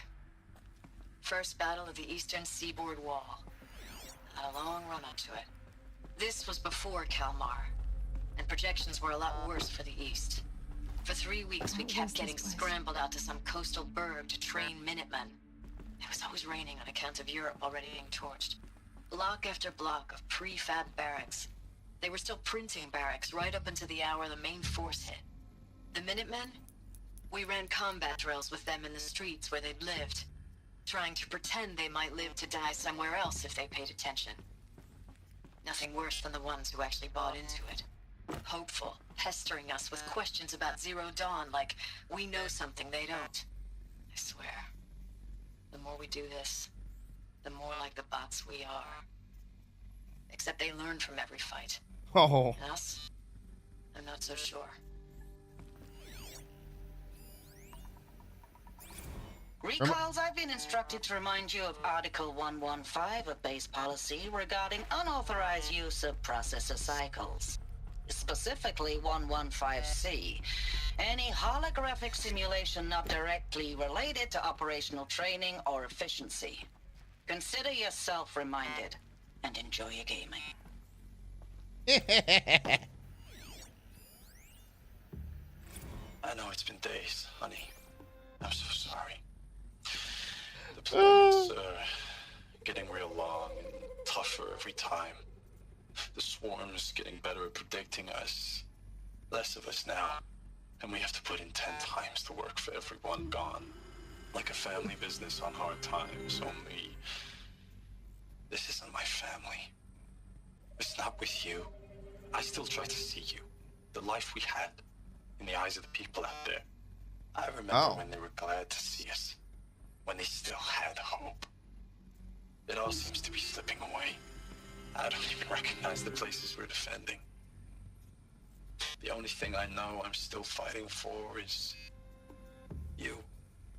First battle of the eastern seaboard wall. Had a long run up to it. This was before Kalmar, and projections were a lot worse for the east. For 3 weeks, we kept getting scrambled out to some coastal burg to train Minutemen. It was always raining on account of Europe already being torched. Block after block of prefab barracks. They were still printing barracks right up until the hour the main force hit. The Minutemen? We ran combat drills with them in the streets where they'd lived, trying to pretend they might live to die somewhere else if they paid attention. Nothing worse than the ones who actually bought into it. Hopeful, pestering us with questions about Zero Dawn like we know something they don't. I swear, the more we do this, the more like the bots we are. Except they learn from every fight. Oh. Us? I'm not so sure. Recalls, I've been instructed to remind you of Article 115 of base policy regarding unauthorized use of processor cycles. Specifically 115C. Any holographic simulation not directly related to operational training or efficiency. Consider yourself reminded and enjoy your gaming. I know it's been days, honey. I'm so sorry. Deployments are getting real long and tougher every time. The swarm's getting better at predicting us. Less of us now. And we have to put in 10 times the work for everyone gone. Like a family business on hard times, only... This isn't my family. It's not with you. I still try to see you. The life we had. In the eyes of the people out there. I remember when they were glad to see us. When they still had hope. It all seems to be slipping away. I don't even recognize the places we're defending. The only thing I know I'm still fighting for is... you.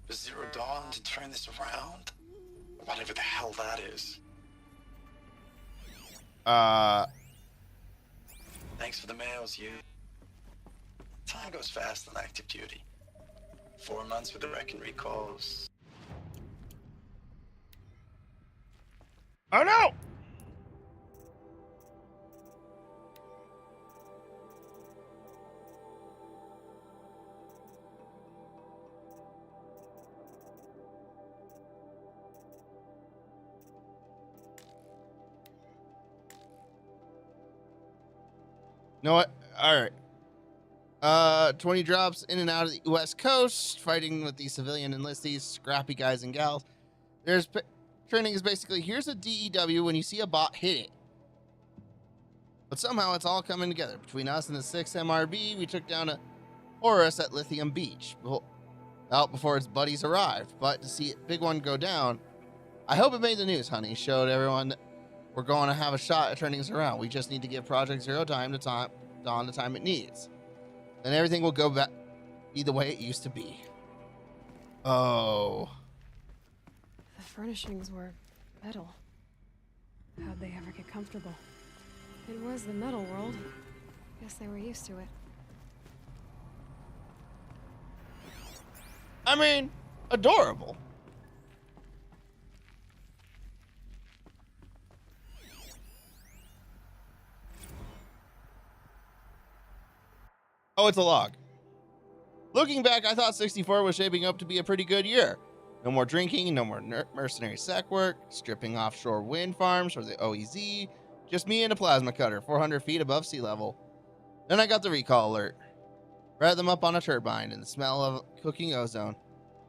The Zero Dawn to turn this around? Whatever the hell that is. Thanks for the mails, you. Time goes fast on active duty. 4 months with the wreck and recalls. Oh no! You know what? All right. 20 drops in and out of the West Coast, fighting with these civilian enlistees, scrappy guys and gals. Training is basically, here's a DEW, when you see a bot, hit it. But somehow it's all coming together. Between us and the 6th MRB, we took down a Horus at Lithium Beach, out before its buddies arrived. But to see a big one go down, I hope it made the news, honey. Showed everyone that we're going to have a shot at turning this around. We just need to give Project Zero Dawn the time it needs. Then everything will go back, be the way it used to be. Oh. The furnishings were metal. How'd they ever get comfortable? It was the metal world. Guess they were used to it. I mean, adorable. Oh, it's a log. Looking back, I thought 64 was shaping up to be a pretty good year. No more drinking, no more mercenary sec work, stripping offshore wind farms for the OEZ, just me and a plasma cutter 400 feet above sea level. Then I got the recall alert. Bred them up on a turbine and the smell of cooking ozone.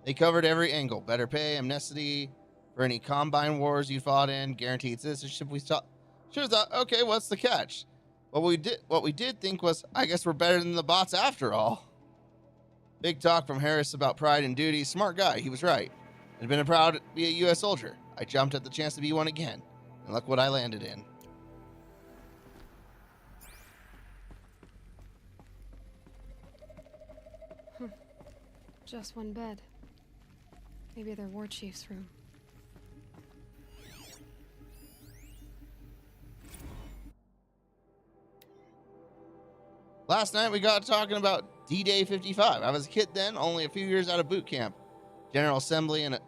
They covered every angle. Better pay, amnesty for any combine wars you fought in, guaranteed citizenship. We should have thought, okay, what's the catch? What we did think was, I guess we're better than the bots after all. Big talk from Harris about pride and duty. Smart guy, he was right. I'd been proud to be a U.S. soldier. I jumped at the chance to be one again. And look what I landed in. Just one bed. Maybe their war chief's room. Last night we got talking about D-Day 55. I was a kid then, only a few years out of boot camp. General Assembly in a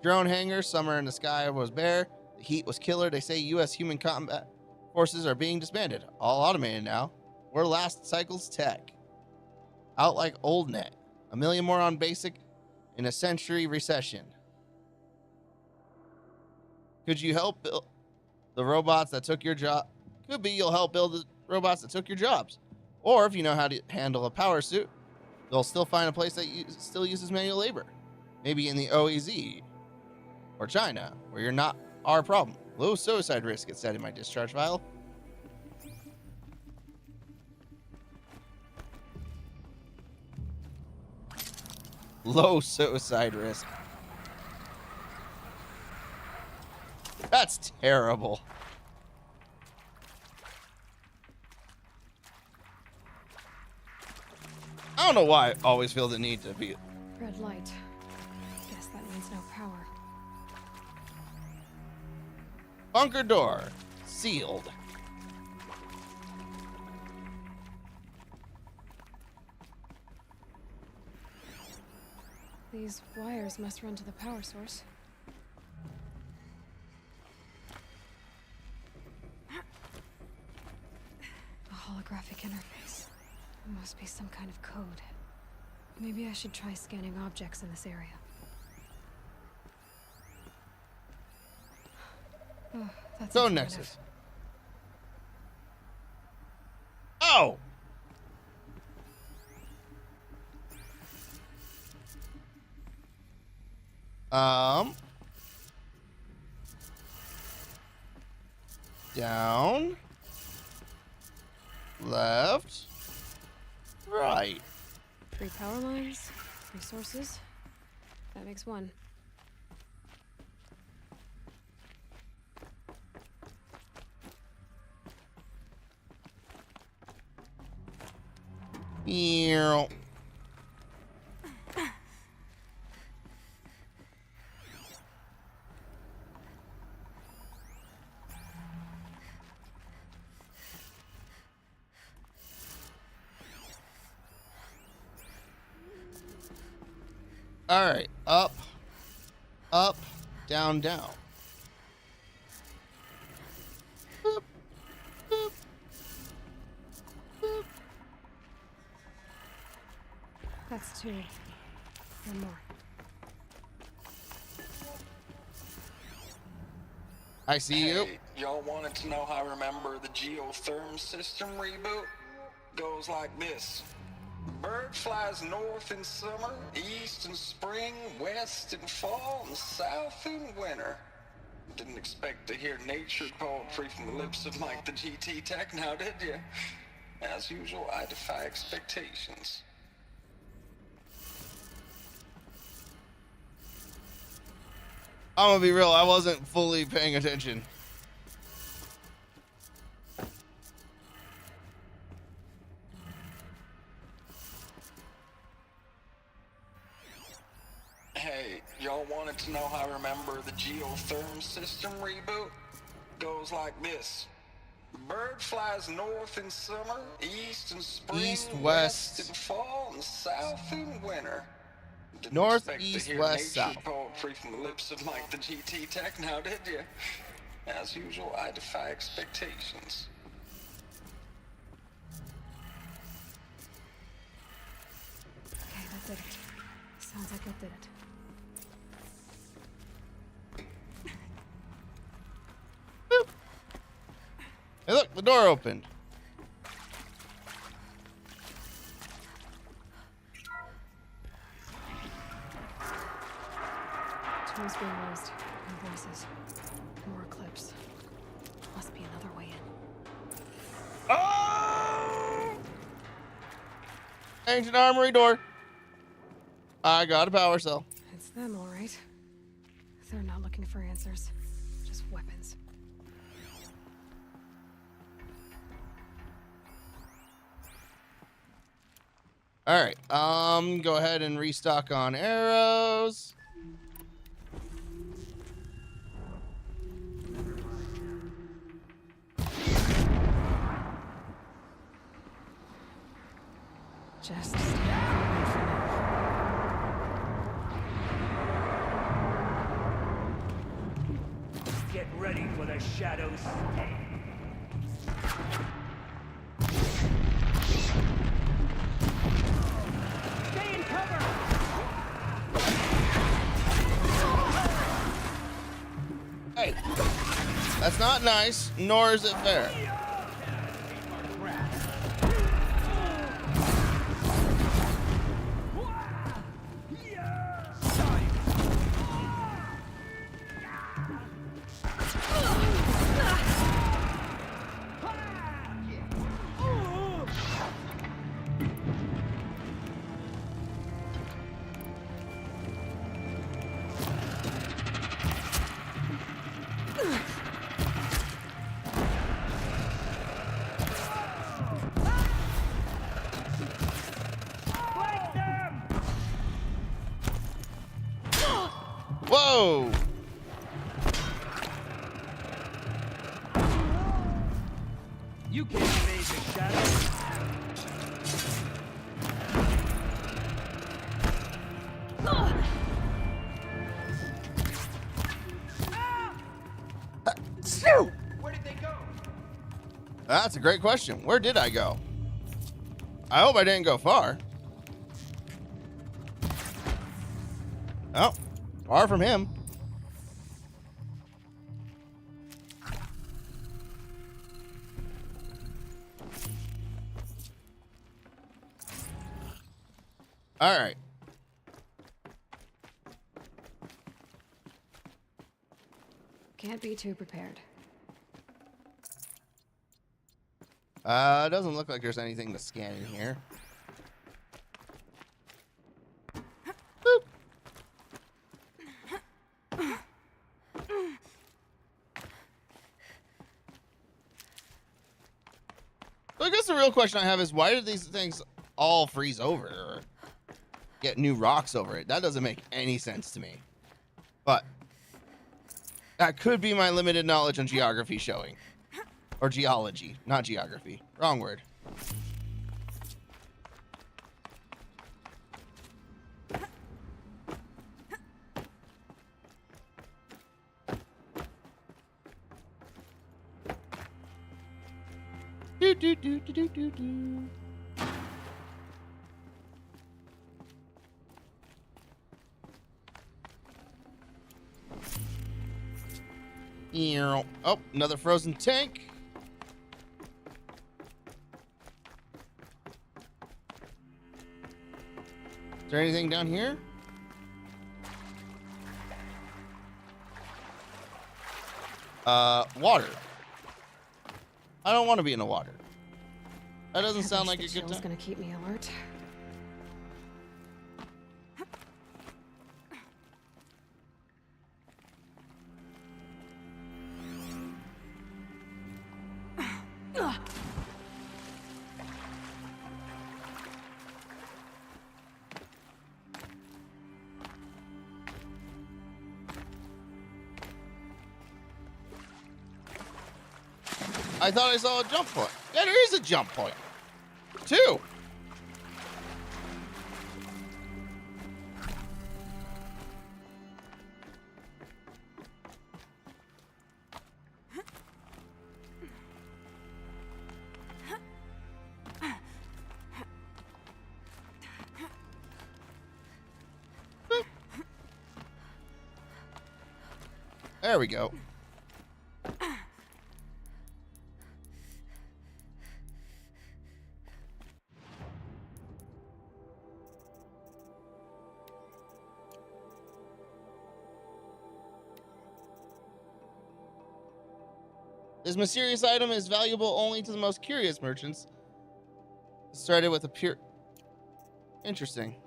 drone hangar. Summer in the sky was bare. The heat was killer. They say U.S. human combat forces are being disbanded. All automated now. We're last cycle's tech. Out like old net. 1 million more on basic in a century recession. Could you help build the robots that took your job? Could be you'll help build the robots that took your jobs. Or if you know how to handle a power suit, they'll still find a place that still uses manual labor. Maybe in the OEZ or China, where you're not our problem. Low suicide risk, it said in my discharge file. Low suicide risk. That's terrible. I don't know why I always feel the need to be... Red light. Guess that means no power. Bunker door. Sealed. These wires must run to the power source. A holographic interface. It must be some kind of code. Maybe I should try scanning objects in this area. Oh, that's Go informative. Nexus. Oh! Down. Left. Right. 3 power lines, 3 sources. That makes 1. Meow. All right, up, up, down, down. Boop, boop, boop. That's 2. 1 more. I see you. Hey, y'all wanted to know how I remember the geotherm system reboot? Goes like this. Bird flies north in summer, east in spring, west in fall, and south in winter. Didn't expect to hear nature poetry from the lips of Mike the GT Tech now, did you? As usual, I defy expectations. I'm gonna be real, I wasn't fully paying attention. Hey, y'all wanted to know how I remember the geotherm system reboot? Goes like this. Bird flies north in summer, east in spring, East, west west. in fall, and south in winter. Didn't North, expect to east, hear west, nature south. poetry from the lips of Mike the GT Tech now, did you? As usual, I defy expectations. Okay, that did it. Sounds like it did it. Hey, look, the door opened. Tools being used. And voices. More clips. Must be another way in. Oh! Ancient armory door. I got a power cell. It's them, all right. They're not looking for answers. Just weapons. All right. Go ahead and restock on arrows. Just stay away for now. Get ready for the shadows. Stay in cover! Hey, that's not nice, nor is it fair. Whoa! You can't evade the shadow. Where did they go? That's a great question. Where did I go? I hope I didn't go far. Oh, far from him. All right. Can't be too prepared. Doesn't look like there's anything to scan in here. Boop. So I guess the real question I have is, why do these things all freeze over or get new rocks over it? That doesn't make any sense to me. But that could be my limited knowledge on geography showing. Or geology, not geography. Wrong word. Do, do, do, do, do, do, do. Oh, another frozen tank. Is there anything down here? Water. I don't want to be in the water. That doesn't sound like a good time. Gonna keep me alert. I thought I saw a jump point. Yeah, there is a jump point. 2. There we go. This mysterious item is valuable only to the most curious merchants. It started with a pure... Interesting.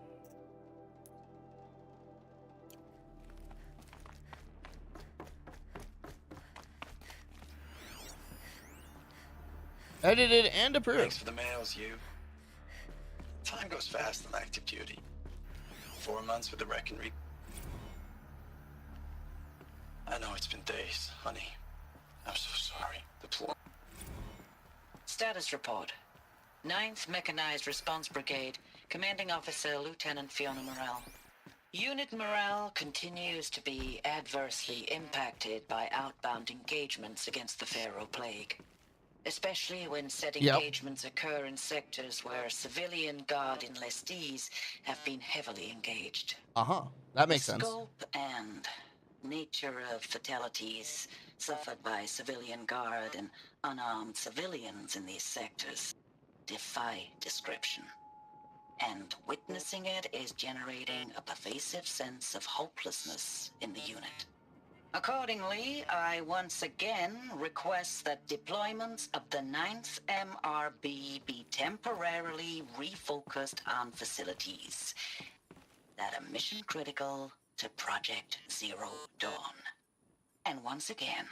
Edited and approved. Thanks for the mails, you. Time goes fast on active duty. 4 months with the Wreck and Re... I know it's been days, honey. I'm so sorry. Status report. 9th Mechanized Response Brigade, Commanding Officer Lieutenant Fiona Morell. Unit morale continues to be adversely impacted by outbound engagements against the Pharaoh Plague. Especially when said engagements occur in sectors where civilian guard enlistees have been heavily engaged. That makes sense. Scope and nature of fatalities suffered by civilian guard and unarmed civilians in these sectors defy description. And witnessing it is generating a pervasive sense of hopelessness in the unit. Accordingly, I once again request that deployments of the 9th MRB be temporarily refocused on facilities that are mission critical to Project Zero Dawn. And once again,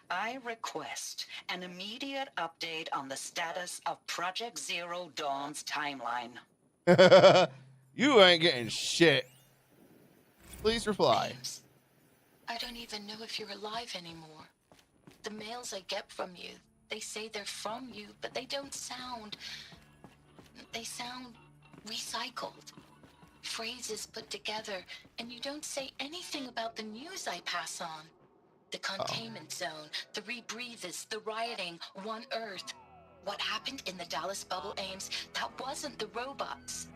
I request an immediate update on the status of Project Zero Dawn's timeline. You ain't getting shit. Please reply. I don't even know if you're alive anymore. The mails I get from you, they say they're from you, but they don't sound... They sound recycled. Phrases put together, and you don't say anything about the news I pass on. The containment zone, the rebreathers, the rioting, One Earth. What happened in the Dallas bubble, Ames, that wasn't the robots.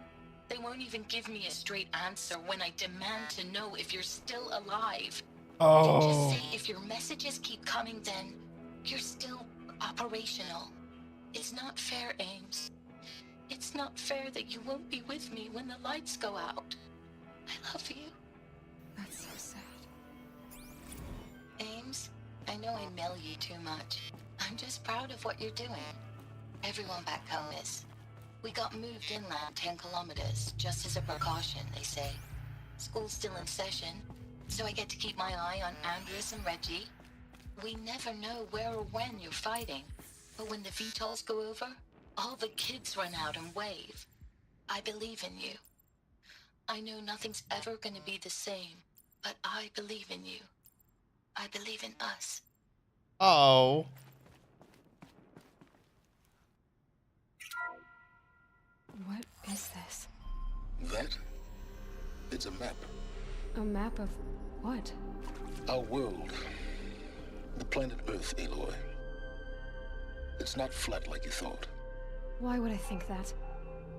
They won't even give me a straight answer when I demand to know if you're still alive. Oh. Just say if your messages keep coming, then you're still operational. It's not fair, Ames. It's not fair that you won't be with me when the lights go out. I love you. That's so sad. Ames, I know I mail you too much. I'm just proud of what you're doing. Everyone back home is. We got moved inland 10 kilometers, just as a precaution, they say. School's still in session, so I get to keep my eye on Andres and Reggie. We never know where or when you're fighting, but when the VTOLs go over, all the kids run out and wave. I believe in you. I know nothing's ever gonna be the same, but I believe in you. I believe in us. Oh. What is this? That? It's a map. A map of what? Our world. The planet Earth, Aloy. It's not flat like you thought. Why would I think that?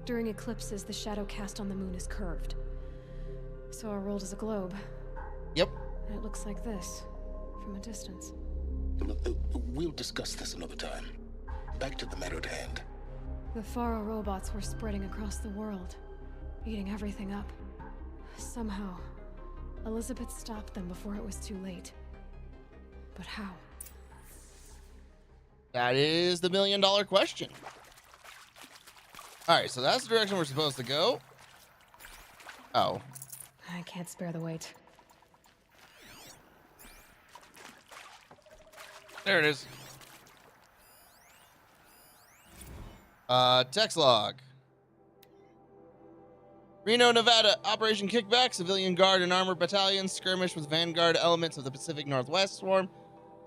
During eclipses, the shadow cast on the moon is curved. So our world is a globe. Yep. And it looks like this, from a distance. We'll discuss this another time. Back to the matter at hand. The Faro robots were spreading across the world, eating everything up. Somehow, Elizabeth stopped them before it was too late. But how? That is the $1 million question. All right, so that's the direction we're supposed to go. Oh. I can't spare the weight. There it is. Text log. Reno, Nevada. Operation Kickback. Civilian Guard and Armored Battalions skirmish with Vanguard elements of the Pacific Northwest Swarm.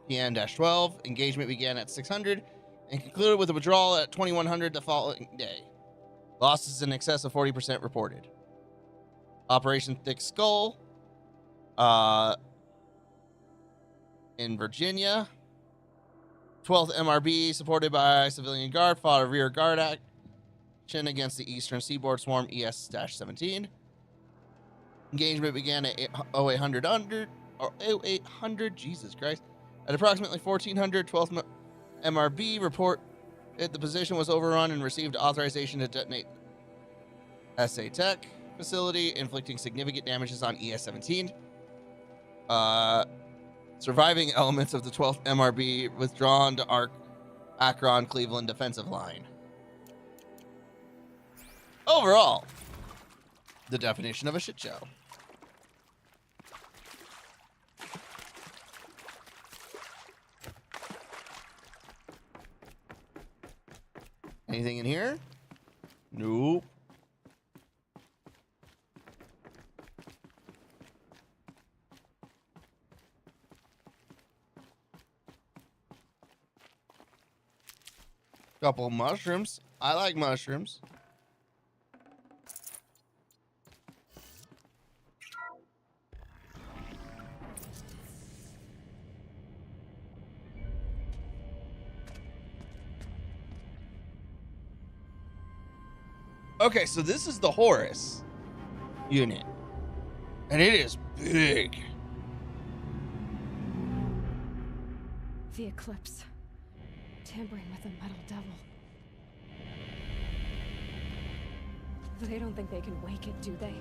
PN-12. Engagement began at 600 and concluded with a withdrawal at 2100 the following day. Losses in excess of 40% reported. Operation Thick Skull. In Virginia. 12th MRB, supported by Civilian Guard, fought a rear guard action against the Eastern Seaboard Swarm ES-17. Engagement began at 0800, Jesus Christ. At approximately 1400, 12th MRB report the position was overrun and received authorization to detonate SA Tech facility, inflicting significant damages on ES-17. Surviving elements of the 12th MRB withdrawn to Akron, Cleveland defensive line. Overall, the definition of a shit show. Anything in here? Nope. Couple of mushrooms. I like mushrooms. Okay, so this is the Horus unit. And it is big. The eclipse. Tampering with the metal devil. They don't think they can wake it, do they?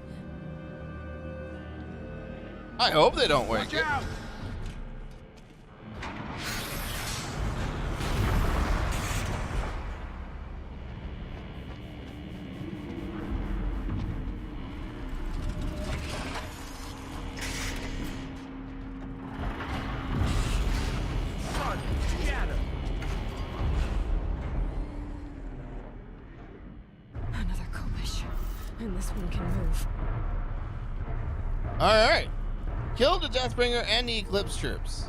I hope they don't wake it. Out. Another Kobish. And this one can move. All right. Kill the Deathbringer and the Eclipse troops.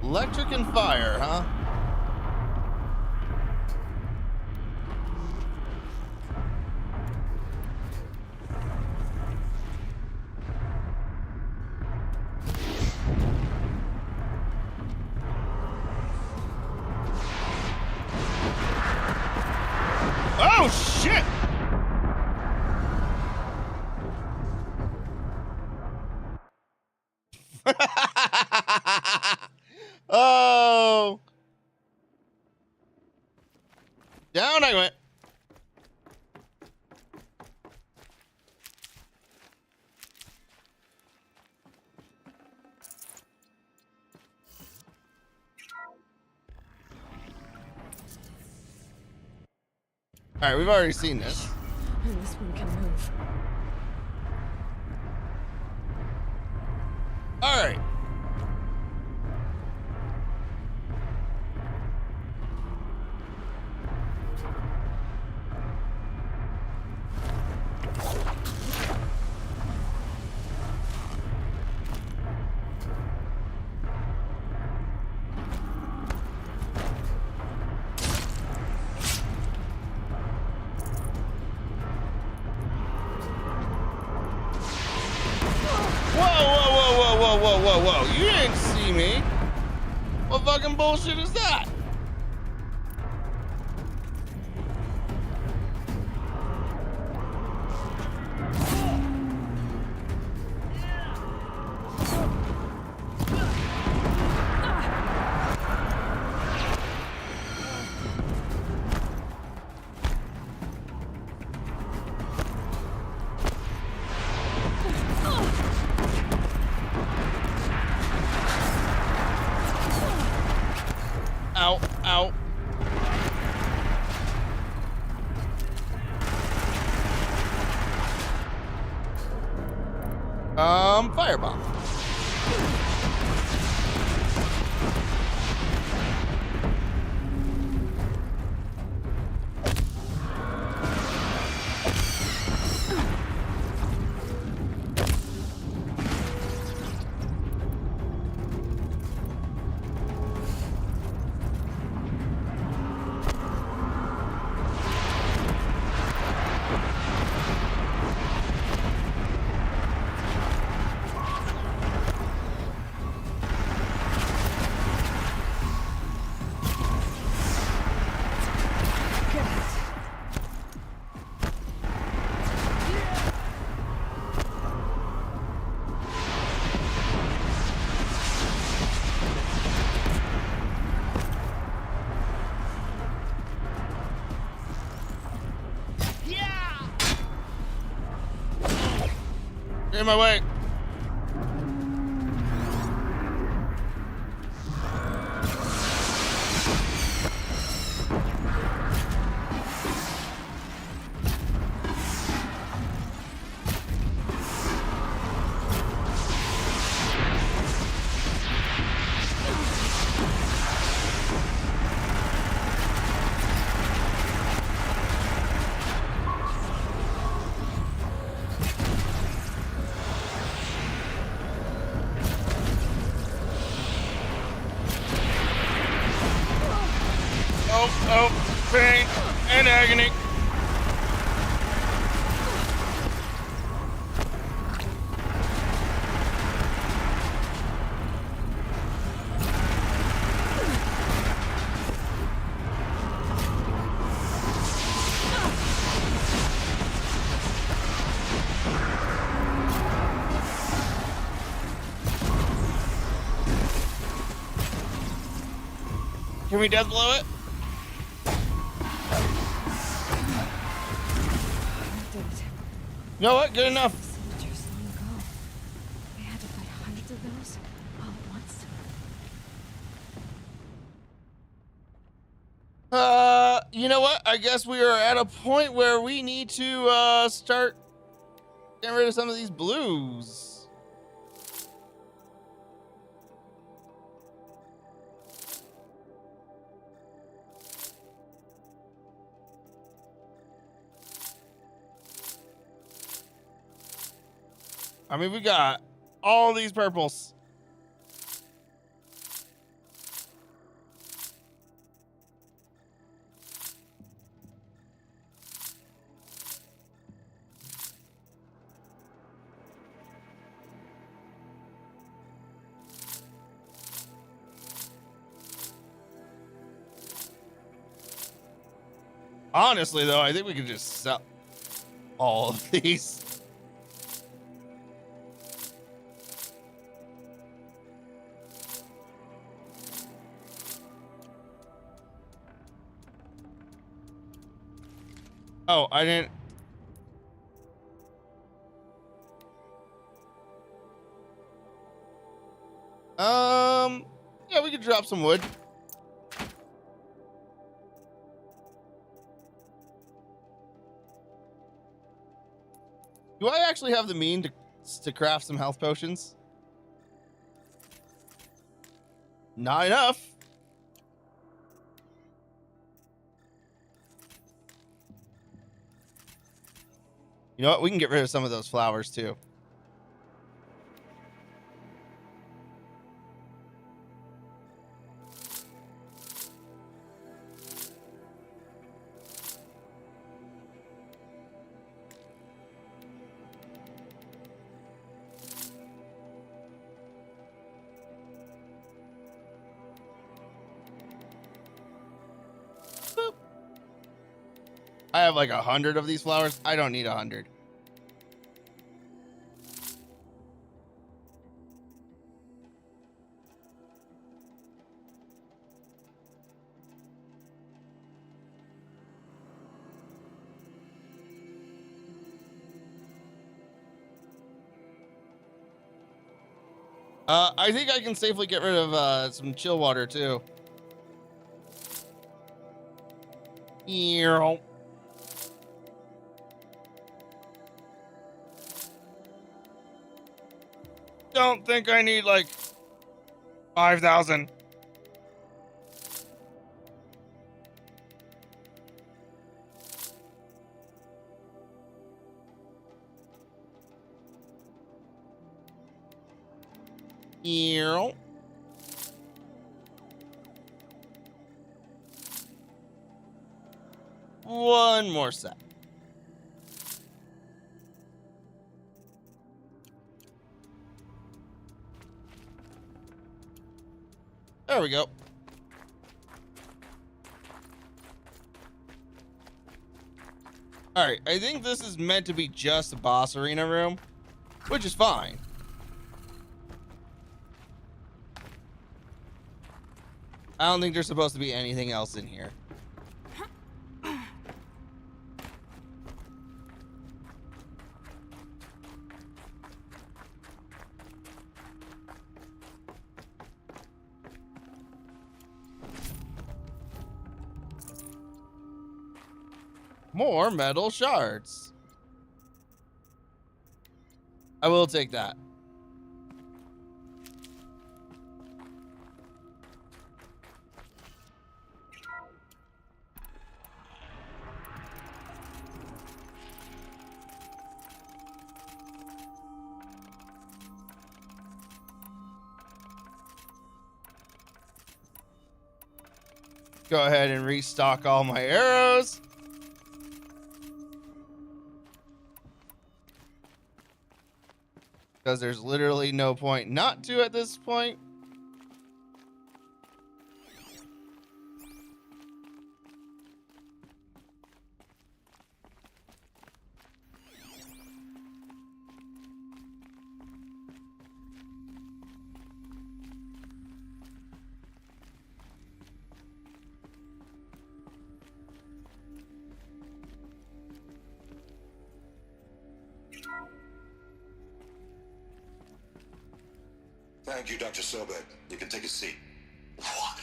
Electric and fire, huh? Oh, shit! Oh! Down I went. Alright, we've already seen this. And this one can move. Alright. Whoa, you didn't see me. What fucking bullshit is that? Ow, ow. Firebomb. In my way. Oh, pain and agony. Can we death blow it? You know what? Good enough. Soldiers long ago. They had to fight hundreds of those all at once. You know what? I guess we are at a point where we need to start getting rid of some of these blues. I mean, we got all these purples. Honestly, though, I think we could just sell all of these. Oh, I didn't. Yeah, we could drop some wood. Do I actually have the mean to craft some health potions? Not enough. You know what? We can get rid of some of those flowers too. Boop. I have like 100 of these flowers. I don't need 100. I think I can safely get rid of some chill water too. Ew. Don't think I need like 5,000. Ew. One more set. There we go. All right, I think this is meant to be just a boss arena room, which is fine. I don't think there's supposed to be anything else in here. More metal shards. I will take that. Go ahead and restock all my arrows. Because there's literally no point not to at this point. Thank you, Dr. Sobek. You can take a seat. What?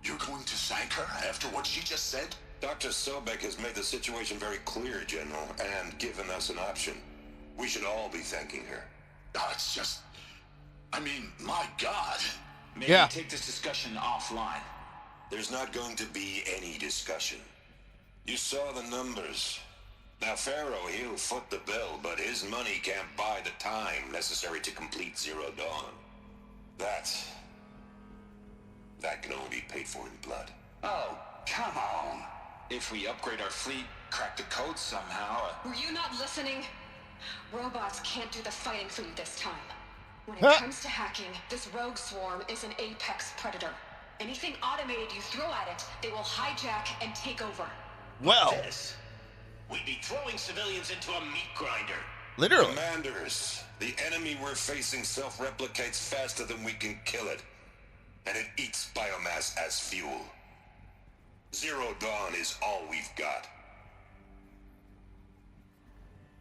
You're going to thank her after what she just said? Dr. Sobek has made the situation very clear, General, and given us an option. We should all be thanking her. Oh, it's just... I mean, my God. Maybe take this discussion offline. There's not going to be any discussion. You saw the numbers. Now, Pharaoh, he'll foot the bill, but his money can't buy the time necessary to complete Zero Dawn. That can only be paid for in blood. Oh, come on. If we upgrade our fleet, crack the code somehow... Were you not listening? Robots can't do the fighting for you this time. When it comes to hacking, this rogue swarm is an apex predator. Anything automated you throw at it, they will hijack and take over. Well, We'd be throwing civilians into a meat grinder. Literally. Commanders, the enemy we're facing self-replicates faster than we can kill it. And it eats biomass as fuel. Zero Dawn is all we've got.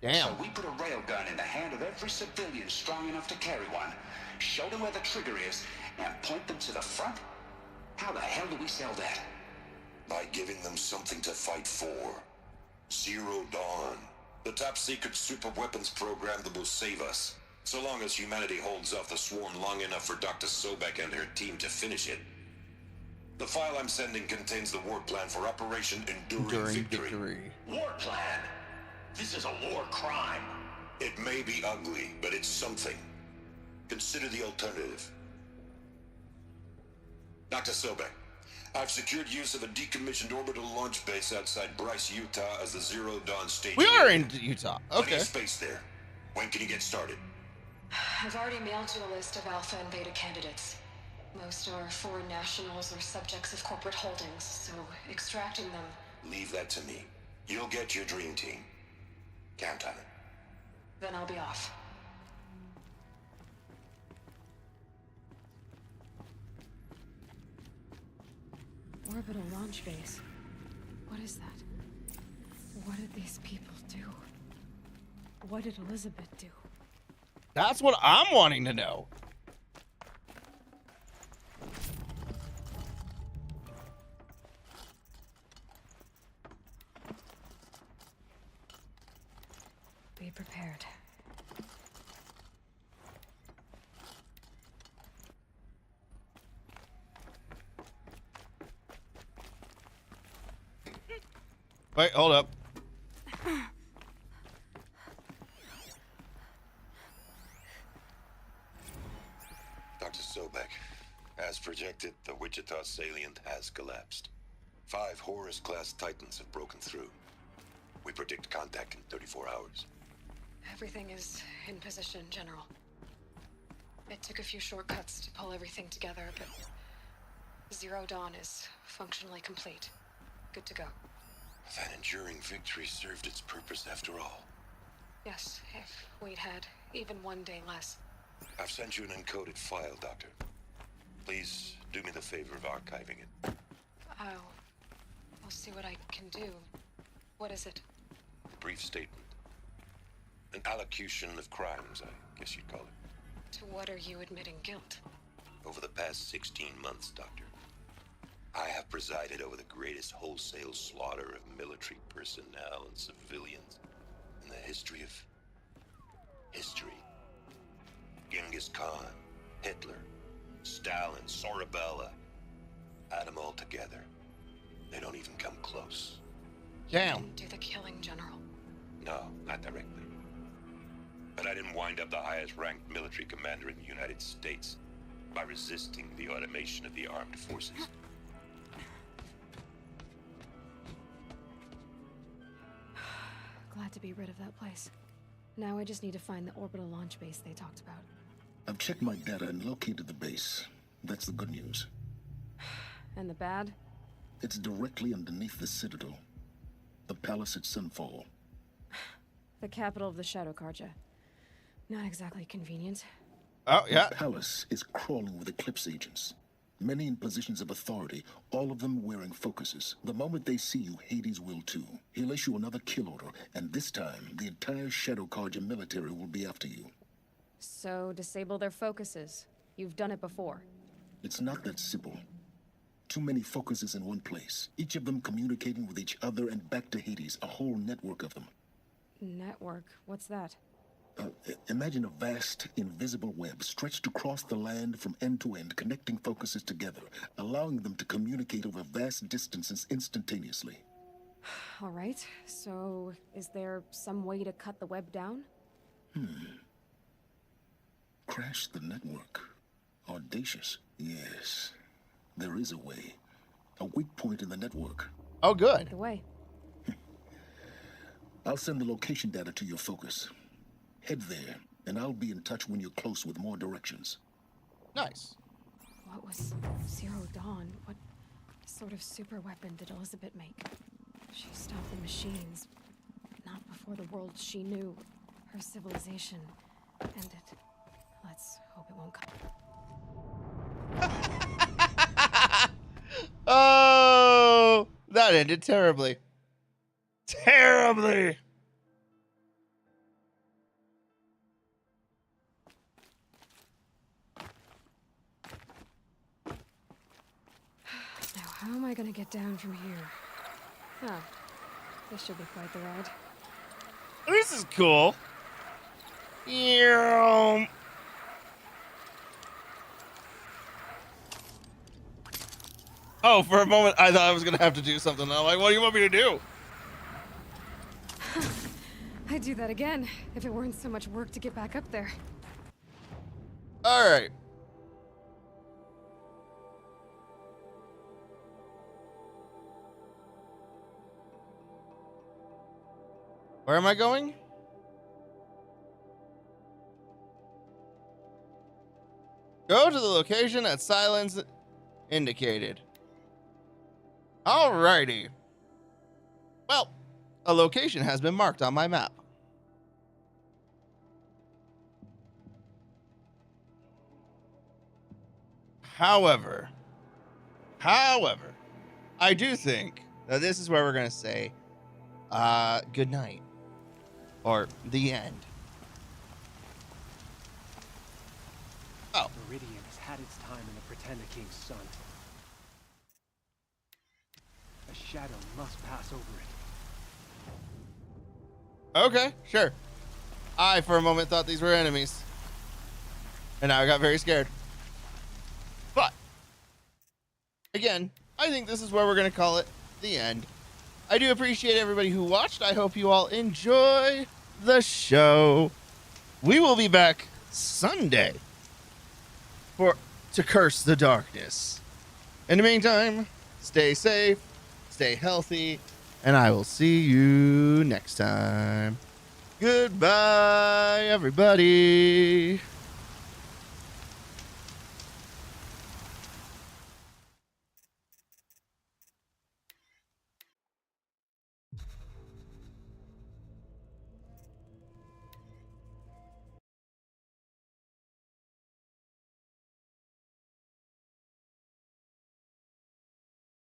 Damn. So we put a railgun in the hand of every civilian strong enough to carry one, show them where the trigger is, and point them to the front? How the hell do we sell that? By giving them something to fight for. Zero Dawn. The top secret super weapons program that will save us. So long as humanity holds off the swarm long enough for Dr. Sobek and her team to finish it. The file I'm sending contains the war plan for Operation Enduring Victory. War plan? This is a war crime. It may be ugly, but it's something. Consider the alternative. Dr. Sobek, I've secured use of a decommissioned orbital launch base outside Bryce, Utah as the Zero Dawn staging. We are in Utah. Plenty Okay. of space there. When can you get started? I've already mailed you a list of alpha and beta candidates. Most are foreign nationals or subjects of corporate holdings, so extracting them... Leave that to me. You'll get your dream team. Count on it. Then I'll be off. Orbital launch base. What is that? What did these people do? What did Elizabeth do? That's what I'm wanting to know. Be prepared. Wait, hold up. Dr. Sobek, as projected, the Wichita salient has collapsed. 5 Horus-class Titans have broken through. We predict contact in 34 hours. Everything is in position, General. It took a few shortcuts to pull everything together, but Zero Dawn is functionally complete. Good to go. That enduring victory served its purpose after all. Yes, if we'd had even one day less. I've sent you an encoded file, Doctor. Please do me the favor of archiving it. I'll see what I can do. What is it? A brief statement. An allocution of crimes, I guess you'd call it. To what are you admitting guilt? Over the past 16 months, Doctor, I have presided over the greatest wholesale slaughter of military personnel and civilians in the history of history. Genghis Khan, Hitler, Stalin, Sorabella, add them all together. They don't even come close. Damn. You didn't do the killing, General. No, not directly. But I didn't wind up the highest ranked military commander in the United States by resisting the automation of the armed forces. Glad to be rid of that place. Now I just need to find the orbital launch base they talked about. I've checked my data and located the base. That's the good news. And the bad? It's directly underneath the Citadel. The palace at Sunfall. The capital of the Shadow Carja. Not exactly convenient. Oh, yeah. The palace is crawling with Eclipse agents. Many in positions of authority, all of them wearing focuses. The moment they see you, Hades will too. He'll issue another kill order, and this time, the entire Shadow Carja military will be after you. So, disable their focuses. You've done it before. It's not that simple. Too many focuses in one place, each of them communicating with each other and back to Hades, a whole network of them. Network? What's that? Imagine a vast, invisible web stretched across the land from end to end, connecting focuses together, allowing them to communicate over vast distances instantaneously. All right, so is there some way to cut the web down? Crash the network. Audacious. Yes, there is a way. A weak point in the network. Oh, good. The way. I'll send the location data to your focus. Head there, and I'll be in touch when you're close with more directions. Nice. What was Zero Dawn? What sort of super weapon did Elizabeth make? She stopped the machines, but not before the world she knew, her civilization, ended. Let's hope it won't come. Oh, that ended terribly. Terribly. Now, how am I gonna get down from here? Oh, this should be quite the ride. This is cool. Yeah. Oh, for a moment, I thought I was going to have to do something. I'm like, what do you want me to do? I'd do that again, if it weren't so much work to get back up there. All right. Where am I going? Go to the location at silence indicated. Alrighty. Well, a location has been marked on my map. However, I do think that this is where we're going to say good night. Or the end. Oh. Meridian has had its time in the Pretender King's sun. A shadow must pass over it. Okay, sure. I, for a moment, thought these were enemies. And now I got very scared. But, again, I think this is where we're going to call it the end. I do appreciate everybody who watched. I hope you all enjoy the show. We will be back Sunday to curse the darkness. In the meantime, stay safe, stay healthy, and I will see you next time. Goodbye, everybody.